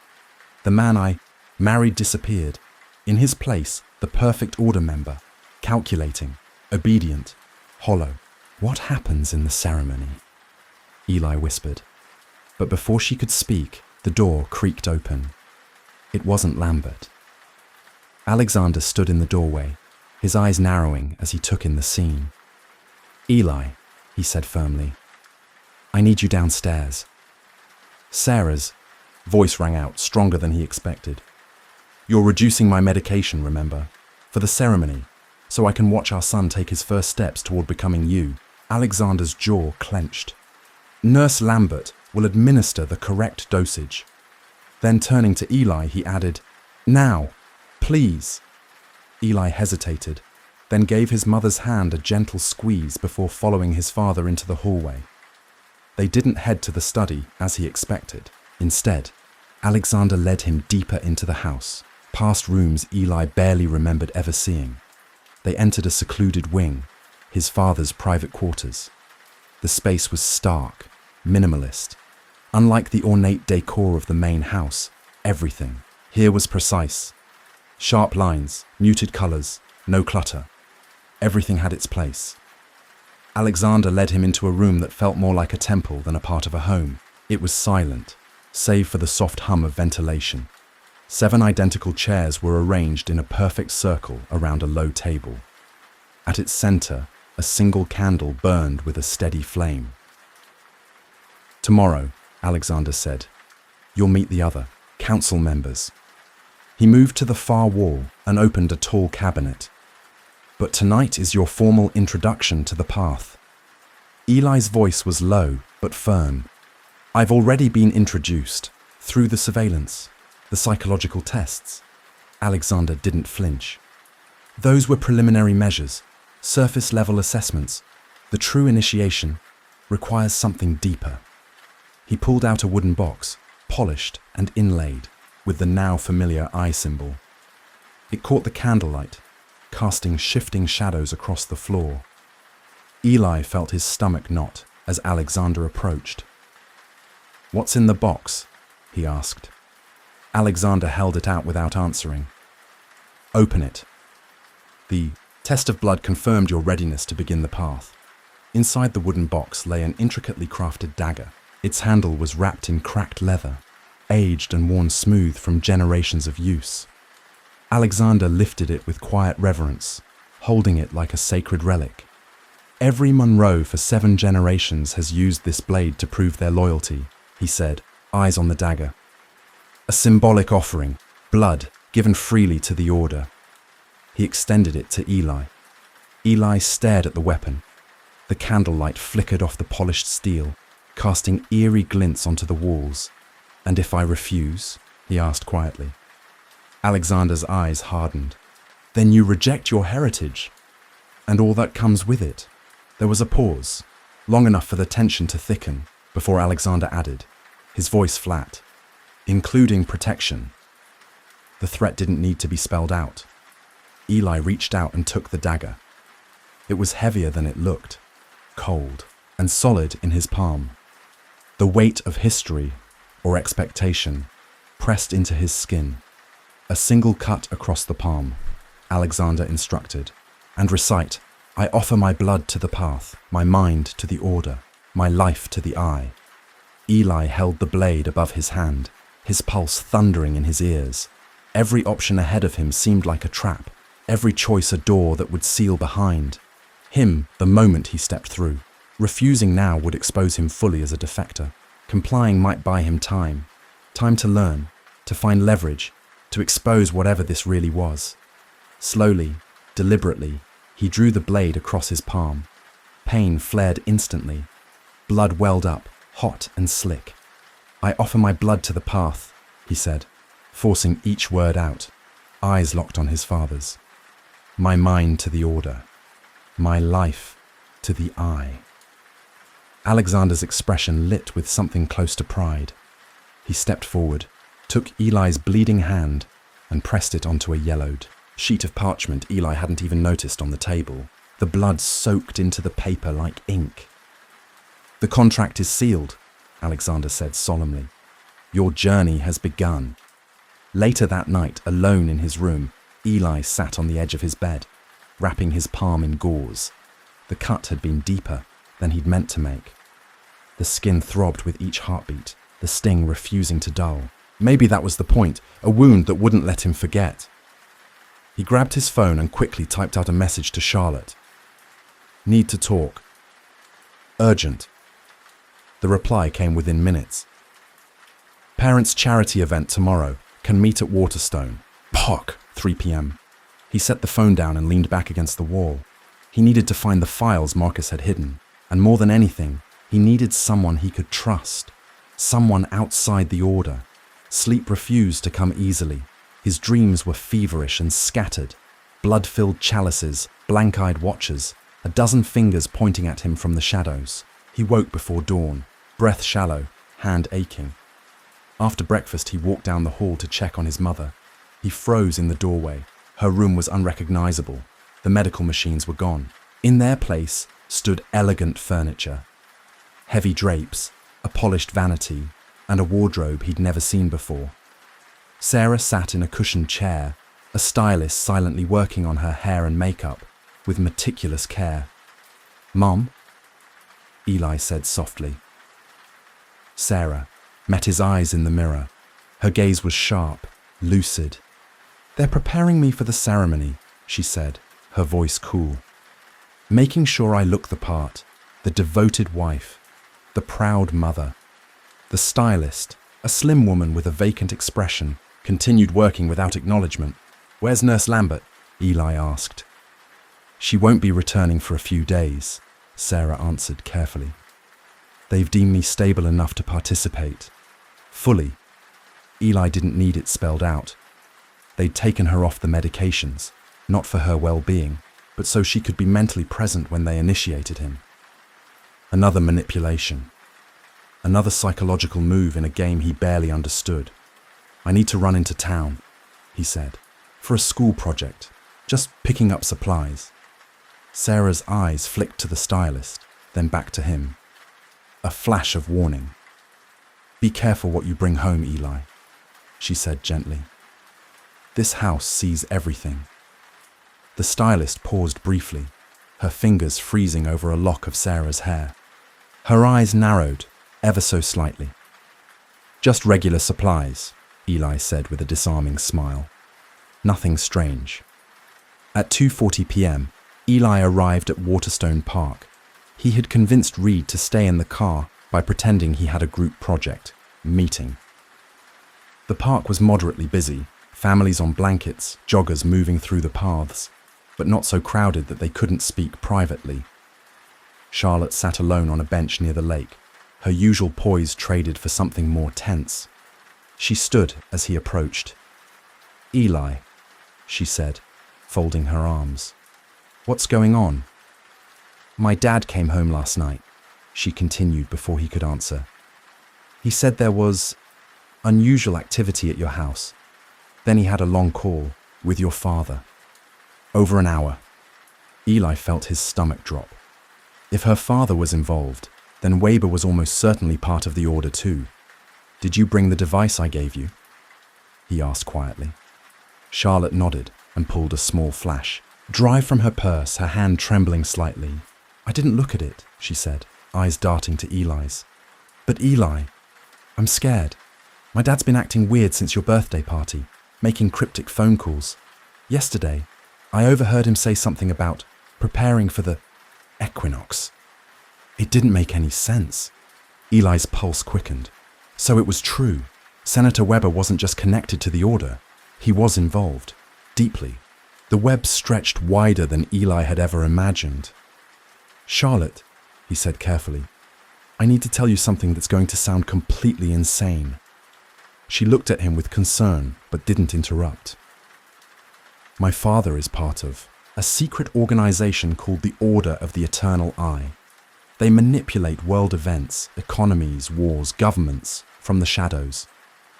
The man I married disappeared. In his place, the perfect order member, calculating, obedient, hollow. What happens in the ceremony? Eli whispered. But before she could speak, the door creaked open. It wasn't Lambert. Alexander stood in the doorway, his eyes narrowing as he took in the scene. Eli, he said firmly, I need you downstairs. Sarah's voice rang out, stronger than he expected. You're reducing my medication, remember? For the ceremony, so I can watch our son take his first steps toward becoming you. Alexander's jaw clenched. Nurse Lambert will administer the correct dosage. Then turning to Eli, he added, Now, please. Eli hesitated, then gave his mother's hand a gentle squeeze before following his father into the hallway. They didn't head to the study as he expected. Instead, Alexander led him deeper into the house, past rooms Eli barely remembered ever seeing. They entered a secluded wing, his father's private quarters. The space was stark, minimalist. Unlike the ornate decor of the main house, everything here was precise. Sharp lines, muted colors, no clutter. Everything had its place. Alexander led him into a room that felt more like a temple than a part of a home. It was silent, save for the soft hum of ventilation. 7 identical chairs were arranged in a perfect circle around a low table. At its center, a single candle burned with a steady flame. Tomorrow, Alexander said, you'll meet the other council members. He moved to the far wall and opened a tall cabinet. But tonight is your formal introduction to the path. Eli's voice was low but firm. I've already been introduced through the surveillance, the psychological tests. Alexander didn't flinch. Those were preliminary measures, surface-level assessments. The true initiation requires something deeper. He pulled out a wooden box, polished and inlaid, with the now familiar eye symbol. It caught the candlelight, casting shifting shadows across the floor. Eli felt his stomach knot as Alexander approached. What's in the box? He asked. Alexander held it out without answering. Open it. The test of blood confirmed your readiness to begin the path. Inside the wooden box lay an intricately crafted dagger. Its handle was wrapped in cracked leather, aged and worn smooth from generations of use. Alexander lifted it with quiet reverence, holding it like a sacred relic. Every Monroe for 7 generations has used this blade to prove their loyalty, he said, eyes on the dagger. A symbolic offering, blood given freely to the order. He extended it to Eli. Eli stared at the weapon. The candlelight flickered off the polished steel, casting eerie glints onto the walls. And if I refuse? He asked quietly. Alexander's eyes hardened. Then you reject your heritage, and all that comes with it. There was a pause, long enough for the tension to thicken, before Alexander added, his voice flat, including protection. The threat didn't need to be spelled out. Eli reached out and took the dagger. It was heavier than it looked, cold and solid in his palm. The weight of history, or expectation, pressed into his skin. A single cut across the palm, Alexander instructed, and recite, I offer my blood to the path, my mind to the order, my life to the eye. Eli held the blade above his hand, his pulse thundering in his ears. Every option ahead of him seemed like a trap, every choice a door that would seal behind him the moment he stepped through. Refusing now would expose him fully as a defector. Complying might buy him time to learn, to find leverage, to expose whatever this really was. Slowly, deliberately, he drew the blade across his palm. Pain flared instantly. Blood welled up, hot and slick. I offer my blood to the path, he said, forcing each word out, eyes locked on his father's. My mind to the order. My life to the eye. Alexander's expression lit with something close to pride. He stepped forward, took Eli's bleeding hand, and pressed it onto a yellowed sheet of parchment Eli hadn't even noticed on the table. The blood soaked into the paper like ink. The contract is sealed, Alexander said solemnly. Your journey has begun. Later that night, alone in his room, Eli sat on the edge of his bed. wrapping his palm in gauze. The cut had been deeper than he'd meant to make. The skin throbbed with each heartbeat, the sting refusing to dull. Maybe that was the point, a wound that wouldn't let him forget. He grabbed his phone and quickly typed out a message to Charlotte. Need to talk. Urgent. The reply came within minutes. Parents' charity event tomorrow. Can meet at Waterstone. Pock, 3 p.m. He set the phone down and leaned back against the wall. He needed to find the files Marcus had hidden, and more than anything, he needed someone he could trust. Someone outside the order. Sleep refused to come easily. His dreams were feverish and scattered. Blood-filled chalices, blank-eyed watchers, a dozen fingers pointing at him from the shadows. He woke before dawn, breath shallow, hand aching. After breakfast, he walked down the hall to check on his mother. He froze in the doorway. Her room was unrecognizable. The medical machines were gone. In their place stood elegant furniture. Heavy drapes, a polished vanity, and a wardrobe he'd never seen before. Sarah sat in a cushioned chair, a stylist silently working on her hair and makeup, with meticulous care. "Mom?" Eli said softly. Sarah met his eyes in the mirror. Her gaze was sharp, lucid. "They're preparing me for the ceremony," she said, her voice cool. "Making sure I look the part, the devoted wife, the proud mother." The stylist, a slim woman with a vacant expression, continued working without acknowledgement. "Where's Nurse Lambert?" Eli asked. "She won't be returning for a few days," Sarah answered carefully. "They've deemed me stable enough to participate. Fully." Eli didn't need it spelled out. They'd taken her off the medications, not for her well-being, but so she could be mentally present when they initiated him. Another manipulation. Another psychological move in a game he barely understood. "I need to run into town," he said, "for a school project, just picking up supplies." Sarah's eyes flicked to the stylist, then back to him. A flash of warning. "Be careful what you bring home, Eli," she said gently. "This house sees everything." The stylist paused briefly, her fingers freezing over a lock of Sarah's hair. Her eyes narrowed, ever so slightly. "Just regular supplies," Eli said with a disarming smile. "Nothing strange." At 2:40 p.m., Eli arrived at Waterstone Park. He had convinced Reed to stay in the car by pretending he had a group project, meeting. The park was moderately busy, families on blankets, joggers moving through the paths, but not so crowded that they couldn't speak privately. Charlotte sat alone on a bench near the lake, her usual poise traded for something more tense. She stood as he approached. "Eli," she said, folding her arms. "What's going on?" "My dad came home last night," she continued before he could answer. "He said there was unusual activity at your house. Then he had a long call with your father. Over an hour." Eli felt his stomach drop. If her father was involved, then Weber was almost certainly part of the order too. "Did you bring the device I gave you?" he asked quietly. Charlotte nodded and pulled a small flash. Dry from her purse, her hand trembling slightly. "I didn't look at it," she said, eyes darting to Eli's. "But Eli, I'm scared. My dad's been acting weird since your birthday party, making cryptic phone calls. Yesterday, I overheard him say something about preparing for the equinox. It didn't make any sense." Eli's pulse quickened. So it was true. Senator Weber wasn't just connected to the order. He was involved, deeply. The web stretched wider than Eli had ever imagined. "Charlotte," he said carefully, "I need to tell you something that's going to sound completely insane." She looked at him with concern, but didn't interrupt. "My father is part of a secret organization called the Order of the Eternal Eye. They manipulate world events, economies, wars, governments from the shadows,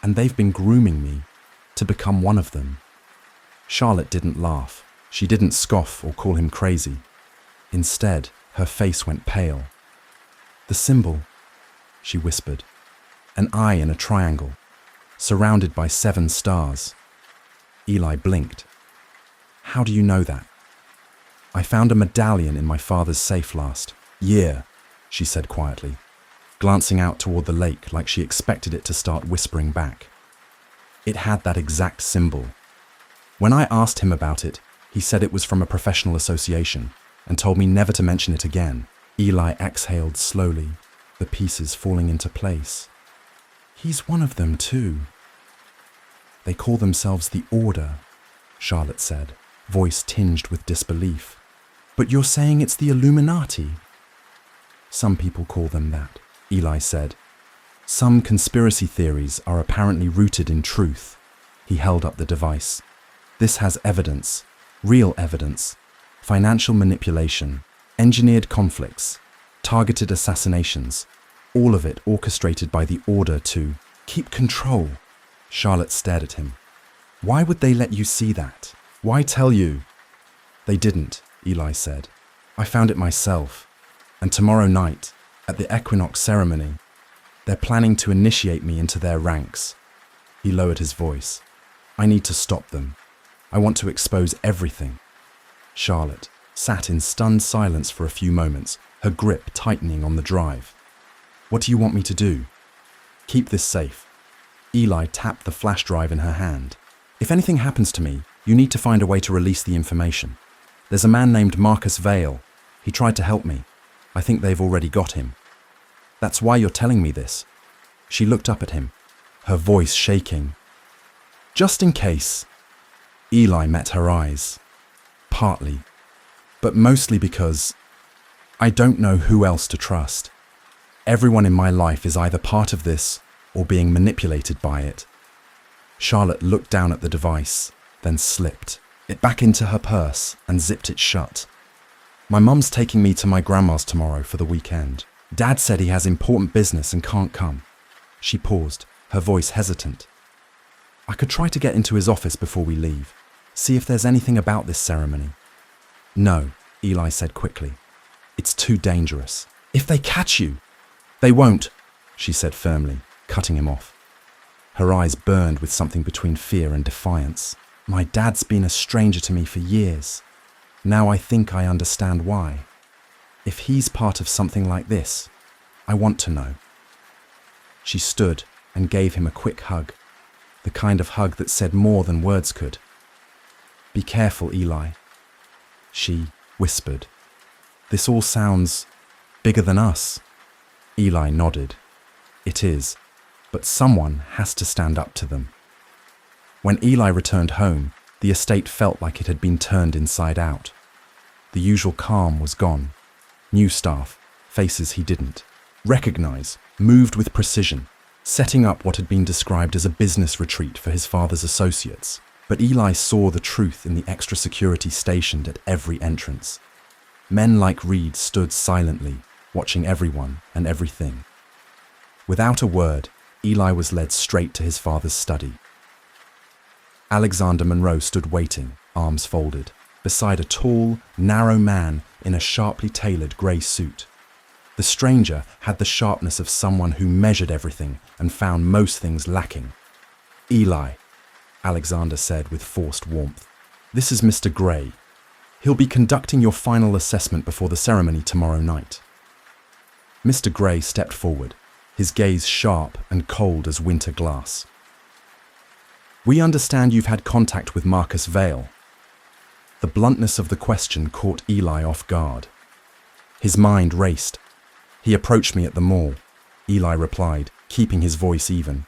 and they've been grooming me to become one of them." Charlotte didn't laugh. She didn't scoff or call him crazy. Instead, her face went pale. "The symbol," she whispered, "an eye in a triangle, surrounded by 7 stars." Eli blinked. "How do you know that?" I found a medallion in my father's safe last year, she said quietly, glancing out toward the lake like she expected it to start whispering back. It had that exact symbol. When I asked him about it, he said it was from a professional association and told me never to mention it again. Eli exhaled slowly, the pieces falling into place. He's one of them too. They call themselves the Order, Charlotte said, voice tinged with disbelief. But you're saying it's the Illuminati? Some people call them that, Eli said. Some conspiracy theories are apparently rooted in truth. He held up the device. This has evidence, real evidence, financial manipulation, engineered conflicts, targeted assassinations, all of it orchestrated by the Order to keep control. Charlotte stared at him. Why would they let you see that? Why tell you? They didn't, Eli said. I found it myself. And tomorrow night, at the equinox ceremony, they're planning to initiate me into their ranks. He lowered his voice. I need to stop them. I want to expose everything. Charlotte sat in stunned silence for a few moments, her grip tightening on the drive. What do you want me to do? Keep this safe. Eli tapped the flash drive in her hand. If anything happens to me, you need to find a way to release the information. There's a man named Mr.XFiles. He tried to help me. I think they've already got him. That's why you're telling me this. She looked up at him, her voice shaking. Just in case. Eli met her eyes. Partly, but mostly because I don't know who else to trust. Everyone in my life is either part of this or being manipulated by it. Charlotte looked down at the device, then slipped it back into her purse and zipped it shut. My mum's taking me to my grandma's tomorrow for the weekend. Dad said he has important business and can't come. She paused, her voice hesitant. I could try to get into his office before we leave, see if there's anything about this ceremony. No, Eli said quickly. It's too dangerous. If they catch you. They won't, she said firmly, cutting him off. Her eyes burned with something between fear and defiance. My dad's been a stranger to me for years. Now I think I understand why. If he's part of something like this, I want to know. She stood and gave him a quick hug, the kind of hug that said more than words could. Be careful, Eli, she whispered. This all sounds bigger than us. Eli nodded. It is, but someone has to stand up to them. When Eli returned home, the estate felt like it had been turned inside out. The usual calm was gone. New staff, faces he didn't recognize, moved with precision, setting up what had been described as a business retreat for his father's associates. But Eli saw the truth in the extra security stationed at every entrance. Men like Reed stood silently, watching everyone and everything. Without a word, Eli was led straight to his father's study. Alexander Monroe stood waiting, arms folded, beside a tall, narrow man in a sharply tailored grey suit. The stranger had the sharpness of someone who measured everything and found most things lacking. Eli, Alexander said with forced warmth, this is Mr. Gray. He'll be conducting your final assessment before the ceremony tomorrow night. Mr. Gray stepped forward, his gaze sharp and cold as winter glass. We understand you've had contact with Mr.XFiles. The bluntness of the question caught Eli off guard. His mind raced. He approached me at the mall, Eli replied, keeping his voice even.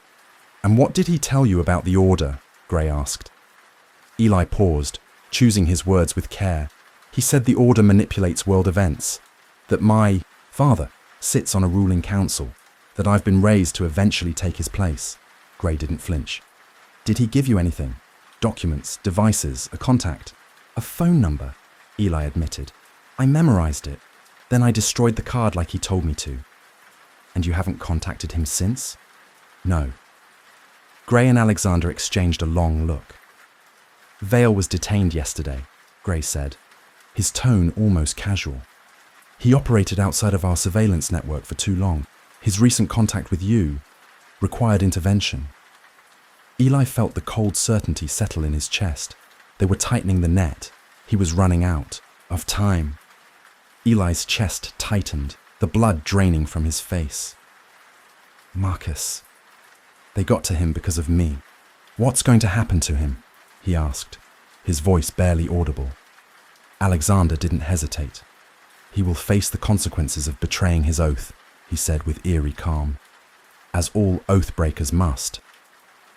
And what did he tell you about the Order? Gray asked. Eli paused, choosing his words with care. He said the Order manipulates world events, that my father sits on a ruling council, that I've been raised to eventually take his place. Gray didn't flinch. Did he give you anything? Documents, devices, a contact? A phone number, Eli admitted. I memorized it. Then I destroyed the card like he told me to. And you haven't contacted him since? No. Gray and Alexander exchanged a long look. Vale was detained yesterday, Gray said, his tone almost casual. He operated outside of our surveillance network for too long. His recent contact with you required intervention. Eli felt the cold certainty settle in his chest. They were tightening the net. He was running out. of time. Eli's chest tightened, the blood draining from his face. Marcus. They got to him because of me. What's going to happen to him? He asked, his voice barely audible. Alexander didn't hesitate. He will face the consequences of betraying his oath, he said with eerie calm, as all oath-breakers must.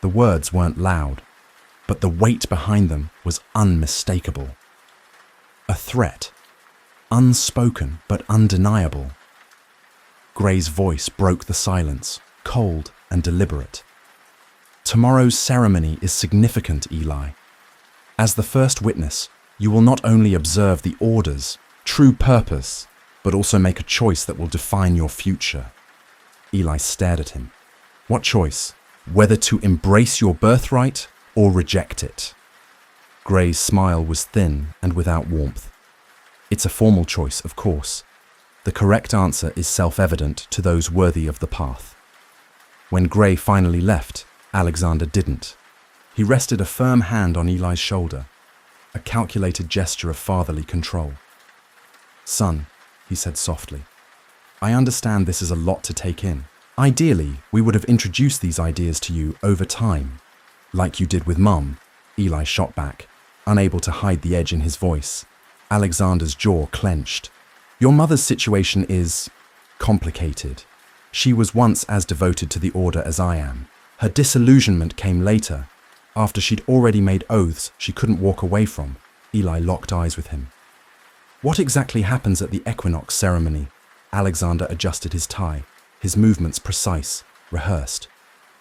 The words weren't loud, but the weight behind them was unmistakable. A threat, unspoken but undeniable. Gray's voice broke the silence, cold and deliberate. Tomorrow's ceremony is significant, Eli. As the first witness, you will not only observe the Order's true purpose, but also make a choice that will define your future. Eli stared at him. What choice? Whether to embrace your birthright or reject it. Gray's smile was thin and without warmth. It's a formal choice, of course. The correct answer is self-evident to those worthy of the path. When Gray finally left, Alexander didn't. He rested a firm hand on Eli's shoulder, a calculated gesture of fatherly control. Son, he said softly, I understand this is a lot to take in. Ideally, we would have introduced these ideas to you over time, like you did with Mum. Eli shot back, unable to hide the edge in his voice. Alexander's jaw clenched. Your mother's situation is complicated. She was once as devoted to the Order as I am. Her disillusionment came later, after she'd already made oaths she couldn't walk away from. Eli locked eyes with him. What exactly happens at the equinox ceremony? Alexander adjusted his tie, his movements precise, rehearsed.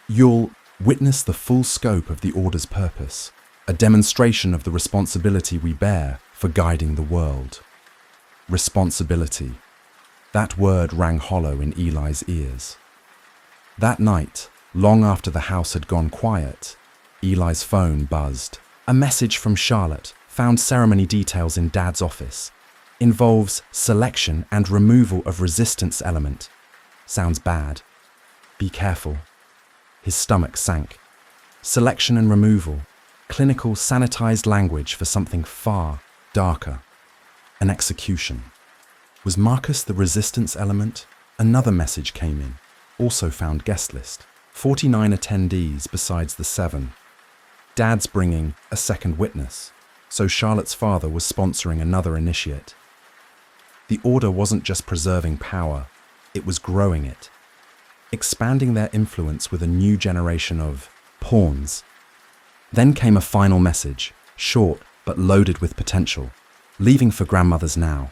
You'll witness the full scope of the Order's purpose, a demonstration of the responsibility we bear for guiding the world. Responsibility. That word rang hollow in Eli's ears. That night, long after the house had gone quiet, Eli's phone buzzed. A message from Charlotte, found ceremony details in Dad's office. Involves selection and removal of resistance element. Sounds bad. Be careful. His stomach sank. Selection and removal. Clinical sanitized language for something far darker. An execution. Was Marcus the resistance element? Another message came in. Also found guest list. 49 attendees besides the 7. Dad's bringing a second witness, so Charlotte's father was sponsoring another initiate. The Order wasn't just preserving power, it was growing it. Expanding their influence with a new generation of pawns. Then came a final message, short but loaded with potential. Leaving for grandmother's now.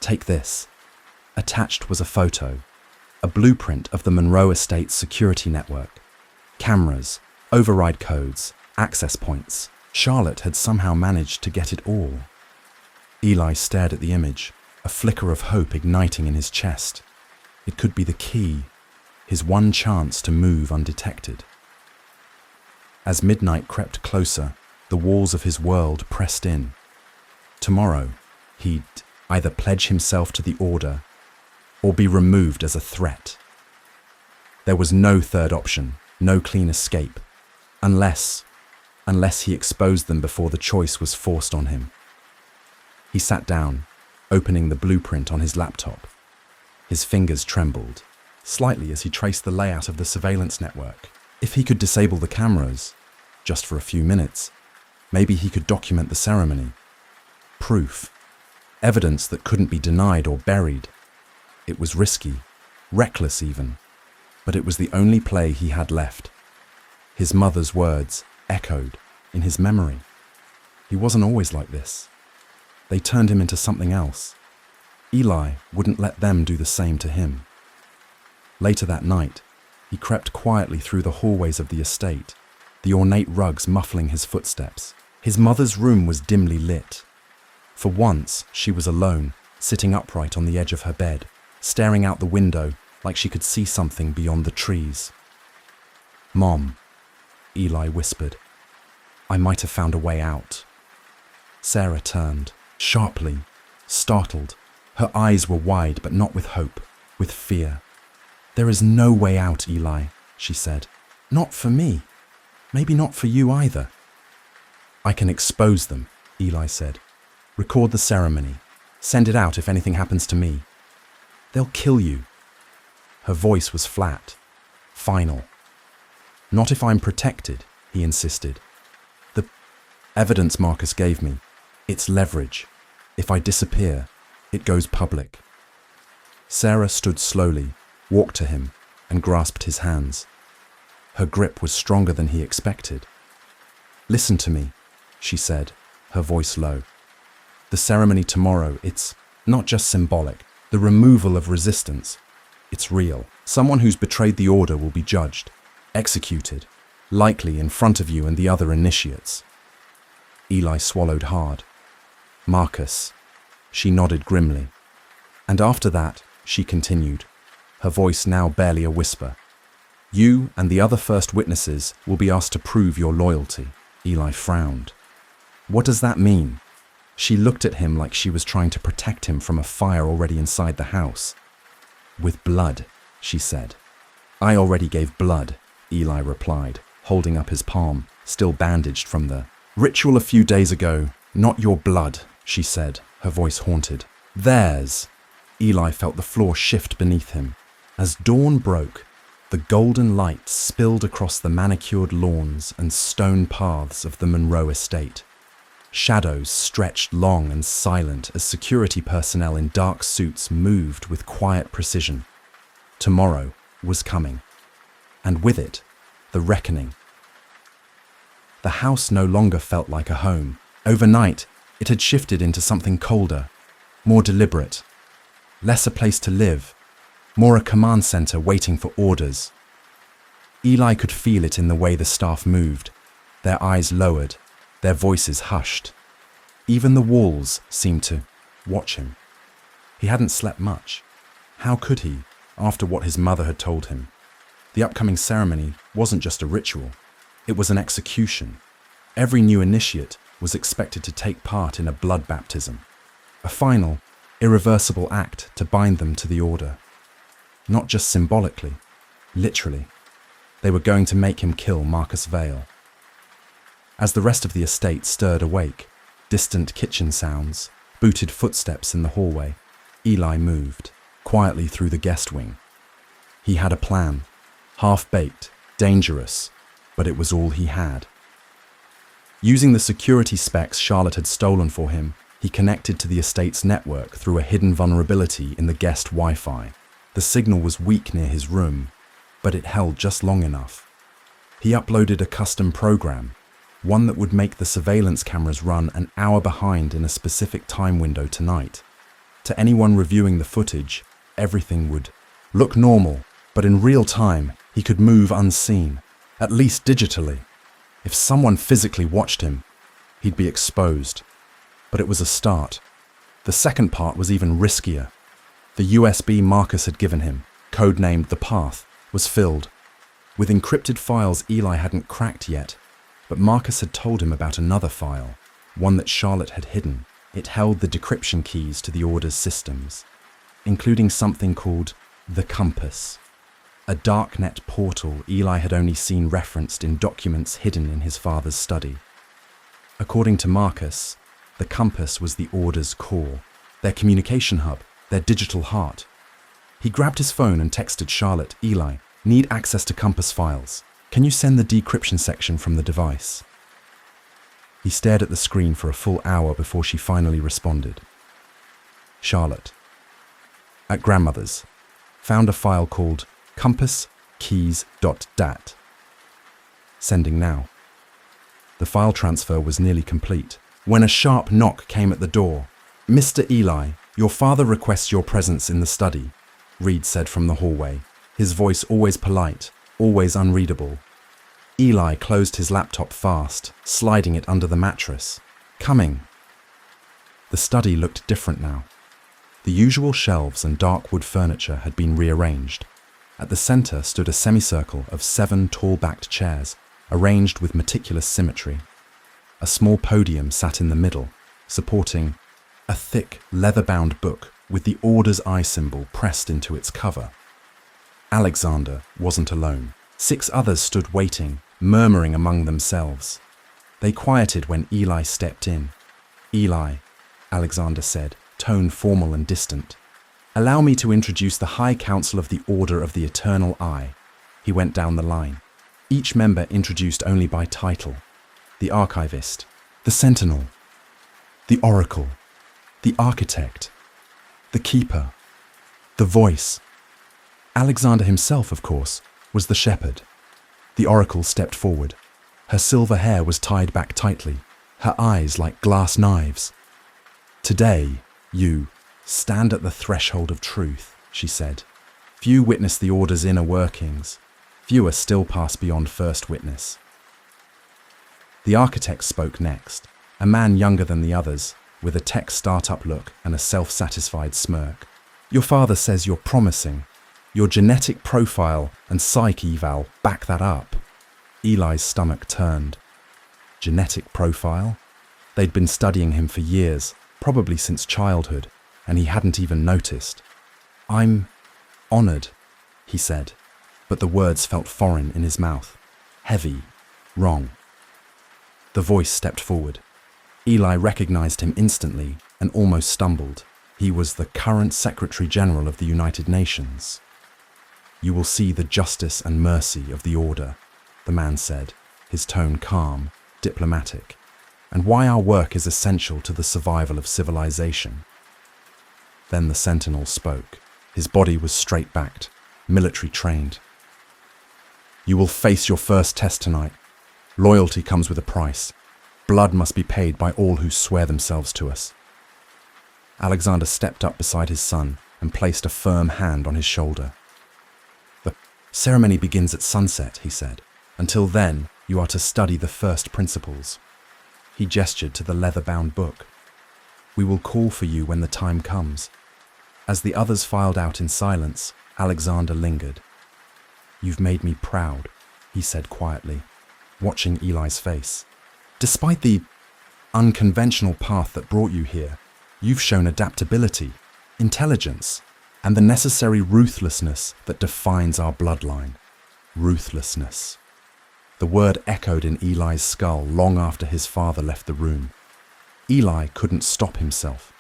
Take this. Attached was a photo, a blueprint of the Monroe Estate's security network. Cameras, override codes, access points. Charlotte had somehow managed to get it all. Eli stared at the image, a flicker of hope igniting in his chest. It could be the key, his one chance to move undetected. As midnight crept closer, the walls of his world pressed in. Tomorrow, he'd either pledge himself to the Order or be removed as a threat. There was no third option, no clean escape, unless he exposed them before the choice was forced on him. He sat down, opening the blueprint on his laptop. His fingers trembled, slightly as he traced the layout of the surveillance network. If he could disable the cameras, just for a few minutes, maybe he could document the ceremony. Proof. Evidence that couldn't be denied or buried. It was risky, reckless even, but it was the only play he had left. His mother's words echoed in his memory. He wasn't always like this. They turned him into something else. Eli wouldn't let them do the same to him. Later that night, he crept quietly through the hallways of the estate, the ornate rugs muffling his footsteps. His mother's room was dimly lit. For once, she was alone, sitting upright on the edge of her bed, staring out the window like she could see something beyond the trees. "Mom," Eli whispered. "I might have found a way out." Sarah turned, sharply, startled. Her eyes were wide, but not with hope, with fear. "There is no way out, Eli," she said. "Not for me. Maybe not for you either." "I can expose them," Eli said. "Record the ceremony. Send it out if anything happens to me. They'll kill you. Her voice was flat, final. Not if I'm protected, he insisted. The evidence Marcus gave me, it's leverage. If I disappear, it goes public. Sarah stood slowly, walked to him, and grasped his hands. Her grip was stronger than he expected. Listen to me, she said, her voice low. The ceremony tomorrow, it's not just symbolic. The removal of resistance. It's real. Someone who's betrayed the order will be judged, executed, likely in front of you and the other initiates. Eli swallowed hard. Marcus. She nodded grimly. And after that, she continued, her voice now barely a whisper. You and the other first witnesses will be asked to prove your loyalty. Eli frowned. What does that mean? She looked at him like she was trying to protect him from a fire already inside the house. With blood, she said. I already gave blood, Eli replied, holding up his palm, still bandaged from the ritual a few days ago. Not your blood, she said, her voice haunted. Theirs. Eli felt the floor shift beneath him. As dawn broke, the golden light spilled across the manicured lawns and stone paths of the Monroe estate. Shadows stretched long and silent as security personnel in dark suits moved with quiet precision. Tomorrow was coming, and with it, the reckoning. The house no longer felt like a home. Overnight, it had shifted into something colder, more deliberate, less a place to live, more a command center waiting for orders. Eli could feel it in the way the staff moved, their eyes lowered, their voices hushed. Even the walls seemed to watch him. He hadn't slept much. How could he, after what his mother had told him? The upcoming ceremony wasn't just a ritual. It was an execution. Every new initiate was expected to take part in a blood baptism. A final, irreversible act to bind them to the order. Not just symbolically, literally. They were going to make him kill Marcus Vale. As the rest of the estate stirred awake, distant kitchen sounds, booted footsteps in the hallway, Eli moved, quietly through the guest wing. He had a plan, half-baked, dangerous, but it was all he had. Using the security specs Charlotte had stolen for him, he connected to the estate's network through a hidden vulnerability in the guest Wi-Fi. The signal was weak near his room, but it held just long enough. He uploaded a custom program, one that would make the surveillance cameras run an hour behind in a specific time window tonight. To anyone reviewing the footage, everything would look normal, but in real time, he could move unseen, at least digitally. If someone physically watched him, he'd be exposed. But it was a start. The second part was even riskier. The USB Marcus had given him, codenamed The Path, was filled with encrypted files Eli hadn't cracked yet. But Marcus had told him about another file, one that Charlotte had hidden. It held the decryption keys to the Order's systems, including something called the Compass, a darknet portal Eli had only seen referenced in documents hidden in his father's study. According to Marcus, the Compass was the Order's core, their communication hub, their digital heart. He grabbed his phone and texted Charlotte, Eli, need access to Compass files. Can you send the decryption section from the device? He stared at the screen for a full hour before she finally responded. Charlotte. At grandmother's. Found a file called compasskeys.dat. Sending now. The file transfer was nearly complete when a sharp knock came at the door. Mr. Eli, your father requests your presence in the study, Reed said from the hallway, his voice always polite, always unreadable. Eli closed his laptop fast, sliding it under the mattress. Coming. The study looked different now. The usual shelves and dark wood furniture had been rearranged. At the center stood a semicircle of 7 tall-backed chairs, arranged with meticulous symmetry. A small podium sat in the middle, supporting a thick, leather-bound book with the Order's eye symbol pressed into its cover. Alexander wasn't alone. 6 others stood waiting, murmuring among themselves. They quieted when Eli stepped in. Eli, Alexander said, tone formal and distant. "Allow me to introduce the High Council of the Order of the Eternal Eye." He went down the line, each member introduced only by title. The archivist, the sentinel, the oracle, the architect, the keeper, the voice. Alexander himself, of course, was the shepherd. The oracle stepped forward. Her silver hair was tied back tightly, her eyes like glass knives. "Today, you stand at the threshold of truth," she said. "Few witness the Order's inner workings. Fewer still pass beyond first witness." The architect spoke next, a man younger than the others, with a tech startup look and a self-satisfied smirk. "Your father says you're promising. Your genetic profile and psych eval back that up." Eli's stomach turned. Genetic profile? They'd been studying him for years, probably since childhood, and he hadn't even noticed. "I'm honored," he said, but the words felt foreign in his mouth. Heavy, wrong. The voice stepped forward. Eli recognized him instantly and almost stumbled. He was the current Secretary General of the United Nations. "You will see the justice and mercy of the Order," the man said, his tone calm, diplomatic, "and why our work is essential to the survival of civilization." Then the sentinel spoke. His body was straight-backed, military-trained. "You will face your first test tonight. Loyalty comes with a price. Blood must be paid by all who swear themselves to us." Alexander stepped up beside his son and placed a firm hand on his shoulder. "The ceremony begins at sunset," he said. "Until then, you are to study the first principles." He gestured to the leather-bound book. "We will call for you when the time comes." As the others filed out in silence, Alexander lingered. "You've made me proud," he said quietly, watching Eli's face. "Despite the unconventional path that brought you here, you've shown adaptability, intelligence, and the necessary ruthlessness that defines our bloodline." Ruthlessness. The word echoed in Eli's skull long after his father left the room. Eli couldn't stop himself.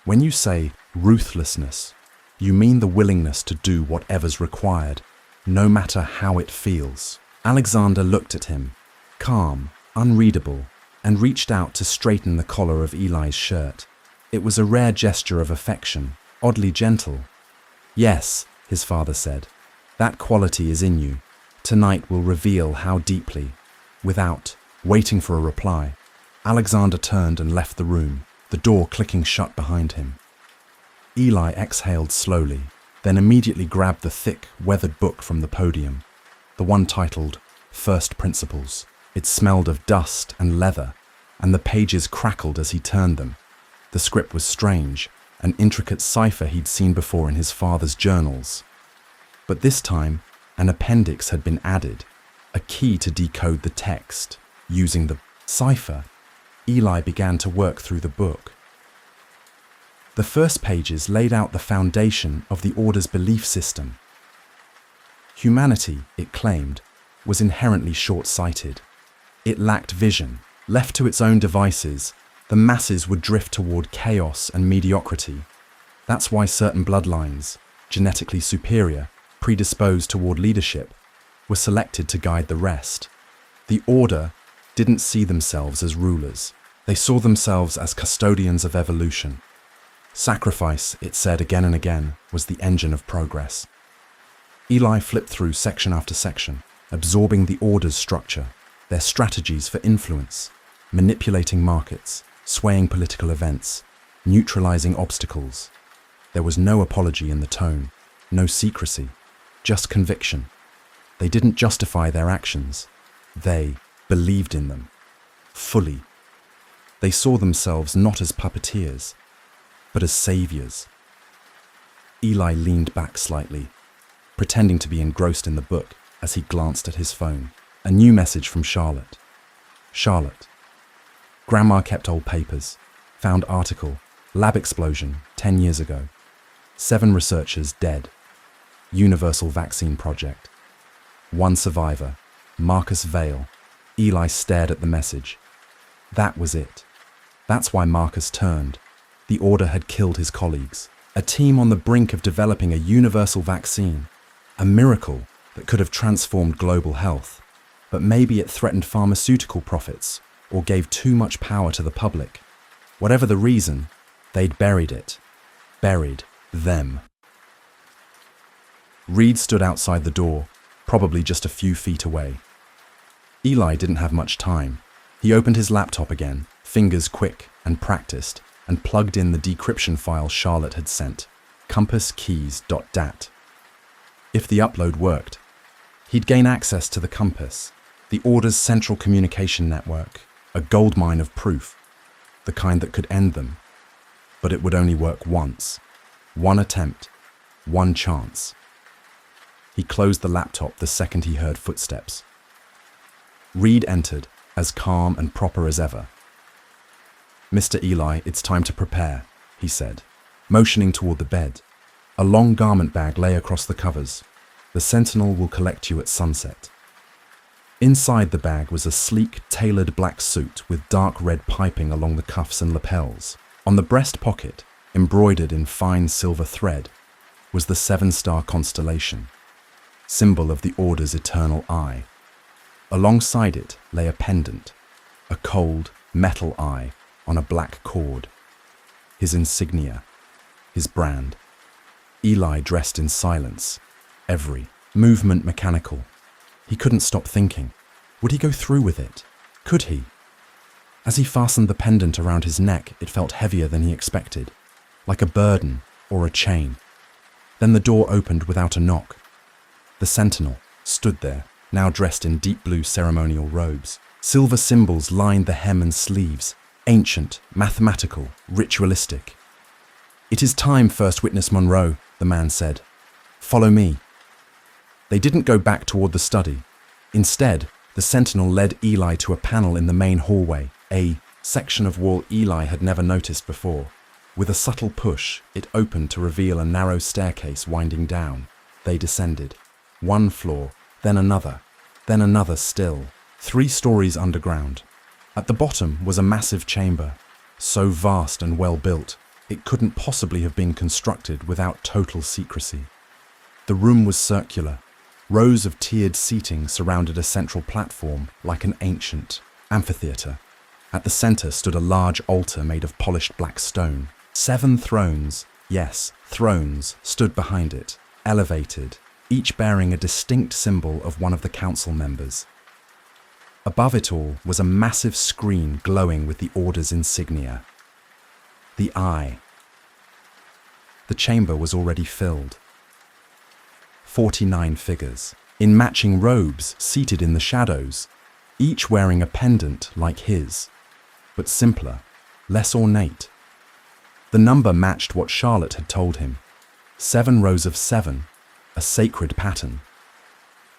When you say ruthlessness, you mean the willingness to do whatever's required, no matter how it feels. Alexander looked at him, calm, unreadable, and reached out to straighten the collar of Eli's shirt. It was a rare gesture of affection, oddly gentle. "Yes," his father said, "that quality is in you. Tonight will reveal how deeply." Without waiting for a reply, Alexander turned and left the room, the door clicking shut behind him. Eli exhaled slowly, then immediately grabbed the thick, weathered book from the podium, the one titled First Principles. It smelled of dust and leather, and the pages crackled as he turned them. The script was strange, an intricate cipher he'd seen before in his father's journals. But this time, an appendix had been added, a key to decode the text. Using the cipher, Eli began to work through the book. The first pages laid out the foundation of the Order's belief system. Humanity, it claimed, was inherently short-sighted. It lacked vision. Left to its own devices, the masses would drift toward chaos and mediocrity. That's why certain bloodlines, genetically superior, predisposed toward leadership, were selected to guide the rest. The Order didn't see themselves as rulers. They saw themselves as custodians of evolution. Sacrifice, it said again and again, was the engine of progress. Eli flipped through section after section, absorbing the Order's structure, their strategies for influence, manipulating markets, swaying political events, neutralizing obstacles. There was no apology in the tone, no secrecy, just conviction. They didn't justify their actions. They believed in them, fully. They saw themselves not as puppeteers, but as saviors. Eli leaned back slightly, pretending to be engrossed in the book as he glanced at his phone. A new message from Charlotte. Charlotte. Grandma kept old papers. Found article. Lab explosion 10 years ago. 7 researchers dead. Universal vaccine project. 1 survivor. Marcus Vale. Eli stared at the message. That was it. That's why Marcus turned. The order had killed his colleagues. A team on the brink of developing a universal vaccine. A miracle that could have transformed global health. But maybe it threatened pharmaceutical profits or gave too much power to the public. Whatever the reason, they'd buried it. Buried them. Reed stood outside the door, probably just a few feet away. Eli didn't have much time. He opened his laptop again, fingers quick and practiced, and plugged in the decryption file Charlotte had sent, compasskeys.dat. If the upload worked, he'd gain access to the Compass, the Order's central communication network, a goldmine of proof, the kind that could end them. But it would only work once. One attempt, one chance. He closed the laptop the second he heard footsteps. Reed entered, as calm and proper as ever. "Mr. Eli, it's time to prepare," he said, motioning toward the bed. A long garment bag lay across the covers. "The Sentinel will collect you at sunset." Inside the bag was a sleek, tailored black suit with dark red piping along the cuffs and lapels. On the breast pocket, embroidered in fine silver thread, was the 7-star constellation, symbol of the Order's eternal eye. Alongside it lay a pendant, a cold, metal eye on a black cord. His insignia, his brand. Eli dressed in silence, every movement mechanical. He couldn't stop thinking. Would he go through with it? Could he? As he fastened the pendant around his neck, it felt heavier than he expected, like a burden or a chain. Then the door opened without a knock. The Sentinel stood there, now dressed in deep blue ceremonial robes. Silver symbols lined the hem and sleeves, ancient, mathematical, ritualistic. "It is time, First Witness Monroe," the man said. "Follow me." They didn't go back toward the study. Instead, the Sentinel led Eli to a panel in the main hallway, a section of wall Eli had never noticed before. With a subtle push, it opened to reveal a narrow staircase winding down. They descended. One floor, then another still. 3 stories underground. At the bottom was a massive chamber, so vast and well built, it couldn't possibly have been constructed without total secrecy. The room was circular. Rows of tiered seating surrounded a central platform like an ancient amphitheater. At the center stood a large altar made of polished black stone. 7 thrones, yes, thrones, stood behind it, elevated, each bearing a distinct symbol of one of the council members. Above it all was a massive screen glowing with the Order's insignia. The Eye. The chamber was already filled. 49 figures, in matching robes, seated in the shadows, each wearing a pendant like his, but simpler, less ornate. The number matched what Charlotte had told him. 7 rows of 7, a sacred pattern.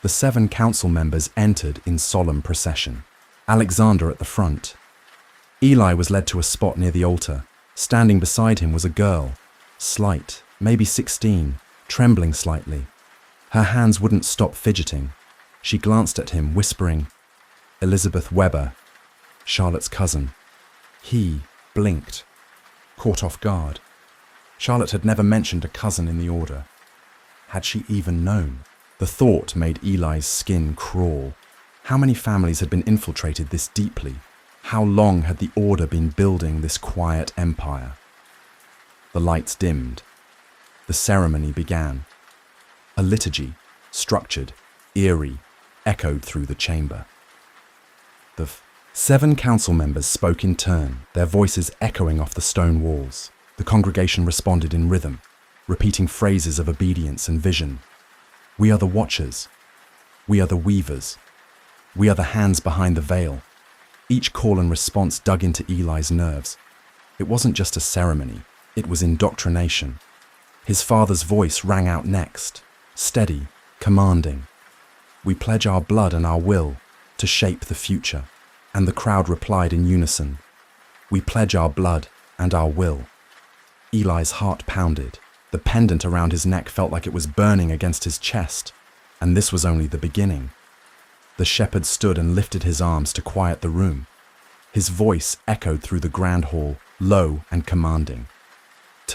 The 7 council members entered in solemn procession. Alexander at the front. Eli was led to a spot near the altar. Standing beside him was a girl, slight, maybe 16, trembling slightly. Her hands wouldn't stop fidgeting. She glanced at him, whispering, "Elizabeth Weber, Charlotte's cousin." He blinked, caught off guard. Charlotte had never mentioned a cousin in the Order. Had she even known? The thought made Eli's skin crawl. How many families had been infiltrated this deeply? How long had the Order been building this quiet empire? The lights dimmed. The ceremony began. A liturgy, structured, eerie, echoed through the chamber. The 7 council members spoke in turn, their voices echoing off the stone walls. The congregation responded in rhythm, repeating phrases of obedience and vision. "We are the watchers. We are the weavers. We are the hands behind the veil." Each call and response dug into Eli's nerves. It wasn't just a ceremony, it was indoctrination. His father's voice rang out next, steady, commanding. "We pledge our blood and our will to shape the future." And the crowd replied in unison, "We pledge our blood and our will." Eli's heart pounded. The pendant around his neck felt like it was burning against his chest, and this was only the beginning. The shepherd stood and lifted his arms to quiet the room. His voice echoed through the grand hall, low and commanding.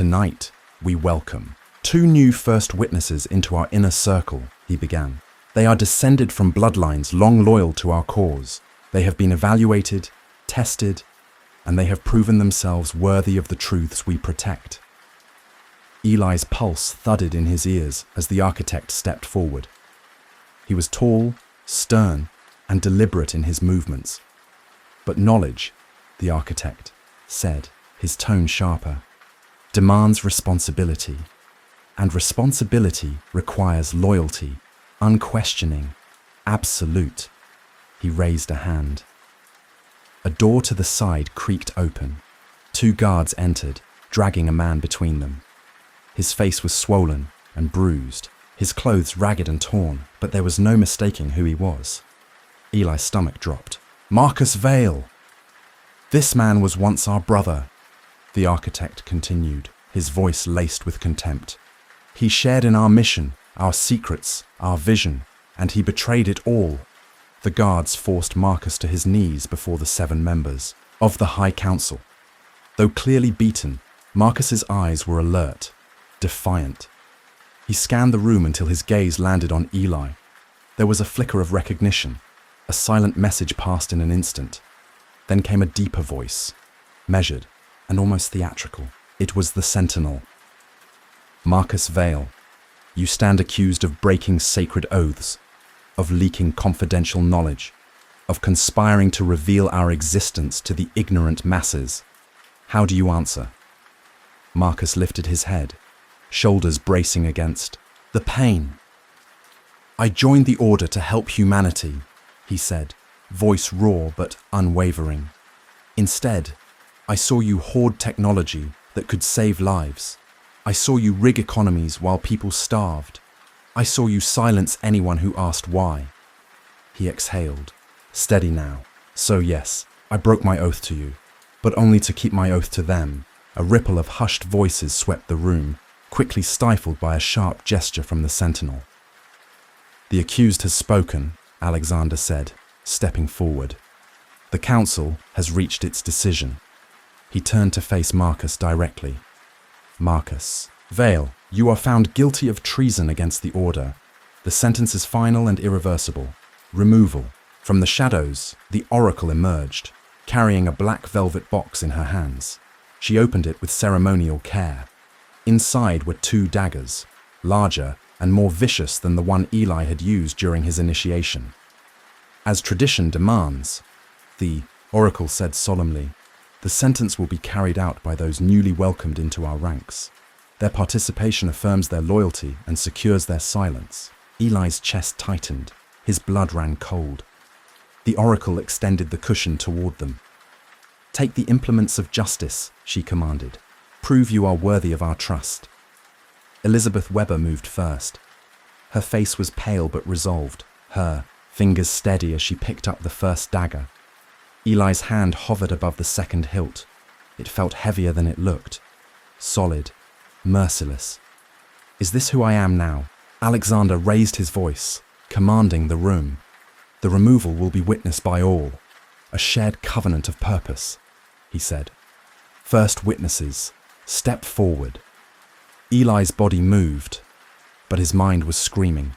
Tonight, we welcome 2 new first witnesses into our inner circle, he began. They are descended from bloodlines long loyal to our cause. They have been evaluated, tested, and they have proven themselves worthy of the truths we protect. Eli's pulse thudded in his ears as the architect stepped forward. He was tall, stern, and deliberate in his movements. But knowledge, the architect said, his tone sharper, demands responsibility. And responsibility requires loyalty, unquestioning, absolute. He raised a hand. A door to the side creaked open. 2 guards entered, dragging a man between them. His face was swollen and bruised, his clothes ragged and torn, but there was no mistaking who he was. Eli's stomach dropped. Marcus Vale! This man was once our brother, the architect continued, his voice laced with contempt. He shared in our mission, our secrets, our vision, and he betrayed it all. The guards forced Marcus to his knees before the 7 members of the High Council. Though clearly beaten, Marcus's eyes were alert, defiant. He scanned the room until his gaze landed on Eli. There was a flicker of recognition. A silent message passed in an instant. Then came a deeper voice, measured and almost theatrical. It was the Sentinel. Marcus Vale, you stand accused of breaking sacred oaths, of leaking confidential knowledge, of conspiring to reveal our existence to the ignorant masses. How do you answer? Marcus lifted his head, shoulders bracing against the pain. I joined the Order to help humanity, he said, voice raw but unwavering. Instead, I saw you hoard technology that could save lives. I saw you rig economies while people starved. I saw you silence anyone who asked why. He exhaled. Steady now. So yes, I broke my oath to you, but only to keep my oath to them. A ripple of hushed voices swept the room, quickly stifled by a sharp gesture from the Sentinel. The accused has spoken, Alexander said, stepping forward. The council has reached its decision. He turned to face Marcus directly. Marcus Vale, you are found guilty of treason against the Order. The sentence is final and irreversible. Removal. From the shadows, the Oracle emerged, carrying a black velvet box in her hands. She opened it with ceremonial care. Inside were 2 daggers, larger and more vicious than the one Eli had used during his initiation. As tradition demands, the Oracle said solemnly, the sentence will be carried out by those newly welcomed into our ranks. Their participation affirms their loyalty and secures their silence. Eli's chest tightened. His blood ran cold. The Oracle extended the cushion toward them. Take the implements of justice, she commanded. Prove you are worthy of our trust. Elizabeth Weber moved first. Her face was pale but resolved, her fingers steady as she picked up the first dagger. Eli's hand hovered above the second hilt. It felt heavier than it looked. Solid, merciless. Is this who I am now? Alexander raised his voice, commanding the room. The removal will be witnessed by all. A shared covenant of purpose, he said. First witnesses, step forward. Eli's body moved, but his mind was screaming.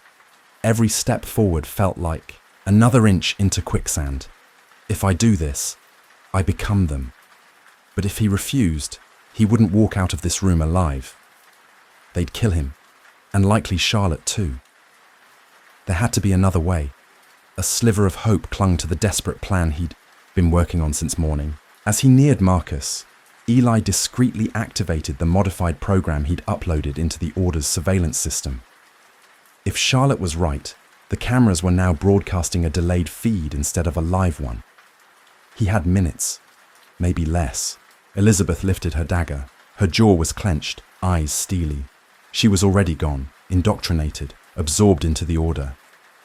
Every step forward felt like another inch into quicksand. If I do this, I become them. But if he refused, he wouldn't walk out of this room alive. They'd kill him, and likely Charlotte too. There had to be another way. A sliver of hope clung to the desperate plan he'd been working on since morning. As he neared Marcus, Eli discreetly activated the modified program he'd uploaded into the Order's surveillance system. If Charlotte was right, the cameras were now broadcasting a delayed feed instead of a live one. He had minutes, maybe less. Elizabeth lifted her dagger. Her jaw was clenched, eyes steely. She was already gone, indoctrinated, absorbed into the Order.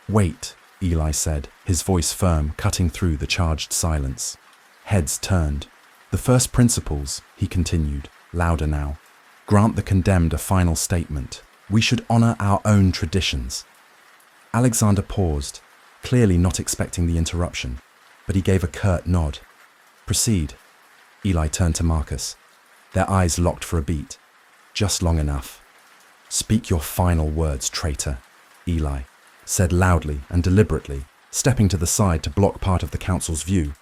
Wait, Eli said, his voice firm, cutting through the charged silence. Heads turned. The first principles, he continued, louder now. Grant the condemned a final statement. We should honor our own traditions. Alexander paused, clearly not expecting the interruption, but he gave a curt nod. Proceed. Eli turned to Marcus. Their eyes locked for a beat. Just long enough. Speak your final words, traitor, Eli said loudly and deliberately, stepping to the side to block part of the council's view.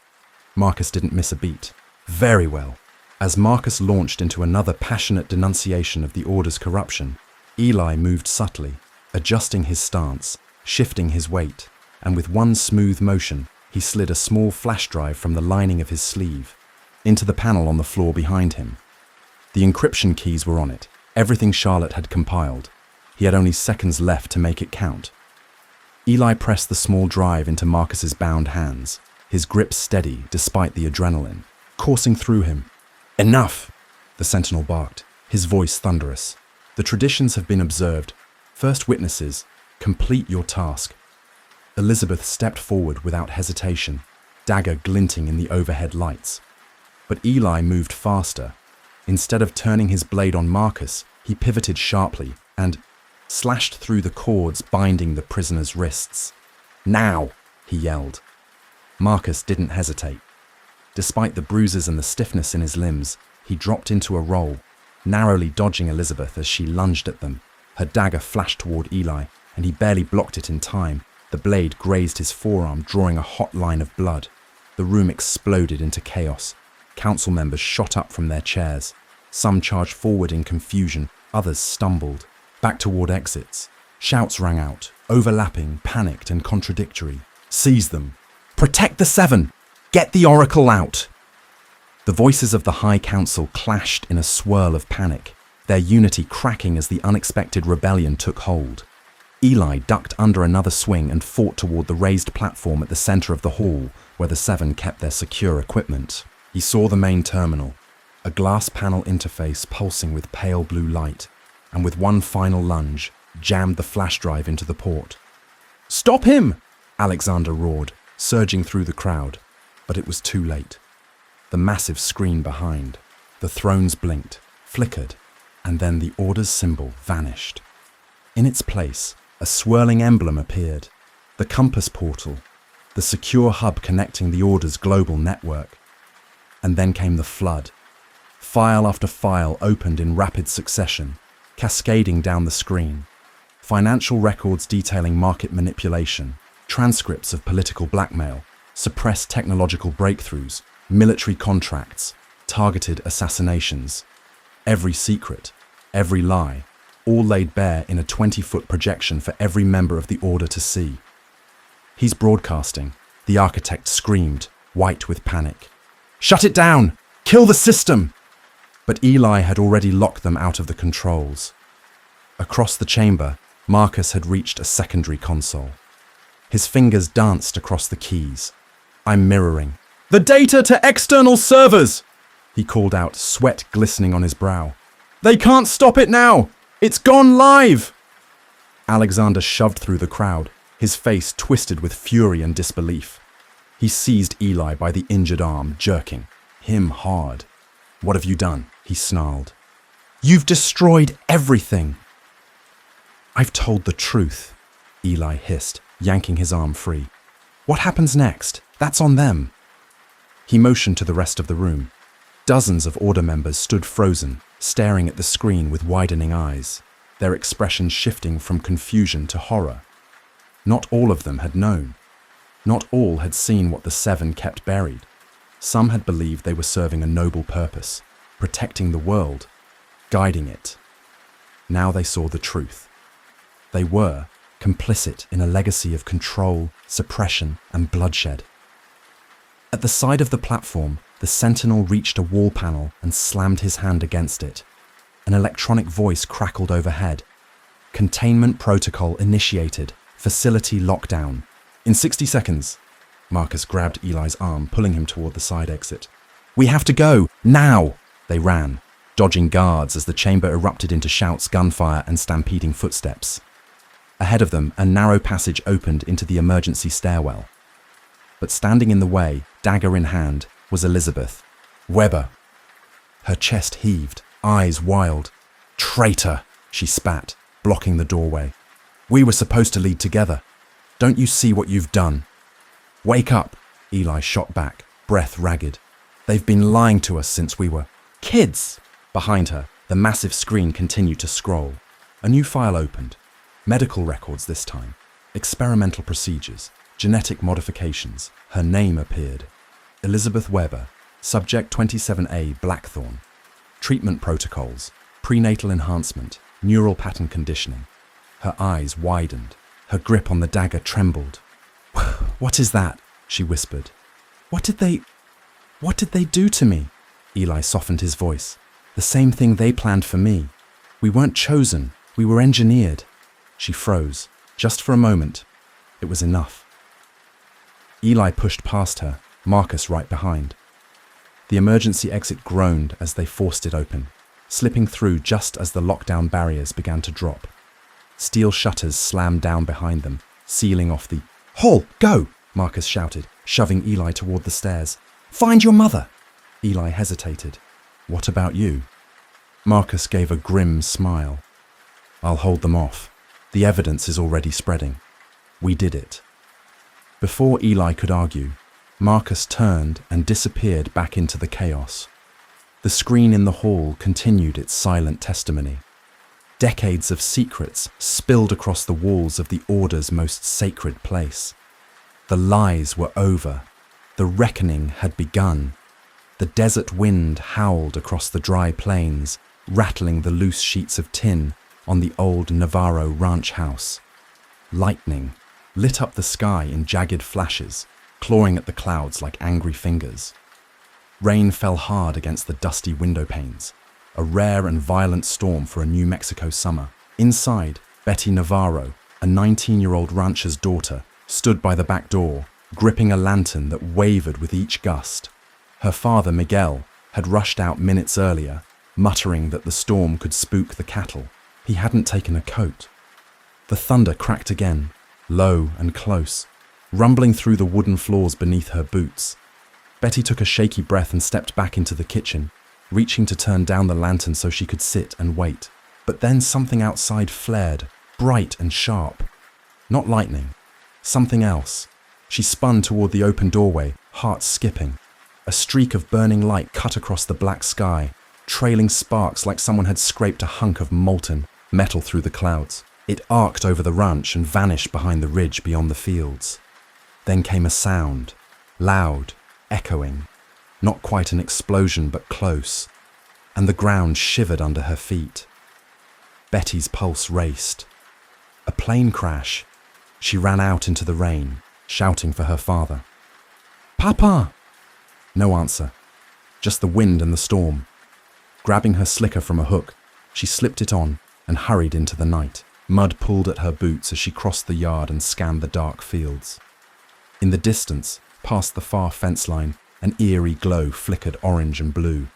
Marcus didn't miss a beat. Very well. As Marcus launched into another passionate denunciation of the Order's corruption, Eli moved subtly, adjusting his stance, shifting his weight, and with one smooth motion, he slid a small flash drive from the lining of his sleeve into the panel on the floor behind him. The encryption keys were on it, everything Charlotte had compiled. He had only seconds left to make it count. Eli pressed the small drive into Marcus's bound hands, his grip steady despite the adrenaline, coursing through him. Enough! The sentinel barked, his voice thunderous. The traditions have been observed. First witnesses, complete your task. Elizabeth stepped forward without hesitation, dagger glinting in the overhead lights. But Eli moved faster. Instead of turning his blade on Marcus, he pivoted sharply and slashed through the cords binding the prisoner's wrists. Now, he yelled. Marcus didn't hesitate. Despite the bruises and the stiffness in his limbs, he dropped into a roll, narrowly dodging Elizabeth as she lunged at them. Her dagger flashed toward Eli, and he barely blocked it in time. The blade grazed his forearm, drawing a hot line of blood. The room exploded into chaos. Council members shot up from their chairs. Some charged forward in confusion, others stumbled back toward exits. Shouts rang out, overlapping, panicked and contradictory. Seize them! Protect the Seven! Get the Oracle out! The voices of the High Council clashed in a swirl of panic, their unity cracking as the unexpected rebellion took hold. Eli ducked under another swing and fought toward the raised platform at the center of the hall where the Seven kept their secure equipment. He saw the main terminal, a glass panel interface pulsing with pale blue light, and with one final lunge, jammed the flash drive into the port. Stop him! Alexander roared, surging through the crowd, but it was too late. The massive screen behind, the thrones blinked, flickered, and then the Order's symbol vanished. In its place, a swirling emblem appeared, the compass portal, the secure hub connecting the Order's global network. And then came the flood. File after file opened in rapid succession, cascading down the screen. Financial records detailing market manipulation, transcripts of political blackmail, suppressed technological breakthroughs, military contracts, targeted assassinations. Every secret, every lie, all laid bare in a 20-foot projection for every member of the Order to see. He's broadcasting, the architect screamed, white with panic. Shut it down! Kill the system! But Eli had already locked them out of the controls. Across the chamber, Marcus had reached a secondary console. His fingers danced across the keys. I'm mirroring. The data to external servers! He called out, sweat glistening on his brow. They can't stop it now! It's gone live! Alexander shoved through the crowd, his face twisted with fury and disbelief. He seized Eli by the injured arm, jerking him hard. What have you done? He snarled. You've destroyed everything. I've told the truth, Eli hissed, yanking his arm free. What happens next? That's on them. He motioned to the rest of the room. Dozens of Order members stood frozen, staring at the screen with widening eyes, their expressions shifting from confusion to horror. Not all of them had known. Not all had seen what the Seven kept buried. Some had believed they were serving a noble purpose, protecting the world, guiding it. Now they saw the truth. They were complicit in a legacy of control, suppression, and bloodshed. At the side of the platform, the sentinel reached a wall panel and slammed his hand against it. An electronic voice crackled overhead. Containment protocol initiated. Facility lockdown. In 60 seconds. Marcus grabbed Eli's arm, pulling him toward the side exit. We have to go, now! They ran, dodging guards as the chamber erupted into shouts, gunfire, and stampeding footsteps. Ahead of them, a narrow passage opened into the emergency stairwell. But standing in the way, dagger in hand, was Elizabeth. Weber. Her chest heaved, eyes wild. Traitor, she spat, blocking the doorway. We were supposed to lead together. Don't you see what you've done? Wake up, Eli shot back, breath ragged. They've been lying to us since we were kids. Behind her, The massive screen continued to scroll. A new file opened. Medical records this time. Experimental procedures. Genetic modifications. Her name appeared. Elizabeth Weber, Subject 27A Blackthorn. Treatment protocols. Prenatal enhancement. Neural pattern conditioning. Her eyes widened. Her grip on the dagger trembled. "What is that?" she whispered. What did they do to me?" Eli softened his voice. "The same thing they planned for me. We weren't chosen. We were engineered." She froze, just for a moment. It was enough. Eli pushed past her, Marcus right behind. The emergency exit groaned as they forced it open, slipping through just as the lockdown barriers began to drop. Steel shutters slammed down behind them, sealing off the— "Hall, go!" Marcus shouted, shoving Eli toward the stairs. "Find your mother!" Eli hesitated. "What about you?" Marcus gave a grim smile. "I'll hold them off. The evidence is already spreading. We did it." Before Eli could argue, Marcus turned and disappeared back into the chaos. The screen in the hall continued its silent testimony. Decades of secrets spilled across the walls of the Order's most sacred place. The lies were over. The reckoning had begun. The desert wind howled across the dry plains, rattling the loose sheets of tin on the old Navarro ranch house. Lightning lit up the sky in jagged flashes, clawing at the clouds like angry fingers. Rain fell hard against the dusty window panes, a rare and violent storm for a New Mexico summer. Inside, Betty Navarro, a 19-year-old rancher's daughter, stood by the back door, gripping a lantern that wavered with each gust. Her father, Miguel, had rushed out minutes earlier, muttering that the storm could spook the cattle. He hadn't taken a coat. The thunder cracked again, low and close, rumbling through the wooden floors beneath her boots. Betty took a shaky breath and stepped back into the kitchen, reaching to turn down the lantern so she could sit and wait. But then something outside flared, bright and sharp. Not lightning. Something else. She spun toward the open doorway, heart skipping. A streak of burning light cut across the black sky, trailing sparks like someone had scraped a hunk of molten metal through the clouds. It arced over the ranch and vanished behind the ridge beyond the fields. Then came a sound, loud, echoing, not quite an explosion but close, and the ground shivered under her feet. Betty's pulse raced. A plane crash. She ran out into the rain, shouting for her father. "Papa!" No answer, just the wind and the storm. Grabbing her slicker from a hook, she slipped it on and hurried into the night. Mud pulled at her boots as she crossed the yard and scanned the dark fields. In the distance, past the far fence line, an eerie glow flickered orange and blue.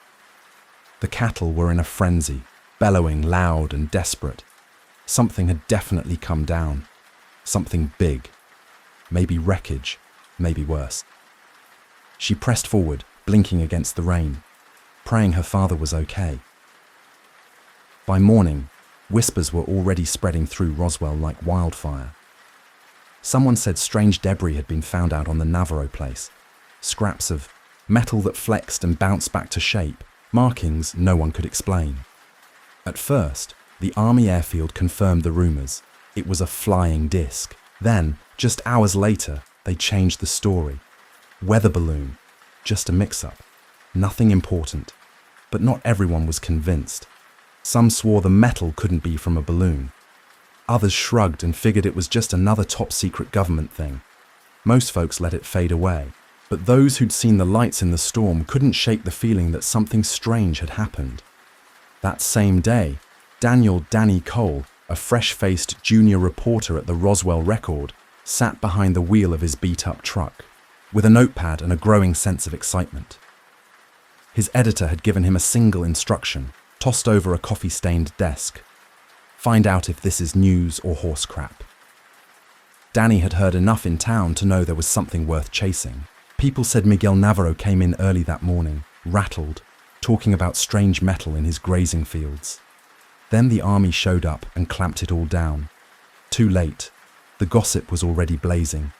The cattle were in a frenzy, bellowing loud and desperate. Something had definitely come down. Something big. Maybe wreckage, maybe worse. She pressed forward, blinking against the rain, praying her father was okay. By morning, whispers were already spreading through Roswell like wildfire. Someone said strange debris had been found out on the Navarro place. Scraps of metal that flexed and bounced back to shape, markings no one could explain. At first, the Army airfield confirmed the rumors. It was a flying disc. Then, just hours later, they changed the story. Weather balloon. Just a mix-up. Nothing important. But not everyone was convinced. Some swore the metal couldn't be from a balloon. Others shrugged and figured it was just another top-secret government thing. Most folks let it fade away. But those who'd seen the lights in the storm couldn't shake the feeling that something strange had happened. That same day, Daniel "Danny" Cole, a fresh-faced junior reporter at the Roswell Record, sat behind the wheel of his beat-up truck, with a notepad and a growing sense of excitement. His editor had given him a single instruction, tossed over a coffee-stained desk. Find out if this is news or horse crap. Danny had heard enough in town to know there was something worth chasing. People said Miguel Navarro came in early that morning, rattled, talking about strange metal in his grazing fields. Then the army showed up and clamped it all down. Too late. The gossip was already blazing.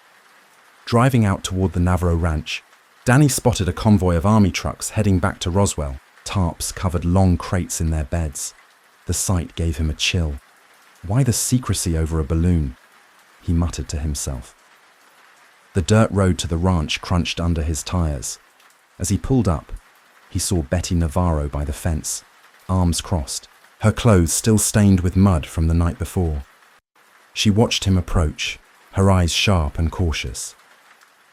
Driving out toward the Navarro ranch, Danny spotted a convoy of army trucks heading back to Roswell, Tarps covered long crates in their beds. The sight gave him a chill. Why the secrecy over a balloon? He muttered to himself. The dirt road to the ranch crunched under his tires. As he pulled up, he saw Betty Navarro by the fence, arms crossed, her clothes still stained with mud from the night before. She watched him approach, her eyes sharp and cautious.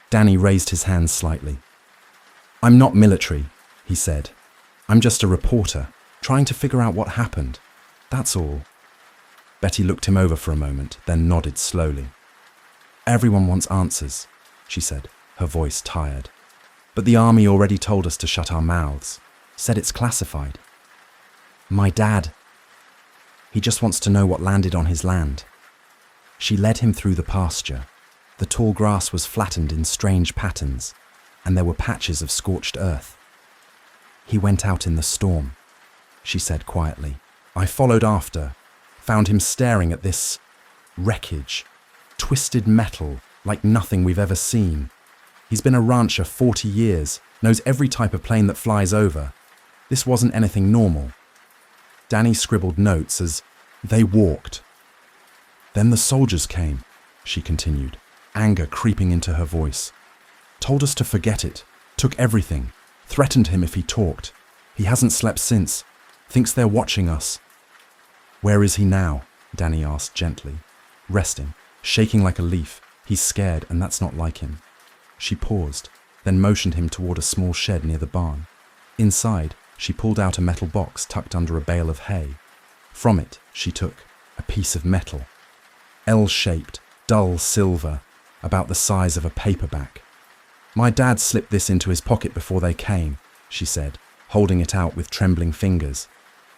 Danny raised his hands slightly. "I'm not military," he said. "I'm just a reporter, trying to figure out what happened. That's all." Betty looked him over for a moment, then nodded slowly. "Everyone wants answers," she said, her voice tired. "But the army already told us to shut our mouths, said it's classified. My dad, he just wants to know what landed on his land." She led him through the pasture. The tall grass was flattened in strange patterns, and there were patches of scorched earth. "He went out in the storm," she said quietly. "I followed after, found him staring at this wreckage, twisted metal like nothing we've ever seen. He's been a rancher 40 years, knows every type of plane that flies over. This wasn't anything normal." Danny scribbled notes as they walked. "Then the soldiers came," she continued, anger creeping into her voice. "Told us to forget it, took everything, threatened him if he talked. He hasn't slept since, thinks they're watching us." "Where is he now?" Danny asked gently. "Resting, shaking like a leaf. He's scared, and that's not like him." She paused, then motioned him toward a small shed near the barn. Inside, she pulled out a metal box tucked under a bale of hay. From it, she took a piece of metal, L-shaped, dull silver, about the size of a paperback. "My dad slipped this into his pocket before they came," she said, holding it out with trembling fingers.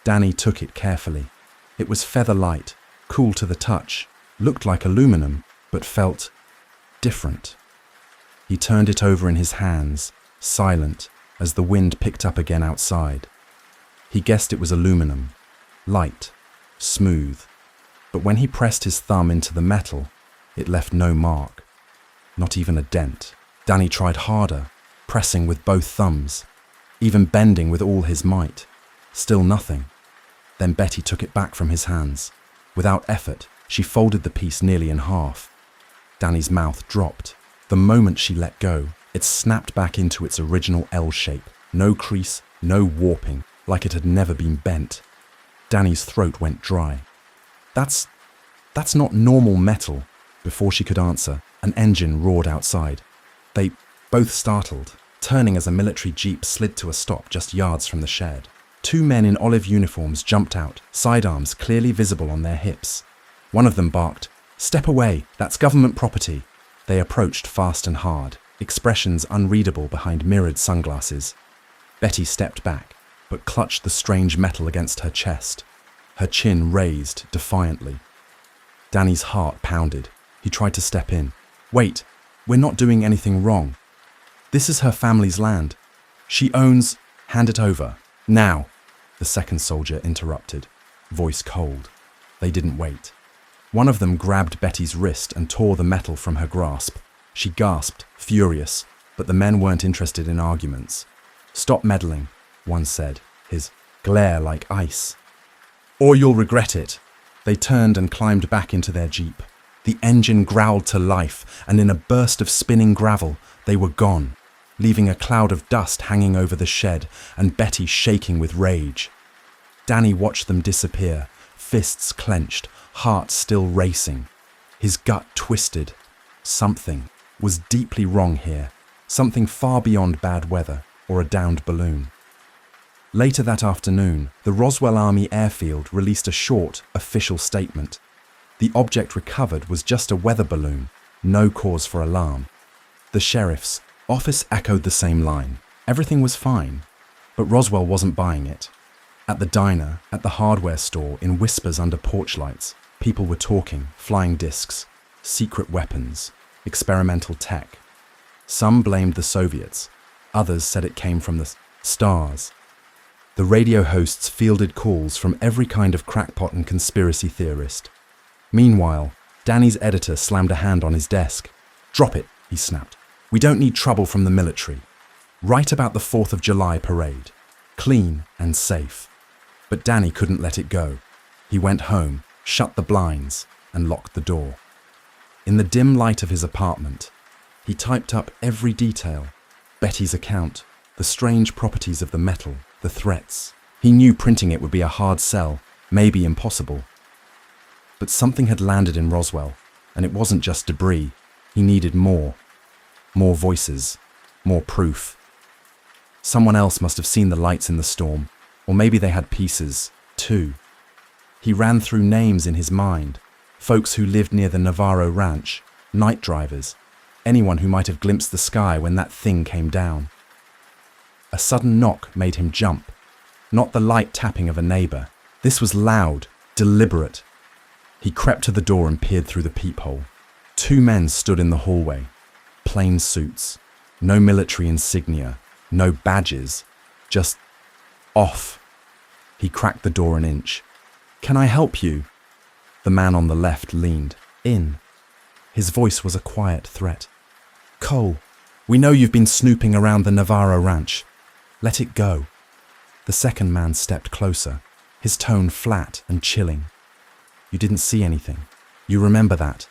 Danny took it carefully. It was feather light, cool to the touch, looked like aluminum, but felt different. He turned it over in his hands, silent, as the wind picked up again outside. He guessed it was aluminum, light, smooth, but when he pressed his thumb into the metal, it left no mark, not even a dent. Danny tried harder, pressing with both thumbs, even bending with all his might. Still nothing. Then Betty took it back from his hands. Without effort, she folded the piece nearly in half. Danny's mouth dropped. The moment she let go, it snapped back into its original L shape. No crease, no warping, like it had never been bent. Danny's throat went dry. That's not normal metal." Before she could answer, an engine roared outside. They both startled, turning as a military jeep slid to a stop just yards from the shed. 2 men in olive uniforms jumped out, sidearms clearly visible on their hips. One of them barked, "Step away, that's government property." They approached fast and hard, expressions unreadable behind mirrored sunglasses. Betty stepped back, but clutched the strange metal against her chest, her chin raised defiantly. Danny's heart pounded. He tried to step in. "Wait, we're not doing anything wrong. This is her family's land. She owns—" "Hand it over. Now," the second soldier interrupted, voice cold. They didn't wait. One of them grabbed Betty's wrist and tore the metal from her grasp. She gasped, furious, but the men weren't interested in arguments. "Stop meddling," one said, his glare like ice. "Or you'll regret it." They turned and climbed back into their jeep. The engine growled to life, and in a burst of spinning gravel, they were gone, leaving a cloud of dust hanging over the shed and Betty shaking with rage. Danny watched them disappear, fists clenched, heart still racing. His gut twisted. Something was deeply wrong here, something far beyond bad weather or a downed balloon. Later that afternoon, the Roswell Army Airfield released a short, official statement. The object recovered was just a weather balloon, no cause for alarm. The sheriff's office echoed the same line. Everything was fine, but Roswell wasn't buying it. At the diner, at the hardware store, in whispers under porch lights, people were talking, flying discs, secret weapons, experimental tech. Some blamed the Soviets, others said it came from the stars. The radio hosts fielded calls from every kind of crackpot and conspiracy theorist. Meanwhile, Danny's editor slammed a hand on his desk. "Drop it," he snapped. "We don't need trouble from the military. Write about the 4th of July parade. clean and safe. But Danny couldn't let it go. He went home, shut the blinds, and locked the door. In the dim light of his apartment, he typed up every detail: Betty's account, the strange properties of the metal, the threats. He knew printing it would be a hard sell, maybe impossible. But something had landed in Roswell, and it wasn't just debris. He needed more. More voices, more proof. Someone else must have seen the lights in the storm, or maybe they had pieces, too. He ran through names in his mind: folks who lived near the Navarro Ranch, night drivers, anyone who might have glimpsed the sky when that thing came down. A sudden knock made him jump. Not the light tapping of a neighbor. This was loud, deliberate. He crept to the door and peered through the peephole. 2 men stood in the hallway. Plain suits. No military insignia. No badges. Just off. He cracked the door an inch. "Can I help you?" The man on the left leaned in. His voice was a quiet threat. "Cole, we know you've been snooping around the Navarro Ranch. Let it go." The second man stepped closer, his tone flat and chilling. "You didn't see anything. You remember that."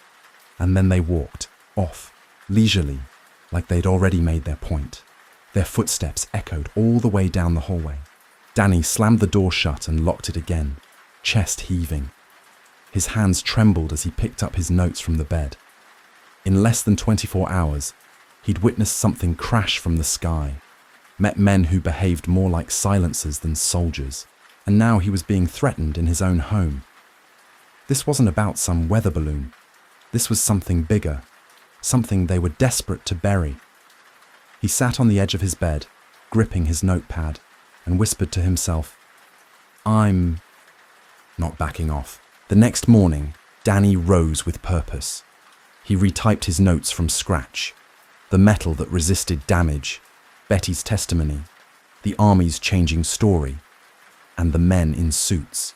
And then they walked off, leisurely, like they'd already made their point. Their footsteps echoed all the way down the hallway. Danny slammed the door shut and locked it again, chest heaving. His hands trembled as he picked up his notes from the bed. In less than 24 hours, he'd witnessed something crash from the sky, met men who behaved more like silencers than soldiers, and now he was being threatened in his own home. This wasn't about some weather balloon. This was something bigger, something they were desperate to bury. He sat on the edge of his bed, gripping his notepad, and whispered to himself, "I'm not backing off." The next morning, Danny rose with purpose. He retyped his notes from scratch. The metal that resisted damage, Betty's testimony, the army's changing story, and the men in suits.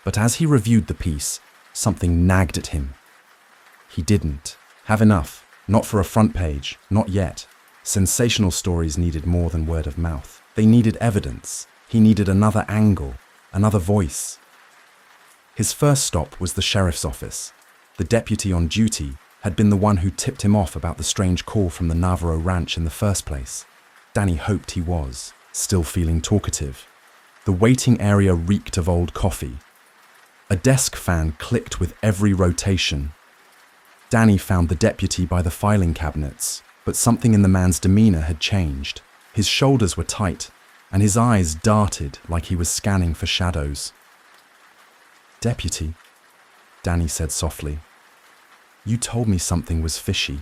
But as he reviewed the piece, something nagged at him. He didn't have enough, not for a front page, not yet. Sensational stories needed more than word of mouth. They needed evidence. He needed another angle, another voice. His first stop was the sheriff's office. The deputy on duty had been the one who tipped him off about the strange call from the Navarro Ranch in the first place. Danny hoped he was, still feeling talkative. The waiting area reeked of old coffee. A desk fan clicked with every rotation. Danny found the deputy by the filing cabinets, but something in the man's demeanor had changed. His shoulders were tight, and his eyes darted like he was scanning for shadows. "Deputy," Danny said softly, "you told me something was fishy.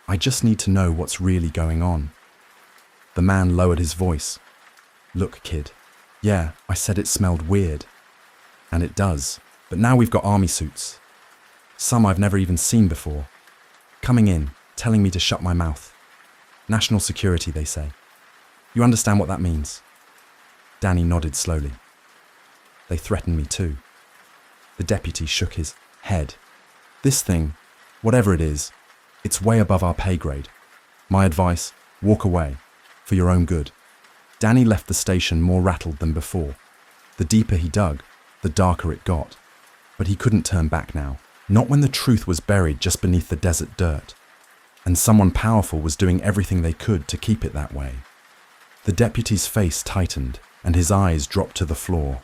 I just need to know what's really going on." The man lowered his voice. "Look, kid, yeah, I said it smelled weird. And it does, but now we've got army suits. Some I've never even seen before. Coming in, telling me to shut my mouth. National security, they say. You understand what that means?" Danny nodded slowly. "They threaten me too." The deputy shook his head. "This thing, whatever it is, it's way above our pay grade. My advice, walk away, for your own good." Danny left the station more rattled than before. The deeper he dug, the darker it got. But he couldn't turn back now. Not when the truth was buried just beneath the desert dirt. And someone powerful was doing everything they could to keep it that way. The deputy's face tightened, and his eyes dropped to the floor.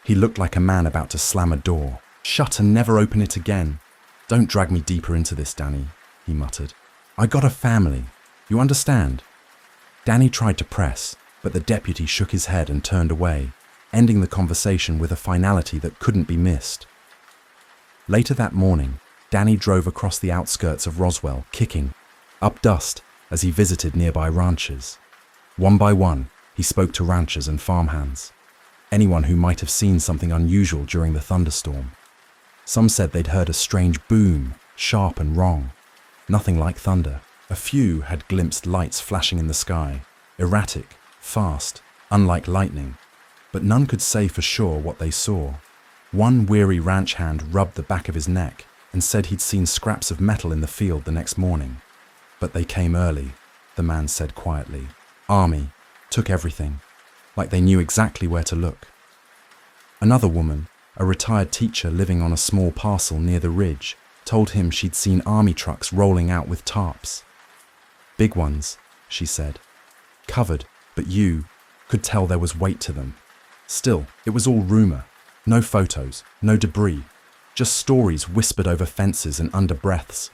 He looked like a man about to slam a door. "Shut and never open it again. Don't drag me deeper into this, Danny," he muttered. "I got a family. You understand?" Danny tried to press, but the deputy shook his head and turned away, ending the conversation with a finality that couldn't be missed. Later that morning, Danny drove across the outskirts of Roswell, kicking up dust as he visited nearby ranches. One by one, he spoke to ranchers and farmhands, anyone who might have seen something unusual during the thunderstorm. Some said they'd heard a strange boom, sharp and wrong, nothing like thunder. A few had glimpsed lights flashing in the sky, erratic, fast, unlike lightning, but none could say for sure what they saw. One weary ranch hand rubbed the back of his neck and said he'd seen scraps of metal in the field the next morning. "But they came early," the man said quietly. "Army, took everything. like they knew exactly where to look. Another woman, a retired teacher living on a small parcel near the ridge, told him she'd seen army trucks rolling out with tarps. Big ones, she said. Covered, but you could tell there was weight to them. Still, it was all rumor. No photos, no debris, just stories whispered over fences and under breaths.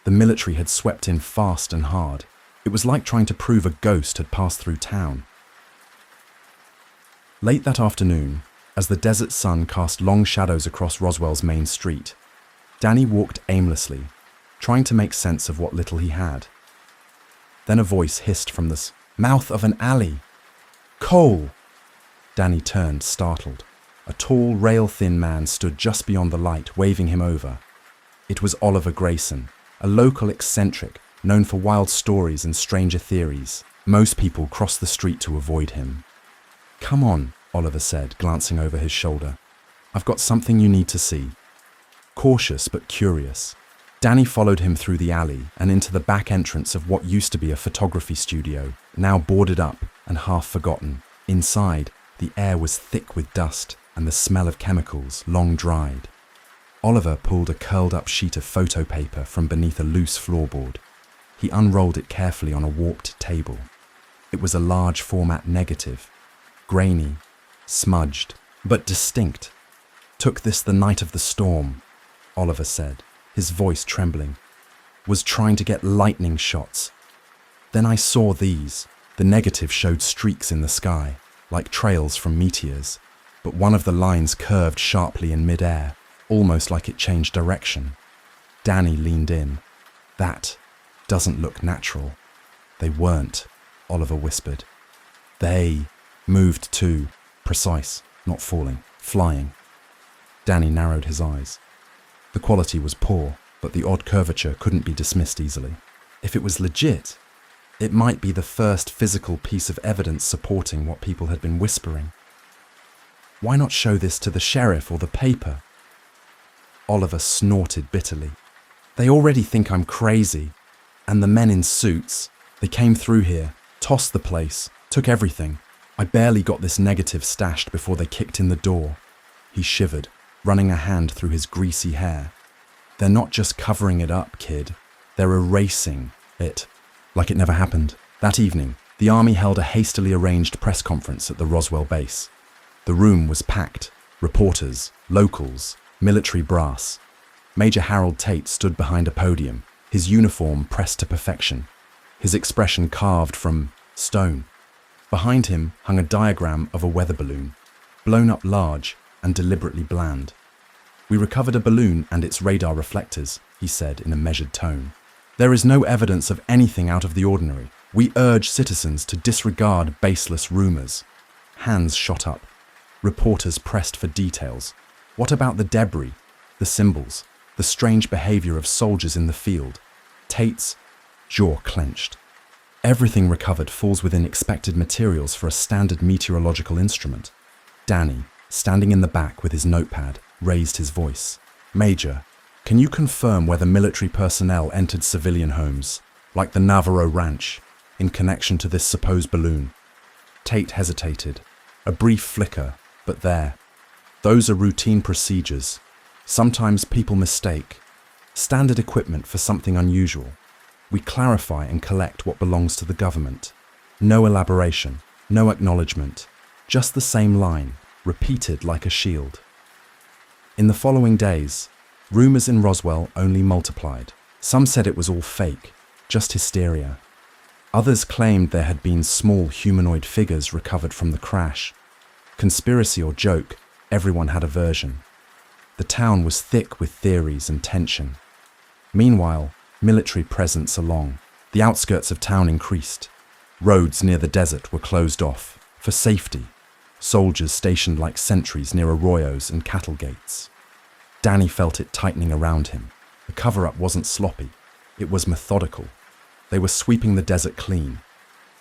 The military had swept in fast and hard. It was like trying to prove a ghost had passed through town. Late that afternoon, as the desert sun cast long shadows across Roswell's main street, Danny walked aimlessly, trying to make sense of what little he had. Then a voice hissed from the mouth of an alley. "Cole!" Danny turned, startled. A tall, rail-thin man stood just beyond the light, waving him over. It was Oliver Grayson, a local eccentric known for wild stories and stranger theories. Most people crossed the street to avoid him. "Come on," Oliver said, glancing over his shoulder. "I've got something you need to see." Cautious but curious, Danny followed him through the alley and into the back entrance of what used to be a photography studio, now boarded up and half forgotten. Inside, the air was thick with dust and the smell of chemicals, long dried. Oliver pulled a curled-up sheet of photo paper from beneath a loose floorboard. He unrolled it carefully on a warped table. It was a large-format negative, grainy, smudged, but distinct. "Took this the night of the storm," Oliver said, his voice trembling. "Was trying to get lightning shots. Then I saw these." The negative showed streaks in the sky, like trails from meteors, but one of the lines curved sharply in mid-air, almost like it changed direction. Danny leaned in. "That doesn't look natural." "They weren't," Oliver whispered. "They moved too. Precise, not falling, flying." Danny narrowed his eyes. The quality was poor, but the odd curvature couldn't be dismissed easily. If it was legit, it might be the first physical piece of evidence supporting what people had been whispering. "Why not show this to the sheriff or the paper?" Oliver snorted bitterly. "They already think I'm crazy. And the men in suits, they came through here, tossed the place, took everything. I barely got this negative stashed before they kicked in the door." He shivered, running a hand through his greasy hair. "They're not just covering it up, kid. They're erasing it, like it never happened." That evening, the army held a hastily arranged press conference at the Roswell base. The room was packed. Reporters, locals, military brass. Major Harold Tate stood behind a podium, his uniform pressed to perfection, his expression carved from stone. Behind him hung a diagram of a weather balloon, blown up large and deliberately bland. "We recovered a balloon and its radar reflectors," he said in a measured tone. "There is no evidence of anything out of the ordinary. We urge citizens to disregard baseless rumors." Hands shot up. Reporters pressed for details. What about the debris, the symbols, the strange behavior of soldiers in the field? Tate's jaw clenched. "Everything recovered falls within expected materials for a standard meteorological instrument." Danny, standing in the back with his notepad, raised his voice. "Major, can you confirm whether military personnel entered civilian homes, like the Navarro Ranch, in connection to this supposed balloon?" Tate hesitated. A brief flicker, but there. "Those are routine procedures. Sometimes people mistake standard equipment for something unusual. We clarify and collect what belongs to the government. No elaboration, no acknowledgement, just the same line, repeated like a shield." In the following days, rumors in Roswell only multiplied. Some said it was all fake, just hysteria. Others claimed there had been small humanoid figures recovered from the crash. Conspiracy or joke, everyone had a version. The town was thick with theories and tension. Meanwhile, military presence along. The outskirts of town increased. Roads near the desert were closed off, for safety. Soldiers stationed like sentries near arroyos and cattle gates. Danny felt it tightening around him. The cover-up wasn't sloppy. It was methodical. They were sweeping the desert clean.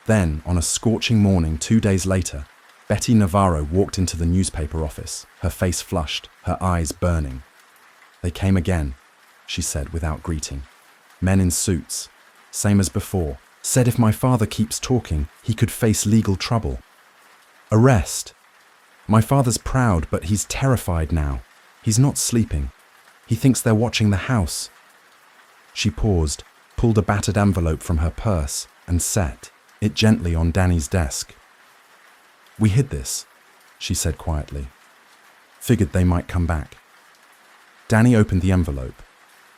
Then, on a scorching morning 2 days later, Betty Navarro walked into the newspaper office, her face flushed, her eyes burning. "They came again," she said without greeting. "Men in suits, same as before. Said if my father keeps talking, he could face legal trouble." Arrest. My father's proud, but he's terrified now. He's not sleeping. He thinks they're watching the house. She paused, pulled a battered envelope from her purse, and set it gently on Danny's desk. We hid this, she said quietly. Figured they might come back. Danny opened the envelope.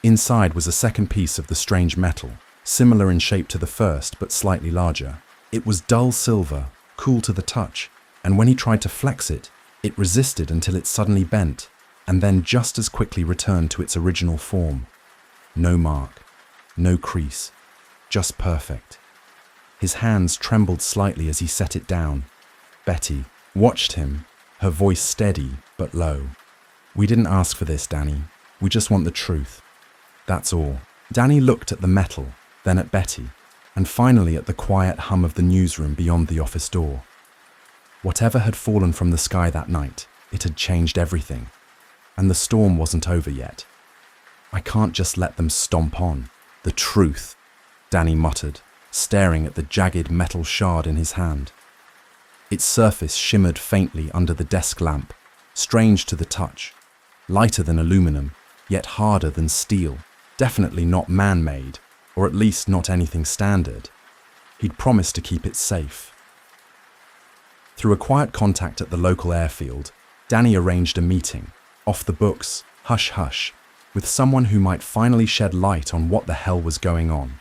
Inside was a second piece of the strange metal, similar in shape to the first, but slightly larger. It was dull silver, cool to the touch, and when he tried to flex it, it resisted until it suddenly bent, and then just as quickly returned to its original form. No mark, no crease, just perfect. His hands trembled slightly as he set it down. Betty watched him, her voice steady but low. We didn't ask for this, Danny. We just want the truth. That's all. Danny looked at the metal, then at Betty, and finally at the quiet hum of the newsroom beyond the office door. Whatever had fallen from the sky that night, it had changed everything. And the storm wasn't over yet. I can't just let them stomp on. The truth, Danny muttered, staring at the jagged metal shard in his hand. Its surface shimmered faintly under the desk lamp, strange to the touch, lighter than aluminum, yet harder than steel, definitely not man-made, or at least not anything standard. He'd promised to keep it safe. Through a quiet contact at the local airfield, Danny arranged a meeting, off the books, hush-hush, with someone who might finally shed light on what the hell was going on.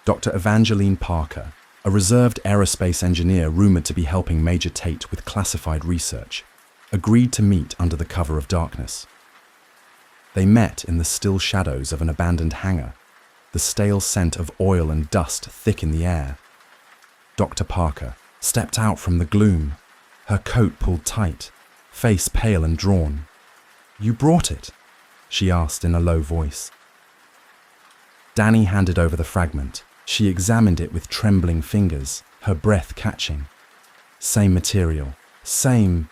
Dr. Evangeline Parker, a reserved aerospace engineer rumored to be helping Major Tate with classified research, agreed to meet under the cover of darkness. They met in the still shadows of an abandoned hangar, the stale scent of oil and dust thick in the air. Dr. Parker stepped out from the gloom, her coat pulled tight, face pale and drawn. "You brought it?" she asked in a low voice. Danny handed over the fragment. She examined it with trembling fingers, her breath catching. Same material, same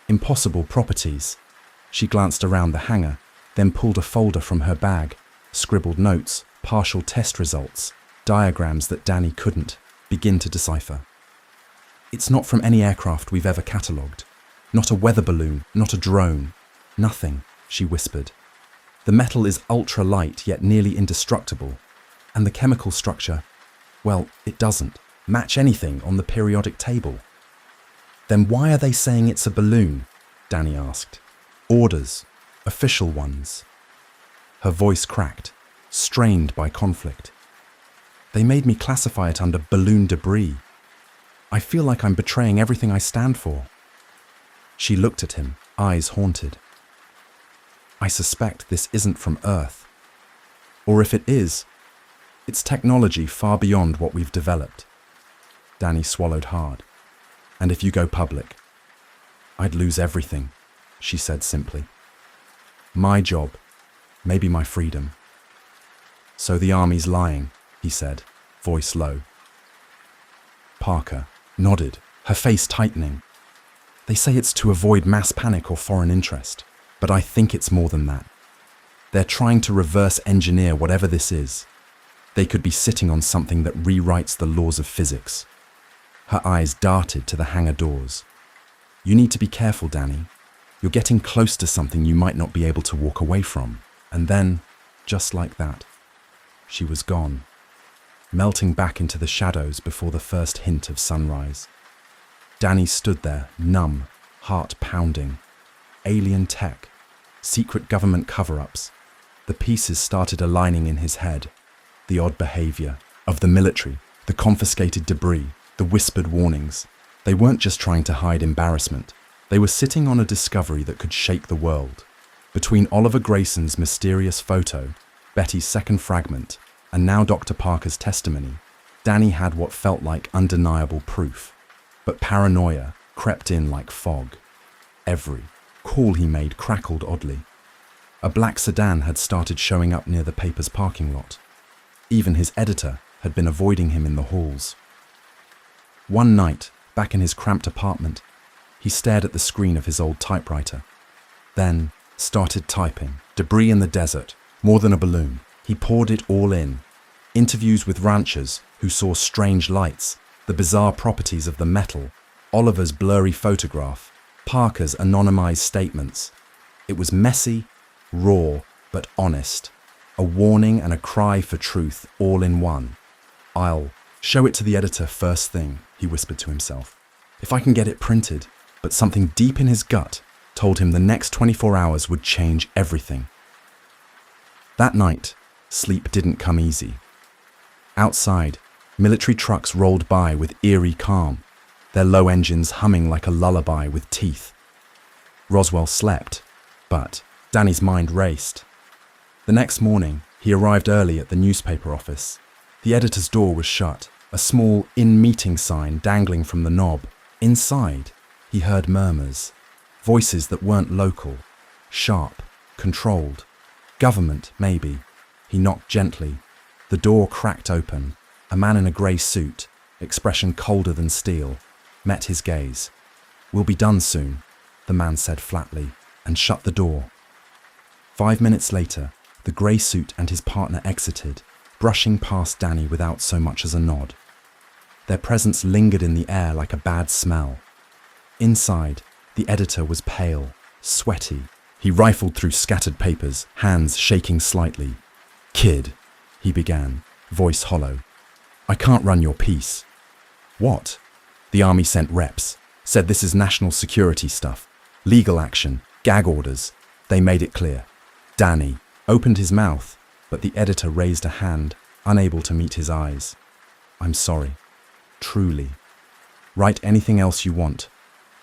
impossible properties. She glanced around the hangar, then pulled a folder from her bag, scribbled notes, partial test results, diagrams that Danny couldn't begin to decipher. "It's not from any aircraft we've ever catalogued. Not a weather balloon, not a drone. Nothing," she whispered. "The metal is ultra-light yet nearly indestructible. And the chemical structure, well, it doesn't match anything on the periodic table." "Then why are they saying it's a balloon?" Danny asked. "Orders, official ones." Her voice cracked, strained by conflict. "They made me classify it under balloon debris. I feel like I'm betraying everything I stand for." She looked at him, eyes haunted. "I suspect this isn't from Earth. Or if it is, it's technology far beyond what we've developed." Danny swallowed hard. "And if you go public, I'd lose everything," she said simply. "My job, maybe my freedom." "So the army's lying," he said, voice low. Parker nodded, her face tightening. "They say it's to avoid mass panic or foreign interest, but I think it's more than that. They're trying to reverse engineer whatever this is. They could be sitting on something that rewrites the laws of physics." Her eyes darted to the hangar doors. "You need to be careful, Danny. You're getting close to something you might not be able to walk away from." And then, just like that, she was gone, melting back into the shadows before the first hint of sunrise. Danny stood there, numb, heart pounding. Alien tech, secret government cover-ups. The pieces started aligning in his head. The odd behavior of the military, the confiscated debris, the whispered warnings. They weren't just trying to hide embarrassment. They were sitting on a discovery that could shake the world. Between Oliver Grayson's mysterious photo, Betty's second fragment, and now Dr. Parker's testimony, Danny had what felt like undeniable proof. But paranoia crept in like fog. Every call he made crackled oddly. A black sedan had started showing up near the paper's parking lot. Even his editor had been avoiding him in the halls. One night, back in his cramped apartment, he stared at the screen of his old typewriter. Then started typing. Debris in the desert, more than a balloon. He poured it all in. Interviews with ranchers who saw strange lights, the bizarre properties of the metal, Oliver's blurry photograph, Parker's anonymized statements. It was messy, raw, but honest. A warning and a cry for truth all in one. "I'll show it to the editor first thing," he whispered to himself. "If I can get it printed." But something deep in his gut told him the next 24 hours would change everything. That night, sleep didn't come easy. Outside, military trucks rolled by with eerie calm, their low engines humming like a lullaby with teeth. Roswell slept, but Danny's mind raced. The next morning, he arrived early at the newspaper office. The editor's door was shut, a small in-meeting sign dangling from the knob. Inside, he heard murmurs, voices that weren't local, sharp, controlled. Government, maybe. He knocked gently. The door cracked open. A man in a grey suit, expression colder than steel, met his gaze. "We'll be done soon," the man said flatly, and shut the door. 5 minutes later, the grey suit and his partner exited, brushing past Danny without so much as a nod. Their presence lingered in the air like a bad smell. Inside, the editor was pale, sweaty. He rifled through scattered papers, hands shaking slightly. "Kid," he began, voice hollow. "I can't run your piece." "What?" "The army sent reps, said this is national security stuff. Legal action, gag orders. They made it clear." Danny opened his mouth, but the editor raised a hand, unable to meet his eyes. "I'm sorry. Truly. Write anything else you want,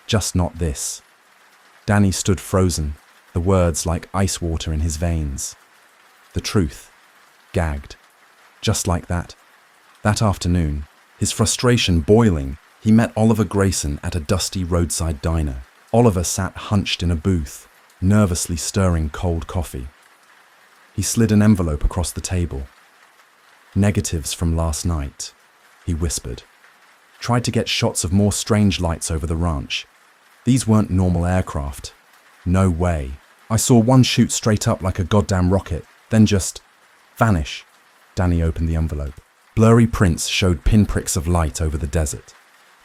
just not this." Danny stood frozen, the words like ice water in his veins. The truth. Gagged. Just like that. That afternoon, his frustration boiling, he met Oliver Grayson at a dusty roadside diner. Oliver sat hunched in a booth, nervously stirring cold coffee. He slid an envelope across the table. "Negatives from last night," he whispered. "Tried to get shots of more strange lights over the ranch. These weren't normal aircraft. No way. I saw one shoot straight up like a goddamn rocket, then just vanish." Danny opened the envelope. Blurry prints showed pinpricks of light over the desert.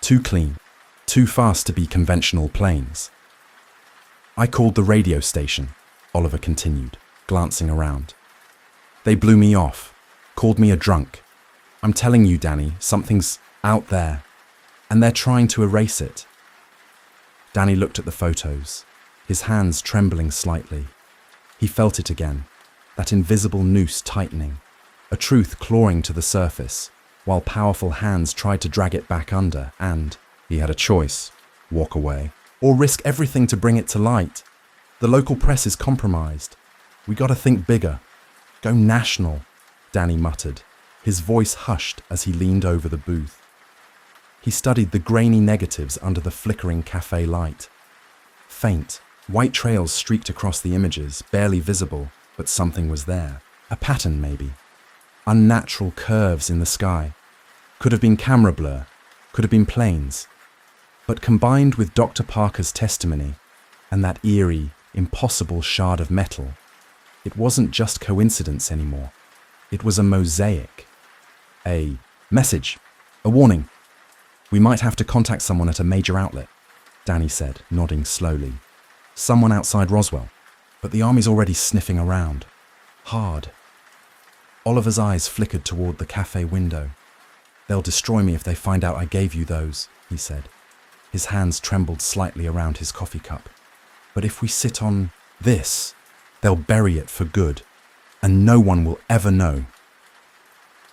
Too clean, too fast to be conventional planes. "I called the radio station," Oliver continued, glancing around. "They blew me off, called me a drunk. I'm telling you, Danny, something's out there, and they're trying to erase it." Danny looked at the photos, his hands trembling slightly. He felt it again, that invisible noose tightening, a truth clawing to the surface, while powerful hands tried to drag it back under, and he had a choice: walk away, or risk everything to bring it to light. The local press is compromised. We gotta think bigger. Go national, Danny muttered, his voice hushed as he leaned over the booth. He studied the grainy negatives under the flickering cafe light. Faint, white trails streaked across the images, barely visible, but something was there. A pattern, maybe. Unnatural curves in the sky. Could have been camera blur, could have been planes. But combined with Dr. Parker's testimony and that eerie, impossible shard of metal, it wasn't just coincidence anymore. It was a mosaic. A message, a warning. "We might have to contact someone at a major outlet," Danny said, nodding slowly. "Someone outside Roswell, but the army's already sniffing around. Hard." Oliver's eyes flickered toward the cafe window. "They'll destroy me if they find out I gave you those," he said. His hands trembled slightly around his coffee cup. "But if we sit on this, they'll bury it for good, and no one will ever know."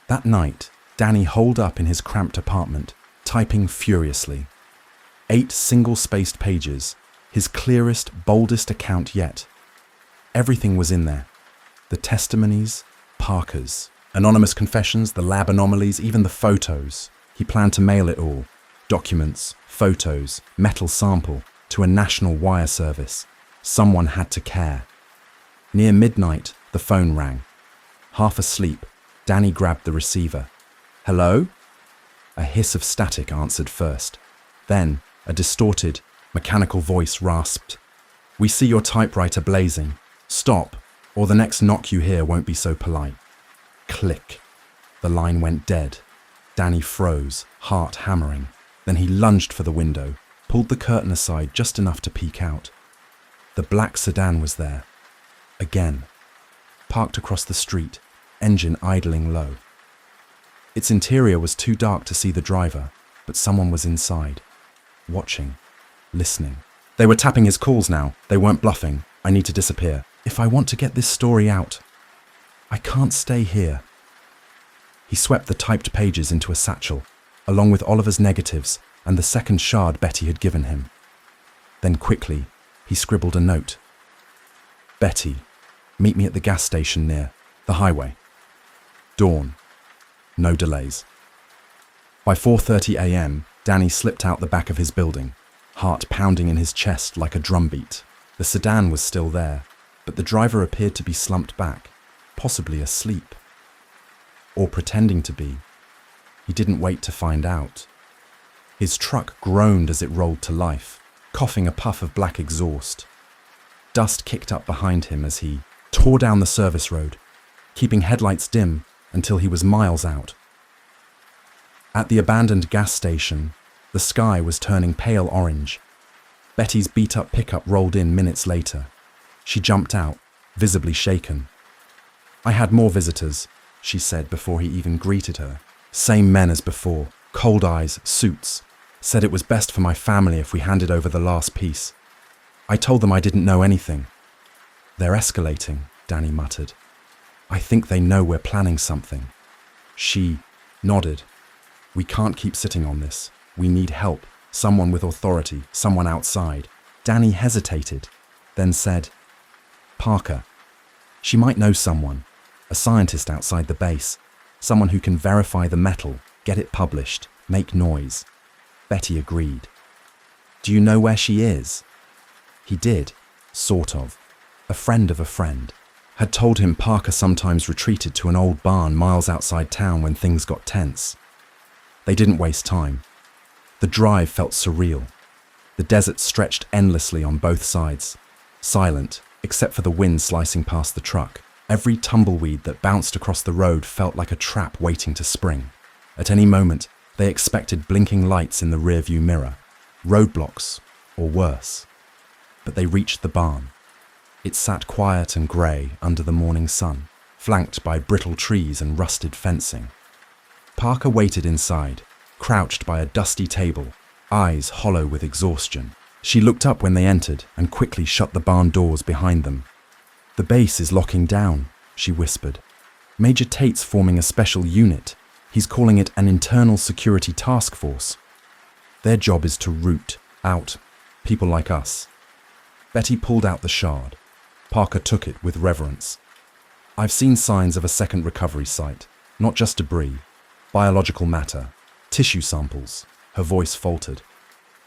That night, Danny holed up in his cramped apartment, typing furiously. 8 single-spaced pages, his clearest, boldest account yet. Everything was in there. The testimonies, Parker's, anonymous confessions, the lab anomalies, even the photos. He planned to mail it all. Documents, photos, metal sample, to a national wire service. Someone had to care. Near midnight, the phone rang. Half asleep, Danny grabbed the receiver. "Hello?" A hiss of static answered first. Then, a distorted, mechanical voice rasped. "We see your typewriter blazing. Stop, or the next knock you hear won't be so polite." Click. The line went dead. Danny froze, heart hammering. Then he lunged for the window, pulled the curtain aside just enough to peek out. The black sedan was there. Again. Parked across the street, engine idling low. Its interior was too dark to see the driver, but someone was inside, watching, listening. They were tapping his calls now. They weren't bluffing. I need to disappear. If I want to get this story out, I can't stay here. He swept the typed pages into a satchel, along with Oliver's negatives and the second shard Betty had given him. Then quickly, he scribbled a note. Betty, meet me at the gas station near the highway. Dawn. No delays. By 4:30 a.m., Danny slipped out the back of his building, heart pounding in his chest like a drumbeat. The sedan was still there, but the driver appeared to be slumped back, possibly asleep. Or pretending to be. He didn't wait to find out. His truck groaned as it rolled to life, coughing a puff of black exhaust. Dust kicked up behind him as he tore down the service road, keeping headlights dim until he was miles out. At the abandoned gas station, the sky was turning pale orange. Betty's beat-up pickup rolled in minutes later. She jumped out, visibly shaken. I had more visitors, she said before he even greeted her. Same men as before, cold eyes, suits. Said it was best for my family if we handed over the last piece. I told them I didn't know anything. They're escalating, Danny muttered. I think they know we're planning something. She nodded. We can't keep sitting on this. We need help. Someone with authority, someone outside. Danny hesitated, then said, Parker. She might know someone, a scientist outside the base, someone who can verify the metal, get it published, make noise. Betty agreed. Do you know where she is? He did, sort of. A friend of a friend had told him Parker sometimes retreated to an old barn miles outside town when things got tense. They didn't waste time. The drive felt surreal. The desert stretched endlessly on both sides, silent, except for the wind slicing past the truck. Every tumbleweed that bounced across the road felt like a trap waiting to spring. At any moment, they expected blinking lights in the rearview mirror, roadblocks, or worse. But they reached the barn. It sat quiet and grey under the morning sun, flanked by brittle trees and rusted fencing. Parker waited inside, crouched by a dusty table, eyes hollow with exhaustion. She looked up when they entered and quickly shut the barn doors behind them. The base is locking down, she whispered. Major Tate's forming a special unit. He's calling it an internal security task force. Their job is to root out people like us. Betty pulled out the shard. Parker took it with reverence. I've seen signs of a second recovery site, not just debris, biological matter, tissue samples. Her voice faltered.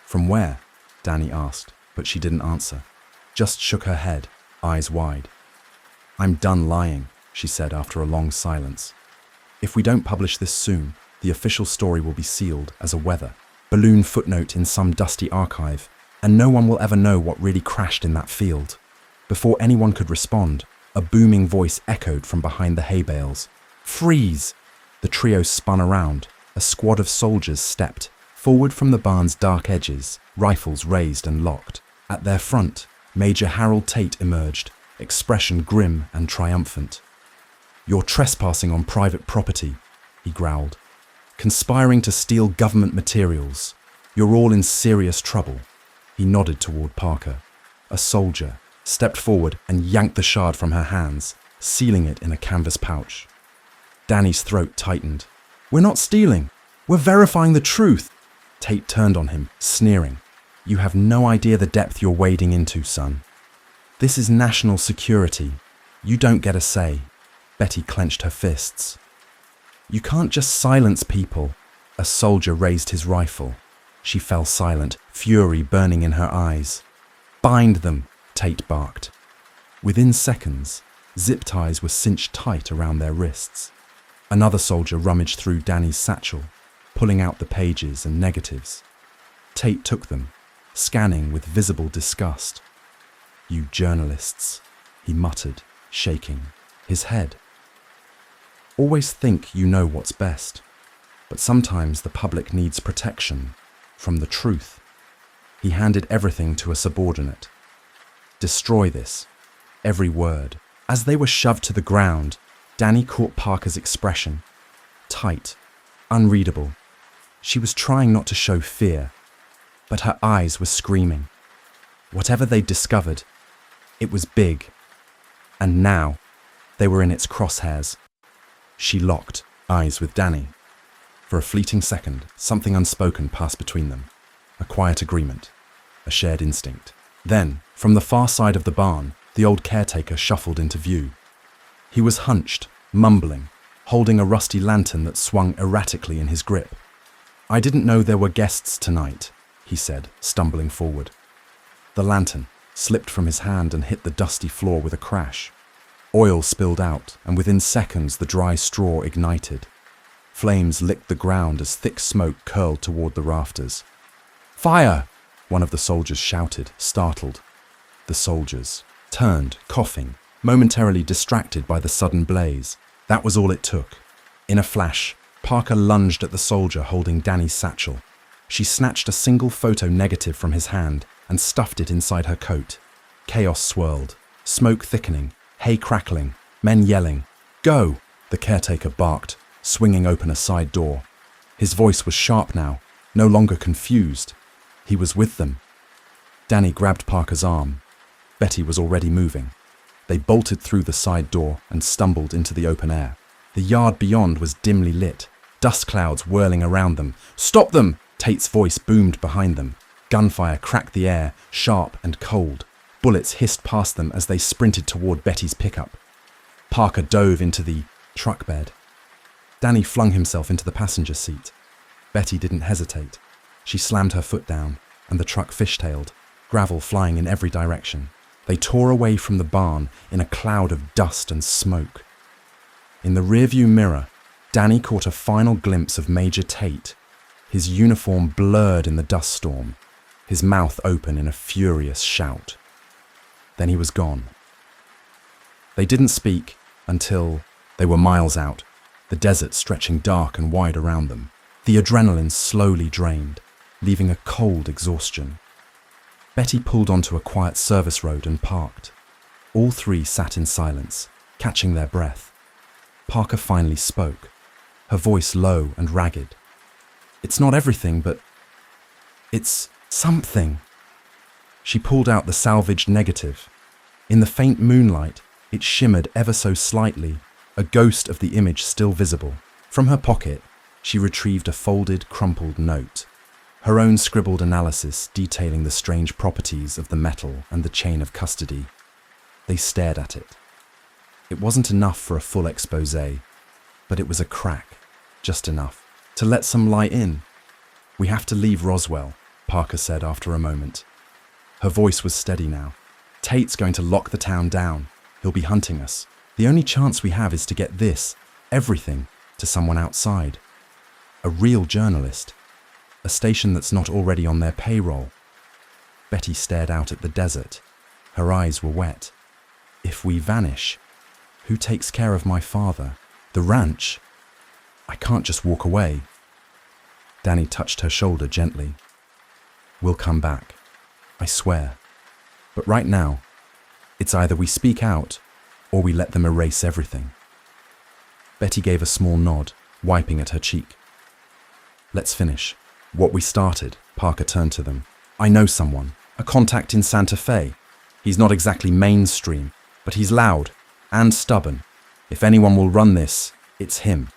From where? Danny asked, but she didn't answer. Just shook her head, eyes wide. I'm done lying, she said after a long silence. If we don't publish this soon, the official story will be sealed as a weather balloon footnote in some dusty archive, and no one will ever know what really crashed in that field. Before anyone could respond, a booming voice echoed from behind the hay bales. Freeze! The trio spun around. A squad of soldiers stepped forward from the barn's dark edges, rifles raised and locked. At their front, Major Harold Tate emerged, expression grim and triumphant. You're trespassing on private property, he growled. Conspiring to steal government materials. You're all in serious trouble. He nodded toward Parker. A soldier stepped forward and yanked the shard from her hands, sealing it in a canvas pouch. Danny's throat tightened. We're not stealing. We're verifying the truth. Tate turned on him, sneering. You have no idea the depth you're wading into, son. This is national security. You don't get a say. Betty clenched her fists. You can't just silence people. A soldier raised his rifle. She fell silent, fury burning in her eyes. Bind them, Tate barked. Within seconds, zip ties were cinched tight around their wrists. Another soldier rummaged through Danny's satchel, pulling out the pages and negatives. Tate took them, scanning with visible disgust. You journalists, he muttered, shaking his head. Always think you know what's best, but sometimes the public needs protection from the truth. He handed everything to a subordinate. Destroy this. Every word. As they were shoved to the ground, Danny caught Parker's expression. Tight, unreadable. She was trying not to show fear, but her eyes were screaming. Whatever they'd discovered, it was big, and now they were in its crosshairs. She locked eyes with Danny. For a fleeting second, something unspoken passed between them. A quiet agreement, a shared instinct. Then, from the far side of the barn, the old caretaker shuffled into view. He was hunched, mumbling, holding a rusty lantern that swung erratically in his grip. "I didn't know there were guests tonight," he said, stumbling forward. The lantern slipped from his hand and hit the dusty floor with a crash. Oil spilled out, and within seconds the dry straw ignited. Flames licked the ground as thick smoke curled toward the rafters. "Fire!" one of the soldiers shouted, startled. The soldiers turned, coughing, momentarily distracted by the sudden blaze. That was all it took. In a flash, Parker lunged at the soldier holding Danny's satchel. She snatched a single photo negative from his hand and stuffed it inside her coat. Chaos swirled, smoke thickening, hay crackling, men yelling. "Go!" the caretaker barked, swinging open a side door. His voice was sharp now, no longer confused. He was with them. Danny grabbed Parker's arm. Betty was already moving. They bolted through the side door and stumbled into the open air. The yard beyond was dimly lit, dust clouds whirling around them. "Stop them!" Tate's voice boomed behind them. Gunfire cracked the air, sharp and cold. Bullets hissed past them as they sprinted toward Betty's pickup. Parker dove into the truck bed. Danny flung himself into the passenger seat. Betty didn't hesitate. She slammed her foot down, and the truck fishtailed, gravel flying in every direction. They tore away from the barn in a cloud of dust and smoke. In the rearview mirror, Danny caught a final glimpse of Major Tate, his uniform blurred in the dust storm, his mouth open in a furious shout. Then he was gone. They didn't speak until they were miles out, the desert stretching dark and wide around them. The adrenaline slowly drained, leaving a cold exhaustion. Betty pulled onto a quiet service road and parked. All three sat in silence, catching their breath. Parker finally spoke, her voice low and ragged. "It's not everything, but it's something." She pulled out the salvaged negative. In the faint moonlight, it shimmered ever so slightly, a ghost of the image still visible. From her pocket, she retrieved a folded, crumpled note. Her own scribbled analysis detailing the strange properties of the metal and the chain of custody. They stared at it. It wasn't enough for a full exposé, but it was a crack, just enough to let some light in. "We have to leave Roswell," Parker said after a moment. Her voice was steady now. "Tate's going to lock the town down. He'll be hunting us. The only chance we have is to get this, everything, to someone outside. A real journalist. A station that's not already on their payroll." Betty stared out at the desert. Her eyes were wet. "If we vanish, who takes care of my father? The ranch? I can't just walk away." Danny touched her shoulder gently. "We'll come back. I swear. But right now, it's either we speak out or we let them erase everything." Betty gave a small nod, wiping at her cheek. "Let's finish what we started." Parker turned to them. "I know someone, a contact in Santa Fe. He's not exactly mainstream, but he's loud and stubborn. If anyone will run this, it's him."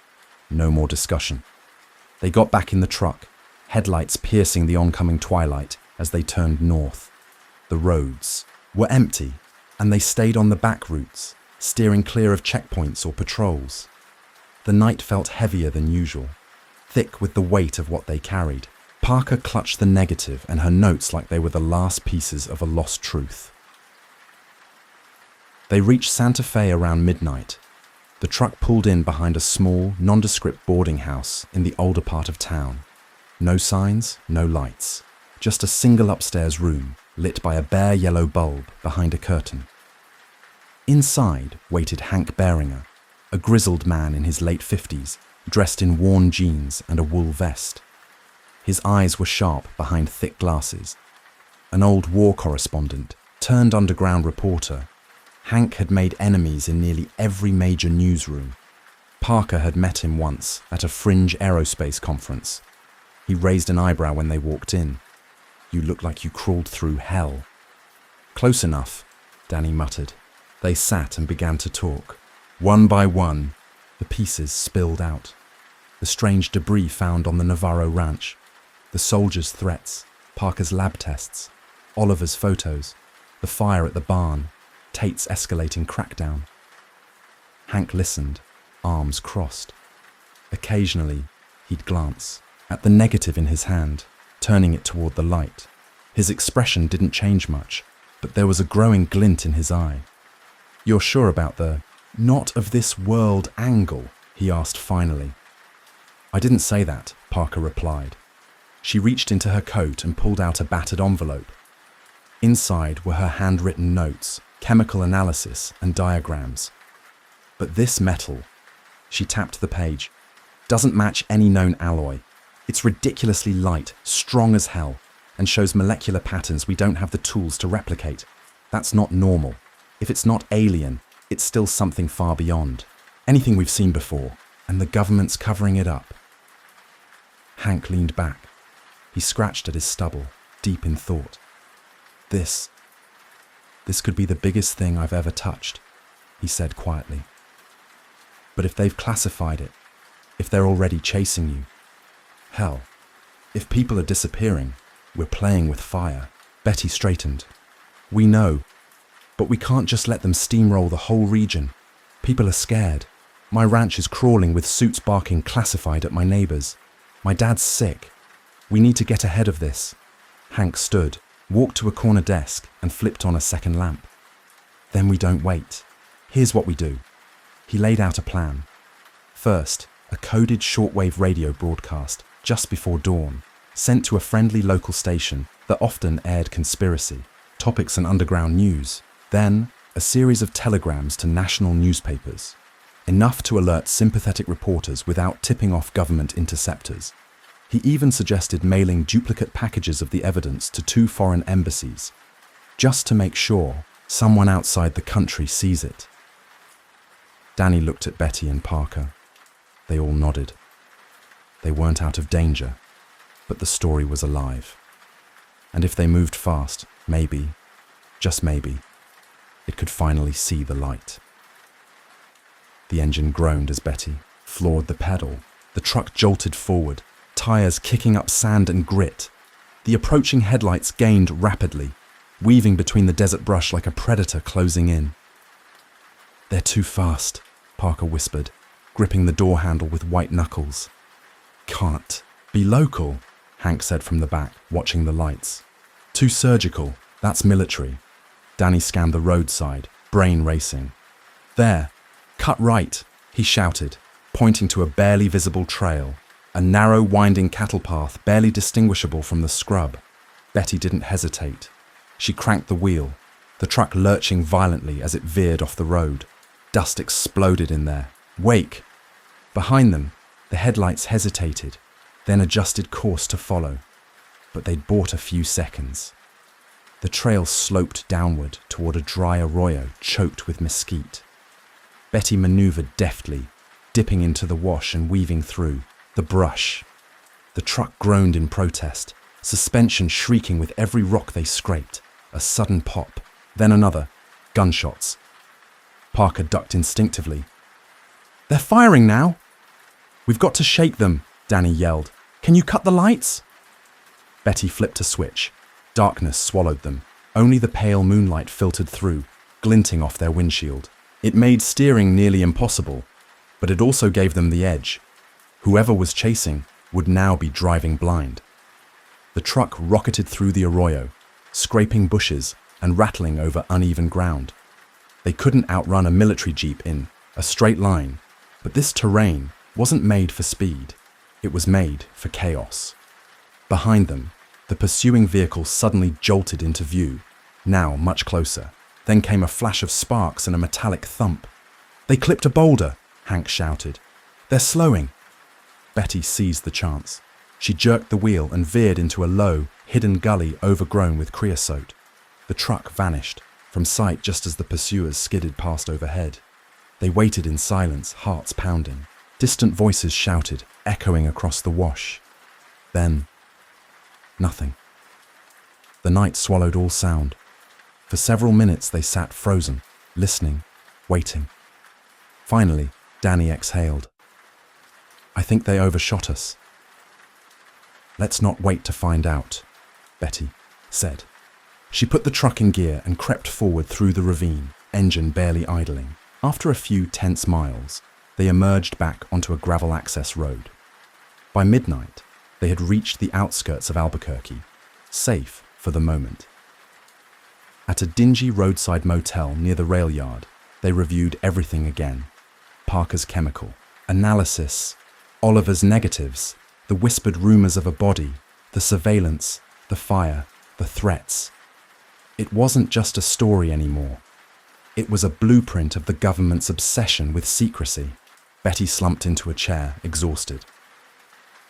No more discussion. They got back in the truck, headlights piercing the oncoming twilight as they turned north. The roads were empty, and they stayed on the back routes, steering clear of checkpoints or patrols. The night felt heavier than usual, thick with the weight of what they carried. Parker clutched the negative and her notes like they were the last pieces of a lost truth. They reached Santa Fe around midnight. The truck pulled in behind a small, nondescript boarding house in the older part of town. No signs, no lights. Just a single upstairs room, lit by a bare yellow bulb behind a curtain. Inside waited Hank Beringer, a grizzled man in his late 50s, dressed in worn jeans and a wool vest. His eyes were sharp behind thick glasses. an old war correspondent, turned underground reporter. Hank had made enemies in nearly every major newsroom. Parker had met him once at a fringe aerospace conference. He raised an eyebrow when they walked in. "You look like you crawled through hell." "Close enough," Danny muttered. They sat and began to talk. One by one, the pieces spilled out. The strange debris found on the Navarro ranch, the soldiers' threats, Parker's lab tests, Oliver's photos, the fire at the barn, Tate's escalating crackdown. Hank listened, arms crossed. Occasionally, he'd glance at the negative in his hand, turning it toward the light. His expression didn't change much, but there was a growing glint in his eye. "You're sure about the not of this world angle?" he asked finally. "I didn't say that," Parker replied. She reached into her coat and pulled out a battered envelope. Inside were her handwritten notes, chemical analysis, and diagrams. "But this metal," she tapped the page, "doesn't match any known alloy. It's ridiculously light, strong as hell, and shows molecular patterns we don't have the tools to replicate. That's not normal. If it's not alien, it's still something far beyond. Anything we've seen before, and the government's covering it up." Hank leaned back. He scratched at his stubble, deep in thought. This could be the biggest thing I've ever touched," he said quietly. "But if they've classified it, if they're already chasing you, hell, if people are disappearing, we're playing with fire." Betty straightened. "We know, but we can't just let them steamroll the whole region. People are scared. My ranch is crawling with suits barking classified at my neighbors. My dad's sick. We need to get ahead of this." Hank stood, walked to a corner desk, and flipped on a second lamp. "Then we don't wait. Here's what we do." He laid out a plan. First, a coded shortwave radio broadcast just before dawn, sent to a friendly local station that often aired conspiracy, topics and underground news. Then, a series of telegrams to national newspapers, enough to alert sympathetic reporters without tipping off government interceptors. He even suggested mailing duplicate packages of the evidence to 2 foreign embassies, just to make sure someone outside the country sees it. Danny looked at Betty and Parker. They all nodded. They weren't out of danger, but the story was alive. And if they moved fast, maybe, just maybe, it could finally see the light. The engine groaned as Betty floored the pedal. The truck jolted forward, tires kicking up sand and grit. The approaching headlights gained rapidly, weaving between the desert brush like a predator closing in. "They're too fast," Parker whispered, gripping the door handle with white knuckles. "Can't be local," Hank said from the back, watching the lights. "Too surgical, that's military." Danny scanned the roadside, brain racing. "There, cut right," he shouted, pointing to a barely visible trail, a narrow, winding cattle path barely distinguishable from the scrub. Betty didn't hesitate. She cranked the wheel, the truck lurching violently as it veered off the road. Dust exploded in their wake. Behind them, the headlights hesitated, then adjusted course to follow. But they'd bought a few seconds. The trail sloped downward toward a dry arroyo choked with mesquite. Betty maneuvered deftly, dipping into the wash and weaving through the brush. The truck groaned in protest, suspension shrieking with every rock they scraped. A sudden pop, then another. Gunshots. Parker ducked instinctively. "They're firing now!" "We've got to shake them," Danny yelled. "Can you cut the lights?" Betty flipped a switch. Darkness swallowed them. Only the pale moonlight filtered through, glinting off their windshield. It made steering nearly impossible, but it also gave them the edge. Whoever was chasing would now be driving blind. The truck rocketed through the arroyo, scraping bushes and rattling over uneven ground. They couldn't outrun a military jeep in a straight line, but this terrain wasn't made for speed. It was made for chaos. Behind them, the pursuing vehicle suddenly jolted into view, now much closer. Then came a flash of sparks and a metallic thump. "They clipped a boulder," Hank shouted. "They're slowing." Betty seized the chance. She jerked the wheel and veered into a low, hidden gully overgrown with creosote. The truck vanished from sight just as the pursuers skidded past overhead. They waited in silence, hearts pounding. Distant voices shouted, echoing across the wash. Then, nothing. The night swallowed all sound. For several minutes they sat frozen, listening, waiting. Finally, Danny exhaled. "I think they overshot us." "Let's not wait to find out," Betty said. She put the truck in gear and crept forward through the ravine, engine barely idling. After a few tense miles, they emerged back onto a gravel access road. By midnight, they had reached the outskirts of Albuquerque, safe for the moment. At a dingy roadside motel near the rail yard, they reviewed everything again. Parker's chemical analysis, Oliver's negatives, the whispered rumors of a body, the surveillance, the fire, the threats. It wasn't just a story anymore. It was a blueprint of the government's obsession with secrecy. Betty slumped into a chair, exhausted.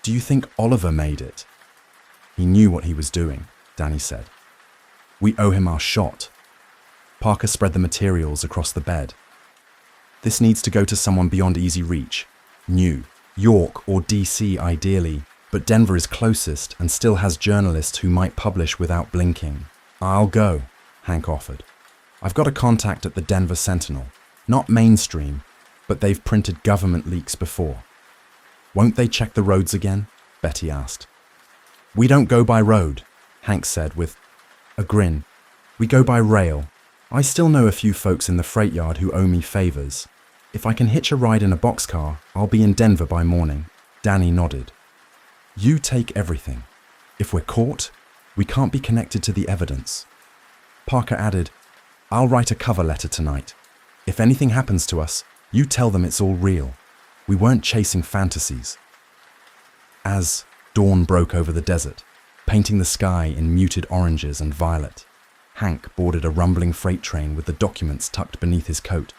"Do you think Oliver made it?" "He knew what he was doing," Danny said. "We owe him our shot." Parker spread the materials across the bed. "This needs to go to someone beyond easy reach. New York or DC ideally, but Denver is closest and still has journalists who might publish without blinking." "I'll go," Hank offered. "I've got a contact at the Denver Sentinel. Not mainstream, but they've printed government leaks before." "Won't they check the roads again?" Betty asked. "We don't go by road," Hank said with a grin. "We go by rail. I still know a few folks in the freight yard who owe me favors. If I can hitch a ride in a boxcar, I'll be in Denver by morning." Danny nodded. "You take everything. If we're caught, we can't be connected to the evidence." Parker added, "I'll write a cover letter tonight. If anything happens to us, you tell them it's all real. We weren't chasing fantasies." As dawn broke over the desert, painting the sky in muted oranges and violet, Hank boarded a rumbling freight train with the documents tucked beneath his coat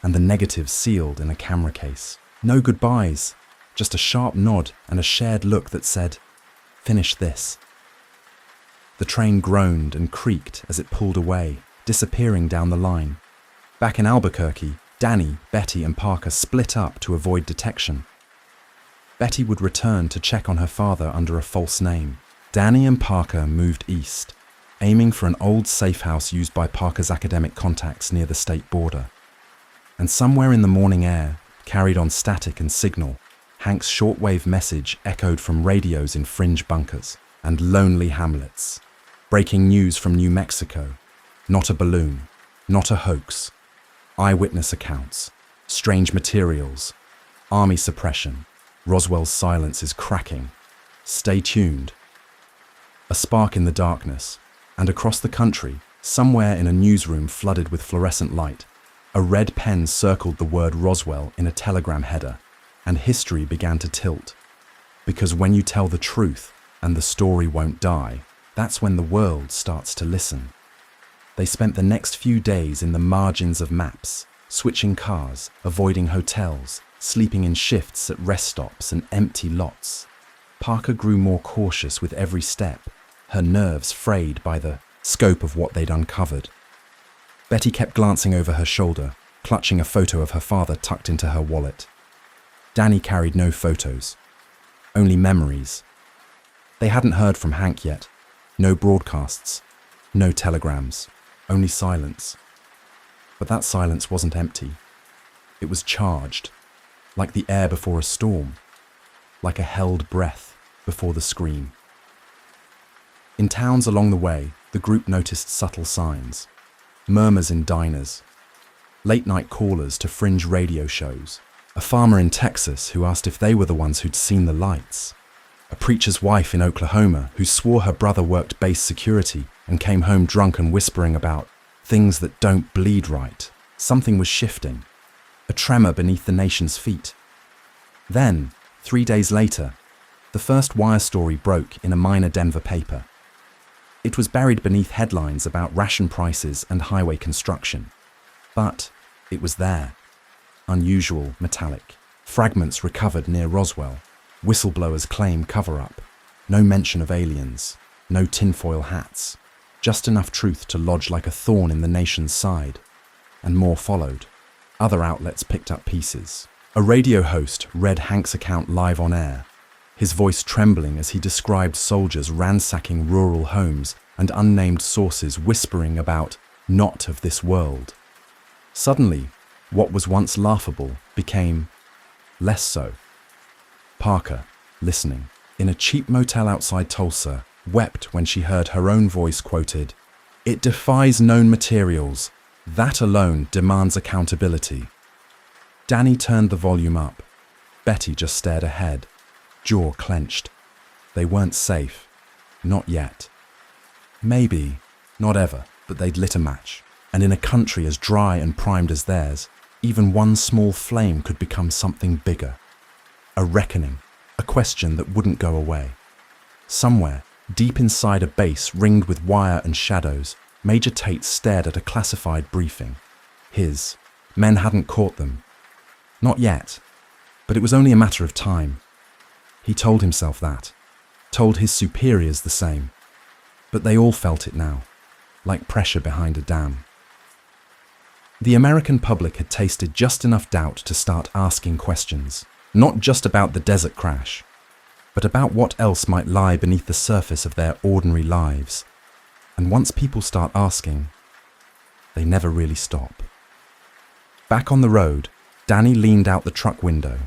and the negatives sealed in a camera case. No goodbyes, just a sharp nod and a shared look that said, "Finish this." The train groaned and creaked as it pulled away, disappearing down the line. Back in Albuquerque, Danny, Betty, and Parker split up to avoid detection. Betty would return to check on her father under a false name. Danny and Parker moved east, aiming for an old safe house used by Parker's academic contacts near the state border. And somewhere in the morning air, carried on static and signal, Hank's shortwave message echoed from radios in fringe bunkers and lonely hamlets. Breaking news from New Mexico. Not a balloon, not a hoax. Eyewitness accounts, strange materials, army suppression. Roswell's silence is cracking. Stay tuned. A spark in the darkness, and across the country, somewhere in a newsroom flooded with fluorescent light, a red pen circled the word Roswell in a telegram header, and history began to tilt. Because when you tell the truth and the story won't die, that's when the world starts to listen. They spent the next few days in the margins of maps, switching cars, avoiding hotels, sleeping in shifts at rest stops and empty lots. Parker grew more cautious with every step, her nerves frayed by the scope of what they'd uncovered. Betty kept glancing over her shoulder, clutching a photo of her father tucked into her wallet. Danny carried no photos, only memories. They hadn't heard from Hank yet. No broadcasts, no telegrams, only silence. But that silence wasn't empty. It was charged, like the air before a storm, like a held breath before the scream. In towns along the way, the group noticed subtle signs. Murmurs in diners, late-night callers to fringe radio shows, a farmer in Texas who asked if they were the ones who'd seen the lights, a preacher's wife in Oklahoma who swore her brother worked base security and came home drunk and whispering about things that don't bleed right. Something was shifting, a tremor beneath the nation's feet. Then, 3 days later, the first wire story broke in a minor Denver paper. It was buried beneath headlines about ration prices and highway construction. But it was there. Unusual, metallic. Fragments recovered near Roswell. Whistleblowers claim cover-up. No mention of aliens, no tinfoil hats, just enough truth to lodge like a thorn in the nation's side. And more followed. Other outlets picked up pieces. A radio host read Hank's account live on air, his voice trembling as he described soldiers ransacking rural homes and unnamed sources whispering about not of this world. Suddenly, what was once laughable became less so. Parker, listening, in a cheap motel outside Tulsa, wept when she heard her own voice quoted, "It defies known materials. That alone demands accountability." Danny turned the volume up. Betty just stared ahead, jaw clenched. They weren't safe. Not yet. Maybe, not ever, but they'd lit a match. And in a country as dry and primed as theirs, even one small flame could become something bigger. A reckoning, a question that wouldn't go away. Somewhere, deep inside a base ringed with wire and shadows, Major Tate stared at a classified briefing. His men hadn't caught them. Not yet, but it was only a matter of time. He told himself that, told his superiors the same. But they all felt it now, like pressure behind a dam. The American public had tasted just enough doubt to start asking questions, not just about the desert crash, but about what else might lie beneath the surface of their ordinary lives. And once people start asking, they never really stop. Back on the road, Danny leaned out the truck window,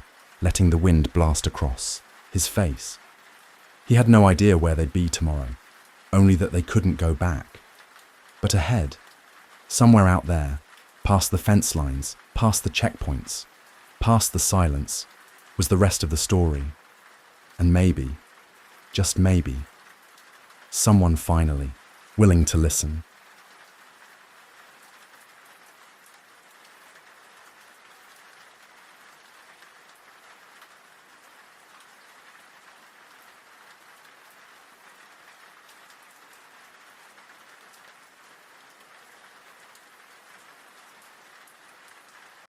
letting the wind blast across his face. He had no idea where they'd be tomorrow, only that they couldn't go back. But ahead, somewhere out there, past the fence lines, past the checkpoints, past the silence, was the rest of the story. And maybe, just maybe, someone finally willing to listen.